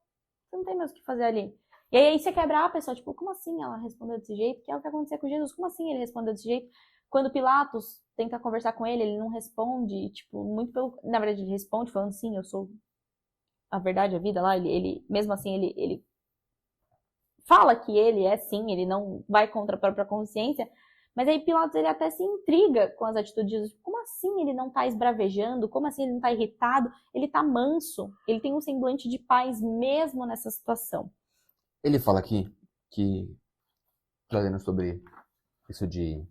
Você não tem mais o que fazer ali. E aí você quebra a pessoa, tipo, como assim ela respondeu desse jeito? Que é o que aconteceu com Jesus. Como assim ele respondeu desse jeito? Quando Pilatos tenta conversar com ele, ele não responde, tipo, muito pelo... Na verdade, ele responde falando, sim, eu sou a verdade, a vida lá. Ele mesmo assim, ele fala que ele é sim, ele não vai contra a própria consciência. Mas aí Pilatos, ele até se intriga com as atitudes de Jesus. Como assim ele não tá esbravejando? Como assim ele não tá irritado? Ele tá manso. Ele tem um semblante de paz mesmo nessa situação. Ele fala aqui que, trazendo sobre isso de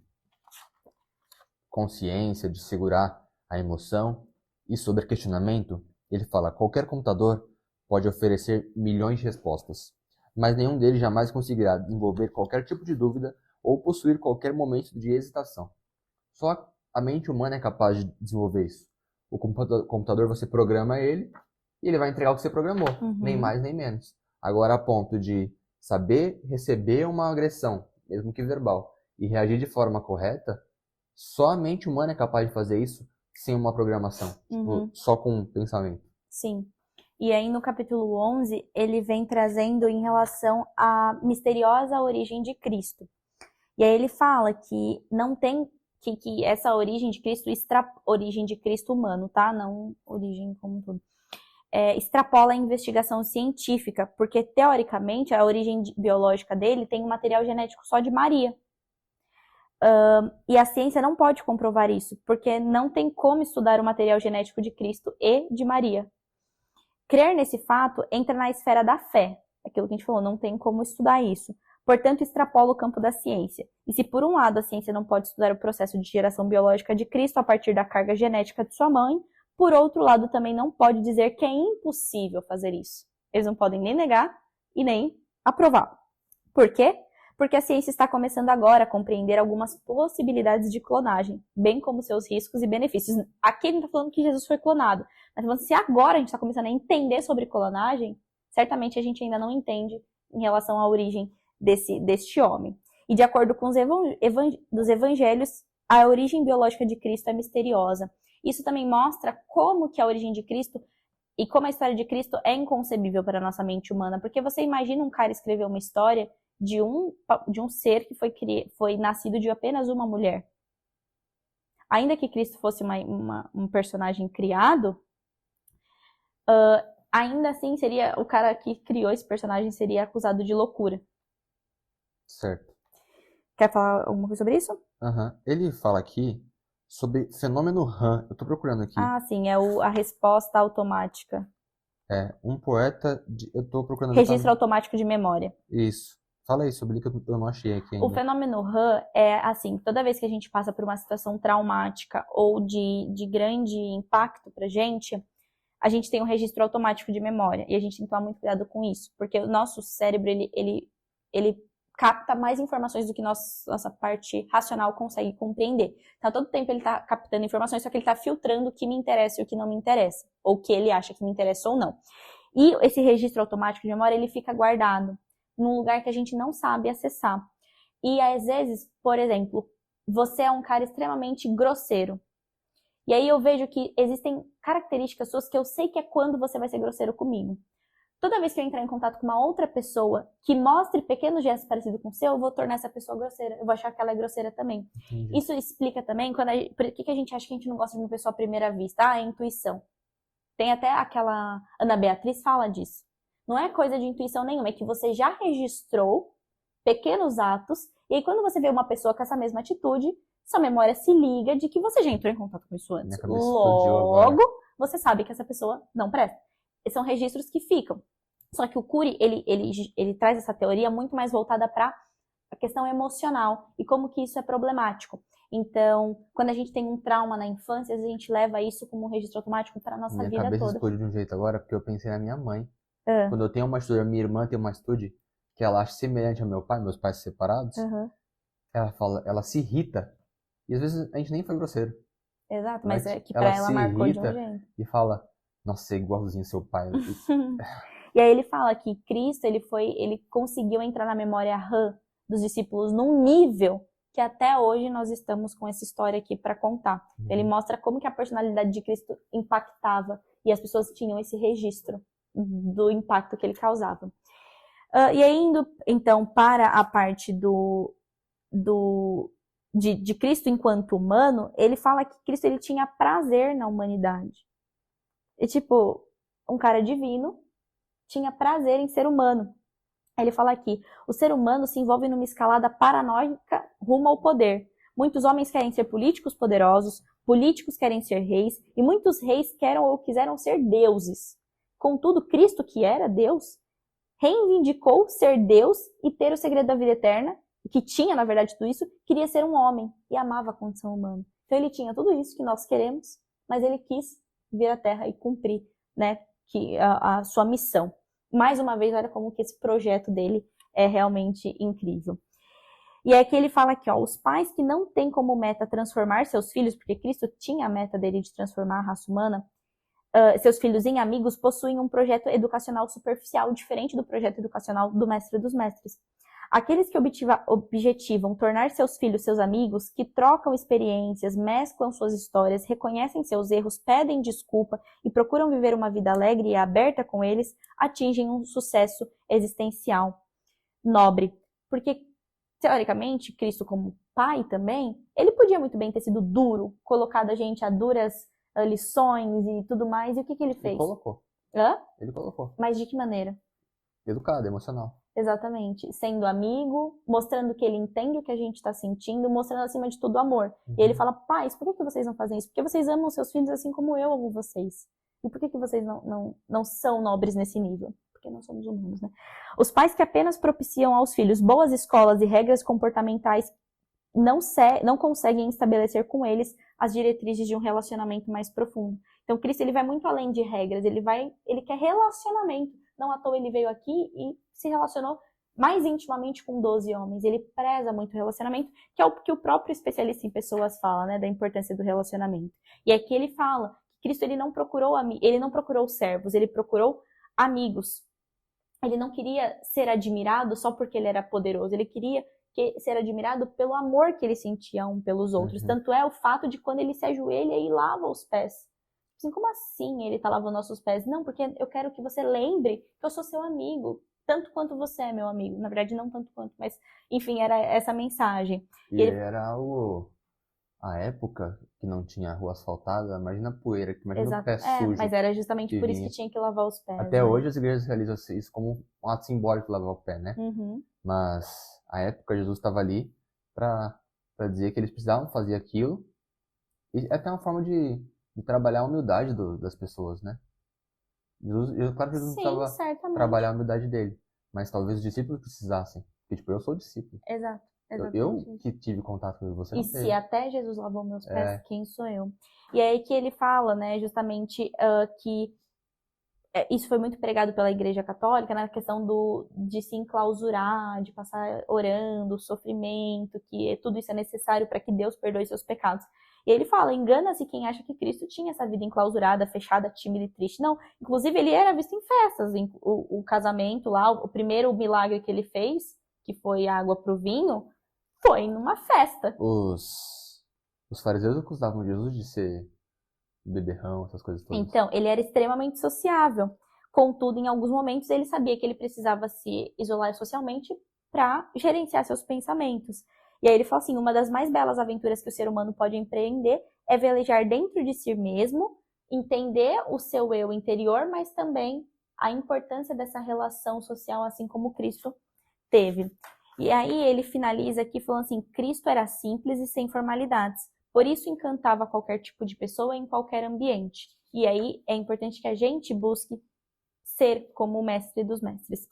consciência, de segurar a emoção e sobre questionamento, ele fala, qualquer computador pode oferecer milhões de respostas, mas nenhum deles jamais conseguirá desenvolver qualquer tipo de dúvida ou possuir qualquer momento de hesitação. Só a mente humana é capaz de desenvolver isso. O computador você programa ele e ele vai entregar o que você programou, nem mais nem menos. Agora, a ponto de saber receber uma agressão, mesmo que verbal, e reagir de forma correta, só a mente humana é capaz de fazer isso sem uma programação, tipo, só com um pensamento. Sim. E aí no capítulo 11, ele vem trazendo em relação à misteriosa origem de Cristo. E aí ele fala que não tem que essa origem de Cristo, origem de Cristo humano, tá? Não origem como tudo. Extrapola a investigação científica, porque teoricamente a origem biológica dele tem um material genético só de Maria. E a ciência não pode comprovar isso, porque não tem como estudar o material genético de Cristo e de Maria. Crer nesse fato entra na esfera da fé, aquilo que a gente falou, não tem como estudar isso. Portanto, extrapola o campo da ciência. E se por um lado a ciência não pode estudar o processo de geração biológica de Cristo a partir da carga genética de sua mãe, por outro lado também não pode dizer que é impossível fazer isso. Eles não podem nem negar e nem aprovar. Por quê? Porque a ciência está começando agora a compreender algumas possibilidades de clonagem, bem como seus riscos e benefícios. Aqui ele não está falando que Jesus foi clonado, mas falando, se agora a gente está começando a entender sobre clonagem, certamente a gente ainda não entende em relação à origem deste homem. E de acordo com os dos evangelhos, a origem biológica de Cristo é misteriosa. Isso também mostra como que a origem de Cristo e como a história de Cristo é inconcebível para a nossa mente humana. Porque você imagina um cara escrever uma história de um ser que foi nascido de apenas uma mulher. Ainda que Cristo fosse um personagem criado, ainda assim seria o cara que criou esse personagem seria acusado de loucura. Certo. Quer falar alguma coisa sobre isso? Ele fala aqui sobre fenômeno Han. Eu tô procurando aqui. Ah, sim, é a resposta automática. Um poeta eu tô procurando Registro automático de memória. Isso. Fala aí sobre ele que eu não achei aqui ainda. O fenômeno Han é assim, toda vez que a gente passa por uma situação traumática ou de grande impacto pra gente, a gente tem um registro automático de memória. E a gente tem que tomar muito cuidado com isso. Porque o nosso cérebro, ele capta mais informações do que nossa parte racional consegue compreender. Então, todo tempo ele tá captando informações, só que ele tá filtrando o que me interessa e o que não me interessa. Ou o que ele acha que me interessa ou não. E esse registro automático de memória, ele fica guardado num lugar que a gente não sabe acessar. E às vezes, por exemplo, você é um cara extremamente grosseiro. E aí eu vejo que existem características suas que eu sei que é quando você vai ser grosseiro comigo. Toda vez que eu entrar em contato com uma outra pessoa que mostre pequenos gestos parecidos com o seu, eu vou tornar essa pessoa grosseira. Eu vou achar que ela é grosseira também. Entendi. Isso explica também por que a gente acha que a gente não gosta de uma pessoa à primeira vista. É intuição. Tem até aquela Ana Beatriz fala disso. Não é coisa de intuição nenhuma, é que você já registrou pequenos atos, e aí quando você vê uma pessoa com essa mesma atitude, sua memória se liga de que você já entrou em contato com isso antes. Logo, você sabe que essa pessoa não presta. Esses são registros que ficam. Só que o Cury, ele traz essa teoria muito mais voltada para a questão emocional e como que isso é problemático. Então, quando a gente tem um trauma na infância, a gente leva isso como um registro automático para a nossa vida toda. Minha cabeça explodiu de um jeito agora, porque eu pensei na minha mãe. Quando eu tenho uma atitude, a minha irmã tem uma atitude que ela acha semelhante ao meu pai, meus pais separados, ela se irrita. E às vezes a gente nem foi grosseiro. Exato, mas é que pra ela marcou de um jeito. E fala, nossa, você é igualzinho seu pai. E aí ele fala que Cristo, ele conseguiu entrar na memória RAM dos discípulos num nível que até hoje nós estamos com essa história aqui para contar. Ele mostra como que a personalidade de Cristo impactava e as pessoas tinham esse registro do impacto que ele causava. E aí, indo, então, para a parte de Cristo enquanto humano, ele fala que Cristo ele tinha prazer na humanidade. E, tipo, um cara divino tinha prazer em ser humano. Aí ele fala aqui, o ser humano se envolve numa escalada paranoica rumo ao poder. Muitos homens querem ser políticos poderosos, políticos querem ser reis, e muitos reis querem ou quiseram ser deuses. Contudo, Cristo, que era Deus, reivindicou ser Deus e ter o segredo da vida eterna, que tinha, na verdade, tudo isso, queria ser um homem e amava a condição humana. Então ele tinha tudo isso que nós queremos, mas ele quis vir à Terra e cumprir, né, a sua missão. Mais uma vez, olha como que esse projeto dele é realmente incrível. E é que ele fala aqui, ó, os pais que não têm como meta transformar seus filhos, porque Cristo tinha a meta dele de transformar a raça humana, seus filhos em amigos, possuem um projeto educacional superficial, diferente do projeto educacional do mestre dos mestres. Aqueles que objetivam tornar seus filhos seus amigos, que trocam experiências, mesclam suas histórias, reconhecem seus erros, pedem desculpa e procuram viver uma vida alegre e aberta com eles, atingem um sucesso existencial nobre. Porque, teoricamente, Cristo como pai também, ele podia muito bem ter sido duro, colocado a gente a duras lições e tudo mais. E o que ele fez? Ele colocou. Hã? Ele colocou. Mas de que maneira? Educado, emocional. Exatamente. Sendo amigo, mostrando que ele entende o que a gente está sentindo, mostrando acima de tudo amor. E ele fala, pais, por que vocês não fazem isso? Porque vocês amam seus filhos assim como eu amo vocês. E por que vocês não são nobres nesse nível? Porque nós somos humanos, né? Os pais que apenas propiciam aos filhos boas escolas e regras comportamentais não conseguem estabelecer com eles as diretrizes de um relacionamento mais profundo. Então, Cristo, ele vai muito além de regras, ele quer relacionamento. Não à toa ele veio aqui e se relacionou mais intimamente com 12 homens. Ele preza muito o relacionamento, que é o que o próprio especialista em pessoas fala, né, da importância do relacionamento. E aqui ele fala que Cristo ele não procurou servos, ele procurou amigos. Ele não queria ser admirado só porque ele era poderoso, ele queria ser admirado pelo amor que ele sentia um pelos outros. Tanto é o fato de quando ele se ajoelha e lava os pés. Assim, como assim ele tá lavando nossos pés? Não, porque eu quero que você lembre que eu sou seu amigo. tanto quanto você é meu amigo. Na verdade, não tanto quanto, mas, enfim, era essa mensagem. E era a época que não tinha rua asfaltada, imagina a poeira, imagina o Exato. pé sujo Mas era justamente que por isso que vinha. tinha que lavar os pés, Até né? hoje as igrejas realizam isso como um ato simbólico de lavar o pé, né? Uhum. Mas a época Jesus estava ali para dizer que eles precisavam fazer aquilo. E é até uma forma de trabalhar a humildade das pessoas, né? Claro que Jesus não Sim, precisava certamente. trabalhar a humildade dele, mas talvez os discípulos precisassem. Porque, tipo, eu sou discípulo. Exato. Eu Exatamente isso. que tive contato com ele, você E não se teve. até Jesus lavou meus pés, É, quem sou eu? E é aí que ele fala, né, justamente que isso foi muito pregado pela Igreja Católica, na questão de se enclausurar, de passar orando, sofrimento, que tudo isso é necessário para que Deus perdoe seus pecados. E ele fala, engana-se quem acha que Cristo tinha essa vida enclausurada, fechada, tímida e triste. Não, inclusive ele era visto em festas, o casamento lá, o primeiro milagre que ele fez, que foi água pro vinho, foi numa festa. os fariseus acusavam Jesus de ser beberrão, essas coisas todas. Então, ele era extremamente sociável. Contudo, em alguns momentos, ele sabia que ele precisava se isolar socialmente para gerenciar seus pensamentos. E aí ele fala assim, uma das mais belas aventuras que o ser humano pode empreender é velejar dentro de si mesmo, entender o seu eu interior, mas também a importância dessa relação social, assim como Cristo teve. E aí ele finaliza aqui falando assim, Cristo era simples e sem formalidades. Por isso encantava qualquer tipo de pessoa em qualquer ambiente. E aí é importante que a gente busque ser como o mestre dos mestres.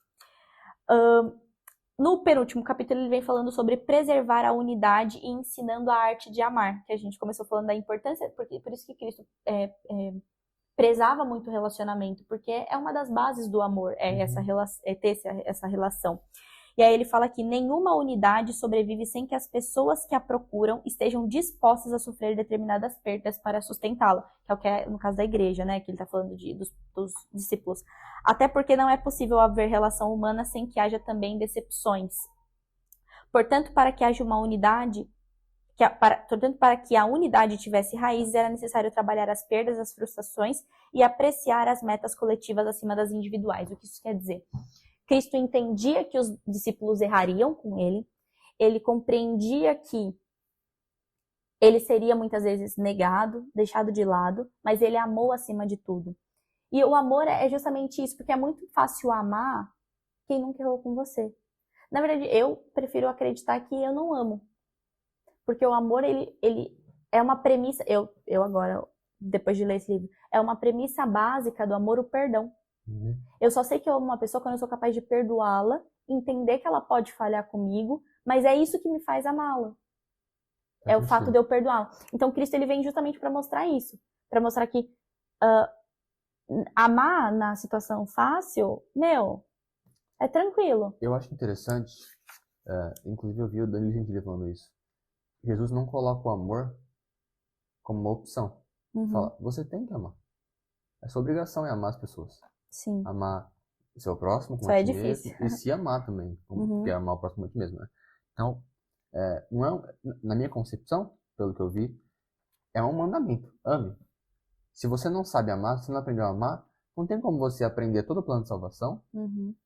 No penúltimo capítulo ele vem falando sobre preservar a unidade e ensinando a arte de amar, que a gente começou falando da importância, porque por isso que Cristo prezava muito o relacionamento, porque é uma das bases do amor, é ter essa relação. E aí ele fala que nenhuma unidade sobrevive sem que as pessoas que a procuram estejam dispostas a sofrer determinadas perdas para sustentá-la, que é o que é no caso da igreja, né, que ele está falando dos discípulos. Até porque não é possível haver relação humana sem que haja também decepções. Portanto, para que haja uma unidade, portanto, para que a unidade tivesse raízes, era necessário trabalhar as perdas, as frustrações e apreciar as metas coletivas acima das individuais. O que isso quer dizer? Cristo entendia que os discípulos errariam com ele compreendia que ele seria muitas vezes negado, deixado de lado, mas ele amou acima de tudo. E o amor é justamente isso, porque é muito fácil amar quem nunca errou com você. Na verdade, eu prefiro acreditar que eu não amo. Porque o amor, ele é uma premissa, eu agora, depois de ler esse livro, é uma premissa básica do amor, o perdão. Eu só sei que eu amo uma pessoa quando eu sou capaz de perdoá-la, entender que ela pode falhar comigo, mas é isso que me faz amá-la. É o fato de eu perdoá-la. Então Cristo ele vem justamente para mostrar isso, para mostrar que amar na situação fácil, é tranquilo. Eu acho interessante, inclusive eu vi o Danilo Gentili falando isso. Jesus não coloca o amor como uma opção. Fala, você tem que amar. A sua obrigação é amar as pessoas. Sim. Amar o seu próximo como Só a ti difícil. mesmo e se amar também, porque é amar o próximo como a ti mesmo, né? Então, não é, na minha concepção, pelo que eu vi, é um mandamento. Ame. Se você não sabe amar, se você não aprendeu a amar, não tem como você aprender todo o plano de salvação,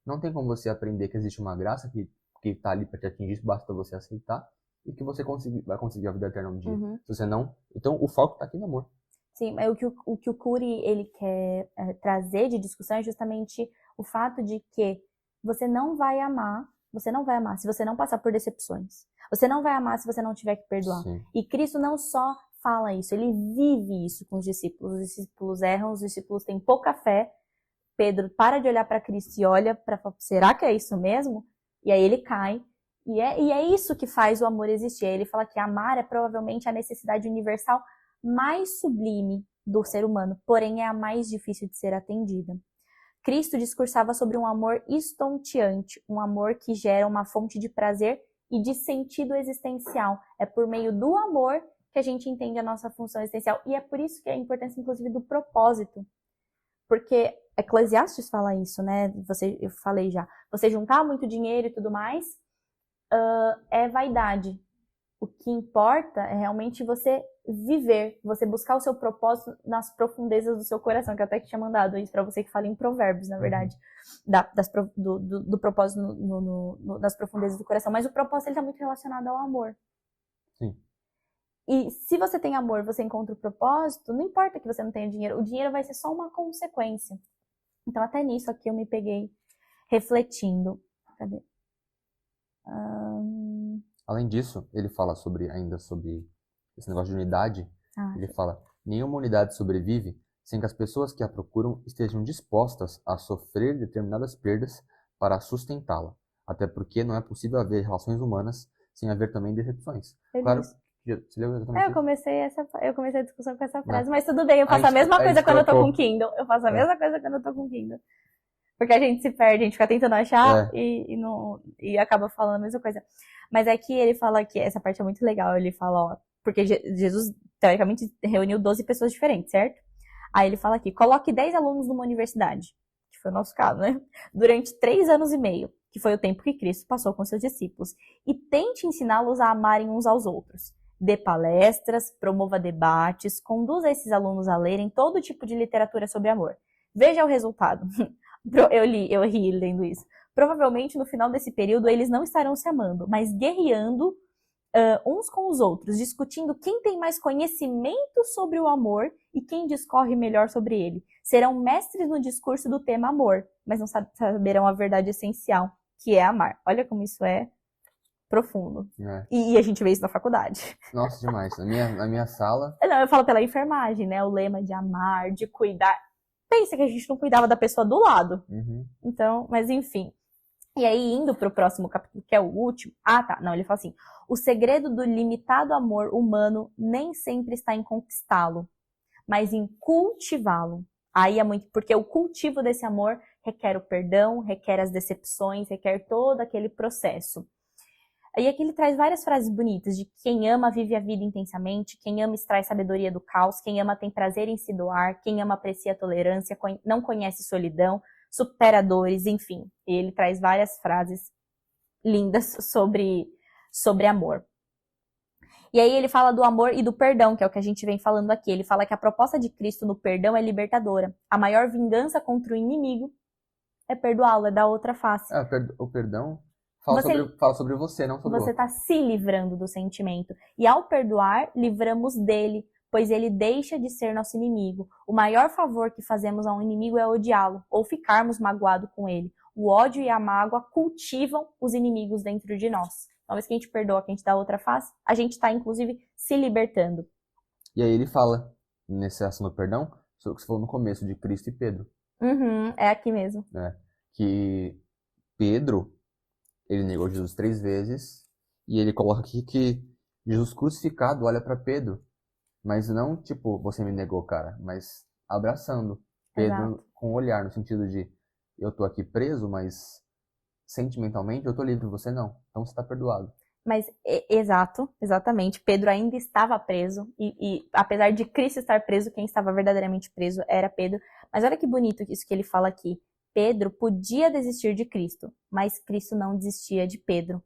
não tem como você aprender que existe uma graça que está ali para te atingir, basta você aceitar, e que você vai conseguir a vida eterna um dia. Se você não... Então, o foco está aqui no amor. Sim, mas o que o Cury ele quer trazer de discussão é justamente o fato de que você não vai amar se você não passar por decepções. Você não vai amar se você não tiver que perdoar. Sim. E Cristo não só fala isso, ele vive isso com os discípulos. Os discípulos erram, os discípulos têm pouca fé. Pedro para de olhar para Cristo e olha para falar, será que é isso mesmo? E aí ele cai. E é isso que faz o amor existir. Aí ele fala que amar é provavelmente a necessidade universal mais sublime do ser humano, porém é a mais difícil de ser atendida. Cristo discursava sobre um amor estonteante, um amor que gera uma fonte de prazer e de sentido existencial. É por meio do amor que a gente entende a nossa função existencial. E é por isso que é a importância, inclusive, do propósito. Porque Eclesiastes fala isso, né? Eu falei já. Você juntar muito dinheiro e tudo mais é vaidade. O que importa é realmente você viver, você buscar o seu propósito nas profundezas do seu coração, que eu até que tinha mandado isso pra você que fala em Provérbios, na verdade, do propósito nas profundezas do coração. Mas o propósito, ele tá muito relacionado ao amor. Sim. E se você tem amor, você encontra o propósito, não importa que você não tenha dinheiro, o dinheiro vai ser só uma consequência. Então, até nisso aqui eu me peguei refletindo. Cadê? Além disso, ele fala ainda sobre esse negócio de unidade. Ele fala, nenhuma unidade sobrevive sem que as pessoas que a procuram estejam dispostas a sofrer determinadas perdas para sustentá-la. Até porque não é possível haver relações humanas sem haver também decepções. Claro, você leu exatamente eu comecei a discussão com essa frase, mas tudo bem, eu faço a mesma coisa quando eu tô com Kindle. Eu faço a mesma coisa quando eu tô com Kindle. Porque a gente se perde, a gente fica tentando achar e acaba falando a mesma coisa. Mas é que ele fala que essa parte é muito legal. Ele fala, ó, porque Jesus, teoricamente, reuniu 12 pessoas diferentes, certo? Aí ele fala aqui, coloque 10 alunos numa universidade, que foi o nosso caso, né? Durante 3 anos e meio, que foi o tempo que Cristo passou com seus discípulos, e tente ensiná-los a amarem uns aos outros. Dê palestras, promova debates, conduza esses alunos a lerem todo tipo de literatura sobre amor. Veja o resultado. Eu ri lendo isso. Provavelmente, no final desse período, eles não estarão se amando, mas guerreando uns com os outros, discutindo quem tem mais conhecimento sobre o amor e quem discorre melhor sobre ele. Serão mestres no discurso do tema amor, mas não saberão a verdade essencial, que é amar. Olha como isso é profundo. E a gente vê isso na faculdade. Nossa, demais. Na minha sala... Não, eu falo pela enfermagem, né? O lema de amar, de cuidar. Pensa que a gente não cuidava da pessoa do lado. Então, mas enfim. E aí, indo pro próximo capítulo, que é o último... Não, ele fala assim, o segredo do limitado amor humano nem sempre está em conquistá-lo, mas em cultivá-lo. Aí é muito... Porque o cultivo desse amor requer o perdão, requer as decepções, requer todo aquele processo. E aqui ele traz várias frases bonitas de quem ama vive a vida intensamente, quem ama extrai sabedoria do caos, quem ama tem prazer em se doar, quem ama aprecia a tolerância, não conhece solidão, supera dores, enfim. E ele traz várias frases lindas sobre amor. E aí ele fala do amor e do perdão, que é o que a gente vem falando aqui. Ele fala que a proposta de Cristo no perdão é libertadora. A maior vingança contra o inimigo é perdoá-lo, é dar outra face. O perdão fala sobre você, não sobre o outro. Você está se livrando do sentimento. E ao perdoar, livramos dele, pois ele deixa de ser nosso inimigo. O maior favor que fazemos a um inimigo é odiá-lo, ou ficarmos magoados com ele. O ódio e a mágoa cultivam os inimigos dentro de nós. Uma vez que a gente perdoa, que a gente dá outra face, a gente está, inclusive, se libertando. E aí ele fala, nesse assunto do perdão, sobre o que você falou no começo, de Cristo e Pedro. É aqui mesmo. Que Pedro... Ele negou Jesus 3 vezes. E ele coloca aqui que Jesus crucificado olha para Pedro. Mas não tipo, você me negou, cara. Mas abraçando Pedro com o olhar. No sentido de, eu tô aqui preso, mas sentimentalmente eu tô livre, você não. Então você tá perdoado. Mas, exatamente. Pedro ainda estava preso. E apesar de Cristo estar preso, quem estava verdadeiramente preso era Pedro. Mas olha que bonito isso que ele fala aqui. Pedro podia desistir de Cristo, mas Cristo não desistia de Pedro.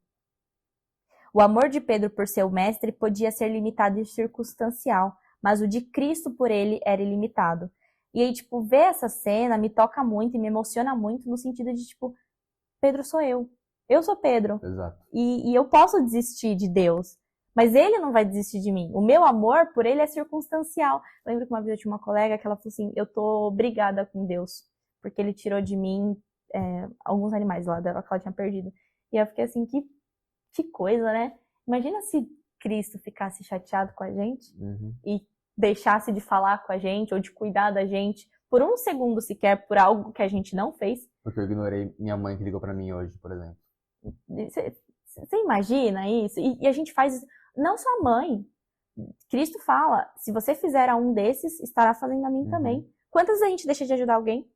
O amor de Pedro por seu mestre podia ser limitado e circunstancial, mas o de Cristo por ele era ilimitado. E aí, tipo, ver essa cena me toca muito e me emociona muito no sentido de, tipo, Pedro sou eu. Eu sou Pedro. Exato. E eu posso desistir de Deus, mas ele não vai desistir de mim. O meu amor por ele é circunstancial. Eu lembro que uma vez eu tinha uma colega que ela falou assim, eu tô brigada com Deus, porque ele tirou de mim alguns animais lá dela que ela tinha perdido. E eu fiquei assim, que coisa, né? Imagina se Cristo ficasse chateado com a gente e deixasse de falar com a gente ou de cuidar da gente por um segundo sequer por algo que a gente não fez. Porque eu ignorei minha mãe que ligou pra mim hoje, por exemplo. Você imagina isso? E a gente faz isso. Não só a mãe. Cristo fala, se você fizer a um desses, estará fazendo a mim também. Quantas vezes a gente deixa de ajudar alguém?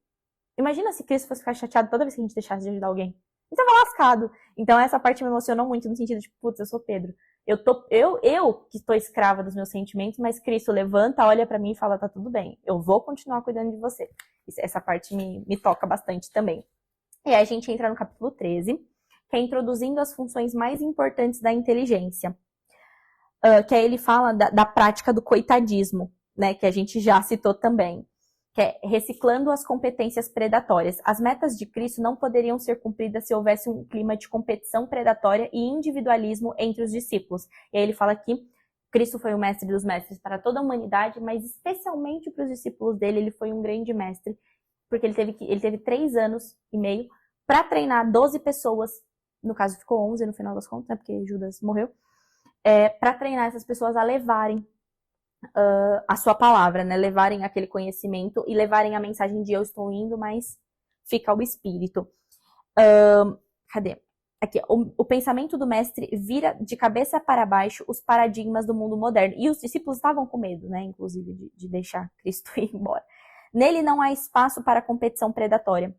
Imagina se Cristo fosse ficar chateado toda vez que a gente deixasse de ajudar alguém. A gente tava lascado. Então essa parte me emocionou muito no sentido de, putz, eu sou Pedro. Eu que estou escrava dos meus sentimentos, mas Cristo levanta, olha pra mim e fala, tá tudo bem. Eu vou continuar cuidando de você. Essa parte me toca bastante também. E aí a gente entra no capítulo 13, que é introduzindo as funções mais importantes da inteligência. que aí ele fala da prática do coitadismo, né, que a gente já citou também, que é reciclando as competências predatórias. As metas de Cristo não poderiam ser cumpridas se houvesse um clima de competição predatória e individualismo entre os discípulos. E aí ele fala que Cristo foi o mestre dos mestres para toda a humanidade, mas especialmente para os discípulos dele, ele foi um grande mestre, porque ele teve 3 anos e meio para treinar 12 pessoas, no caso ficou 11 no final das contas, né, porque Judas morreu, para treinar essas pessoas a levarem a sua palavra, né, levarem aquele conhecimento e levarem a mensagem de eu estou indo, mas fica o Espírito. Cadê? Aqui, o pensamento do mestre vira de cabeça para baixo os paradigmas do mundo moderno. E os discípulos estavam com medo, né, inclusive, de deixar Cristo ir embora. Nele não há espaço para competição predatória.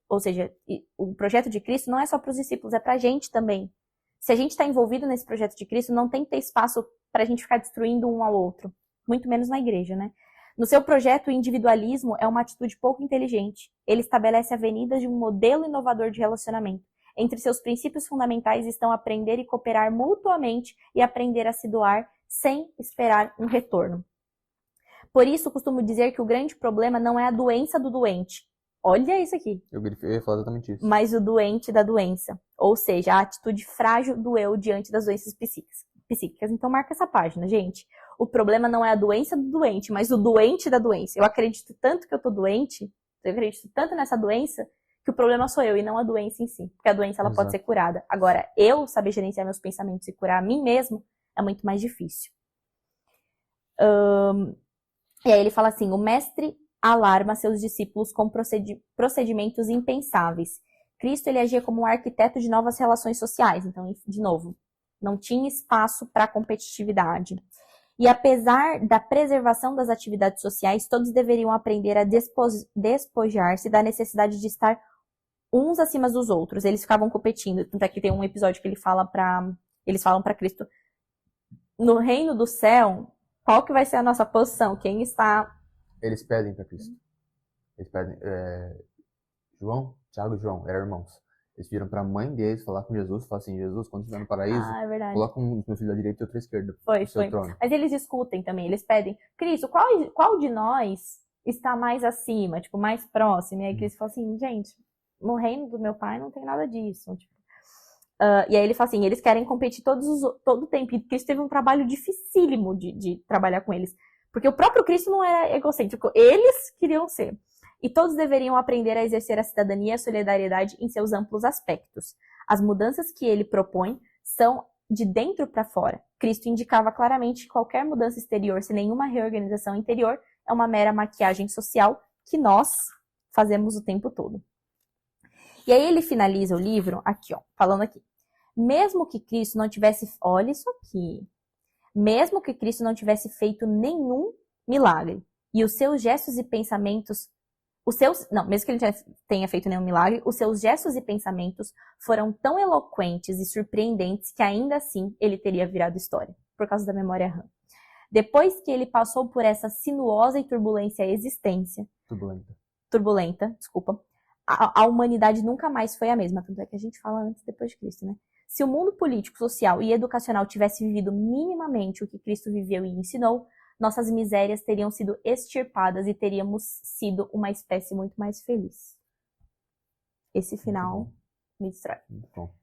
Ou seja, o projeto de Cristo não é só para os discípulos, é para a gente também. Se a gente está envolvido nesse projeto de Cristo, não tem que ter espaço para a gente ficar destruindo um ao outro. Muito menos na igreja, né? No seu projeto, o individualismo é uma atitude pouco inteligente. Ele estabelece avenidas de um modelo inovador de relacionamento. Entre seus princípios fundamentais estão aprender e cooperar mutuamente e aprender a se doar sem esperar um retorno. Por isso, costumo dizer que o grande problema não é a doença do doente. Olha isso aqui. Eu ia falar exatamente isso. Mas o doente da doença. Ou seja, a atitude frágil do eu diante das doenças psíquicas. Então marca essa página, gente. O problema não é a doença do doente, mas o doente da doença. Eu acredito tanto que eu tô doente, eu acredito tanto nessa doença, que o problema sou eu e não a doença em si. Porque a doença ela pode ser curada. Agora, eu saber gerenciar meus pensamentos e curar a mim mesmo é muito mais difícil. E aí ele fala assim, o mestre alarma seus discípulos com procedimentos impensáveis. Cristo ele agia como um arquiteto de novas relações sociais. Então, de novo, não tinha espaço para competitividade. E apesar da preservação das atividades sociais, todos deveriam aprender a despojar-se da necessidade de estar uns acima dos outros. Eles ficavam competindo. Tanto é que tem um episódio que eles falam para Cristo, no reino do céu, qual que vai ser a nossa posição? Quem está... Eles pedem para Cristo. Eles pedem... João, Tiago e João, eram irmãos. Eles viram para a mãe deles falar com Jesus, falar assim, Jesus, quando estiver no paraíso, coloca um meu filho da direita e outro à esquerda. Foi. Trono. Mas eles discutem também, eles pedem, Cristo, qual de nós está mais acima, tipo, mais próximo? E aí Cristo fala assim, gente, no reino do meu pai não tem nada disso. Tipo, e aí ele fala assim, eles querem competir todo o tempo. E Cristo teve um trabalho dificílimo de trabalhar com eles. Porque o próprio Cristo não era egocêntrico, eles queriam ser. E todos deveriam aprender a exercer a cidadania e a solidariedade em seus amplos aspectos. As mudanças que ele propõe são de dentro para fora. Cristo indicava claramente que qualquer mudança exterior, sem nenhuma reorganização interior, é uma mera maquiagem social que nós fazemos o tempo todo. E aí ele finaliza o livro aqui, ó, falando aqui. Mesmo que Cristo não tivesse... Olha isso aqui. Mesmo que Cristo não tivesse feito nenhum milagre, e os seus gestos e pensamentos... mesmo que ele tenha feito nenhum milagre, os seus gestos e pensamentos foram tão eloquentes e surpreendentes que ainda assim ele teria virado história, por causa da memória RAM. Depois que ele passou por essa sinuosa e turbulenta existência... Turbulenta, desculpa. A humanidade nunca mais foi a mesma, tanto é que a gente fala antes e depois de Cristo, né? Se o mundo político, social e educacional tivesse vivido minimamente o que Cristo viveu e ensinou, nossas misérias teriam sido extirpadas e teríamos sido uma espécie muito mais feliz. Esse final me distrai. Muito bom.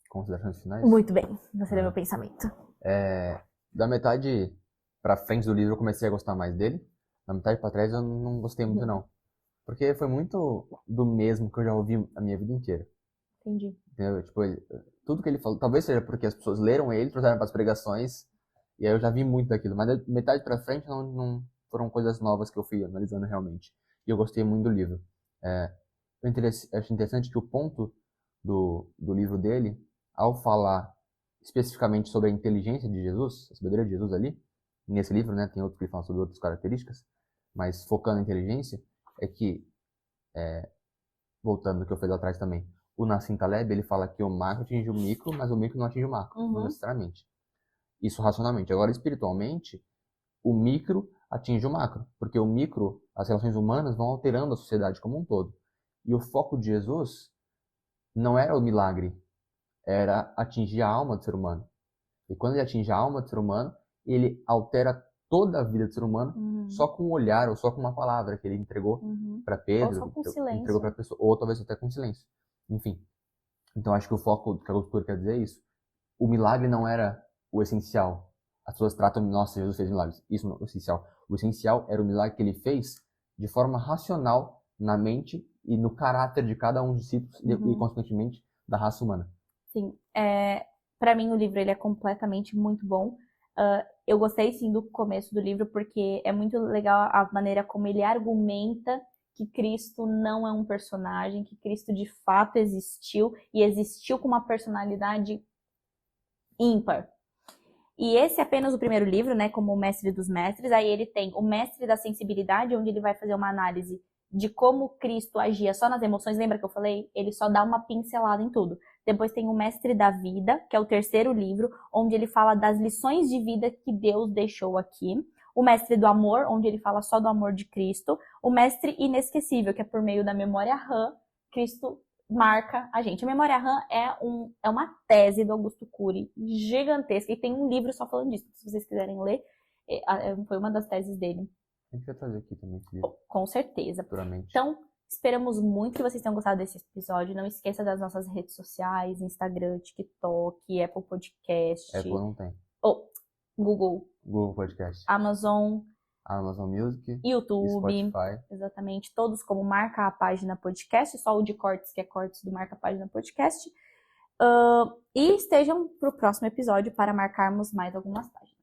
Considerações finais? Muito bem, você leu meu pensamento. Da metade pra frente do livro eu comecei a gostar mais dele. Da metade pra trás eu não gostei muito não. Porque foi muito do mesmo que eu já ouvi a minha vida inteira. Entendi. Entendeu? Tipo, tudo que ele falou, talvez seja porque as pessoas leram ele, trouxeram para as pregações, e aí eu já vi muito daquilo. Mas da metade pra frente não foram coisas novas que eu fui analisando realmente. E eu gostei muito do livro. Eu acho interessante que o ponto do livro dele, ao falar especificamente sobre a inteligência de Jesus, a sabedoria de Jesus ali, nesse livro, né, tem outros que falam sobre outras características, mas focando na inteligência, é que, voltando no que eu fiz lá atrás também, o Nassim Taleb, ele fala que o macro atinge o micro, mas o micro não atinge o macro, não necessariamente. Isso racionalmente. Agora, espiritualmente, o micro atinge o macro, porque o micro, as relações humanas vão alterando a sociedade como um todo. E o foco de Jesus não era o milagre, era atingir a alma do ser humano. E quando ele atinge a alma do ser humano, ele altera toda a vida do ser humano só com um olhar ou só com uma palavra que ele entregou para Pedro, Ou só com silêncio. entregou para pessoa, ou talvez até com silêncio. Enfim. Então acho que o foco do que a Augusto Cury quer dizer é isso. O milagre não era o essencial. As pessoas tratam, nossa, Jesus fez milagres. Isso não é o essencial. O essencial era o milagre que ele fez de forma racional na mente e no caráter de cada um dos discípulos e, consequentemente, da raça humana. Sim. Para mim, o livro ele é completamente muito bom. Eu gostei, sim, do começo do livro, porque é muito legal a maneira como ele argumenta que Cristo não é um personagem, que Cristo de fato existiu, e existiu com uma personalidade ímpar. E esse é apenas o primeiro livro, né, como o Mestre dos Mestres. Aí ele tem o Mestre da Sensibilidade, onde ele vai fazer uma análise de como Cristo agia só nas emoções. Lembra que eu falei? Ele só dá uma pincelada em tudo. Depois tem o Mestre da Vida, que é o terceiro livro, onde ele fala das lições de vida que Deus deixou aqui. O Mestre do Amor, onde ele fala só do amor de Cristo. O Mestre Inesquecível, que é por meio da memória RAM, Cristo marca a gente. A memória RAM é uma tese do Augusto Cury gigantesca, e tem um livro só falando disso, se vocês quiserem ler. Foi uma das teses dele. A gente vai trazer aqui também esse livro. Com certeza. Futuramente. Então, esperamos muito que vocês tenham gostado desse episódio. Não esqueça das nossas redes sociais, Instagram, TikTok, Apple Podcast. Apple não tem. Google Podcast. Amazon Music. YouTube. Spotify. Exatamente. Todos como Marca a Página Podcast. Só o de cortes, que é cortes do Marca a Página Podcast. E estejam pro próximo episódio para marcarmos mais algumas páginas.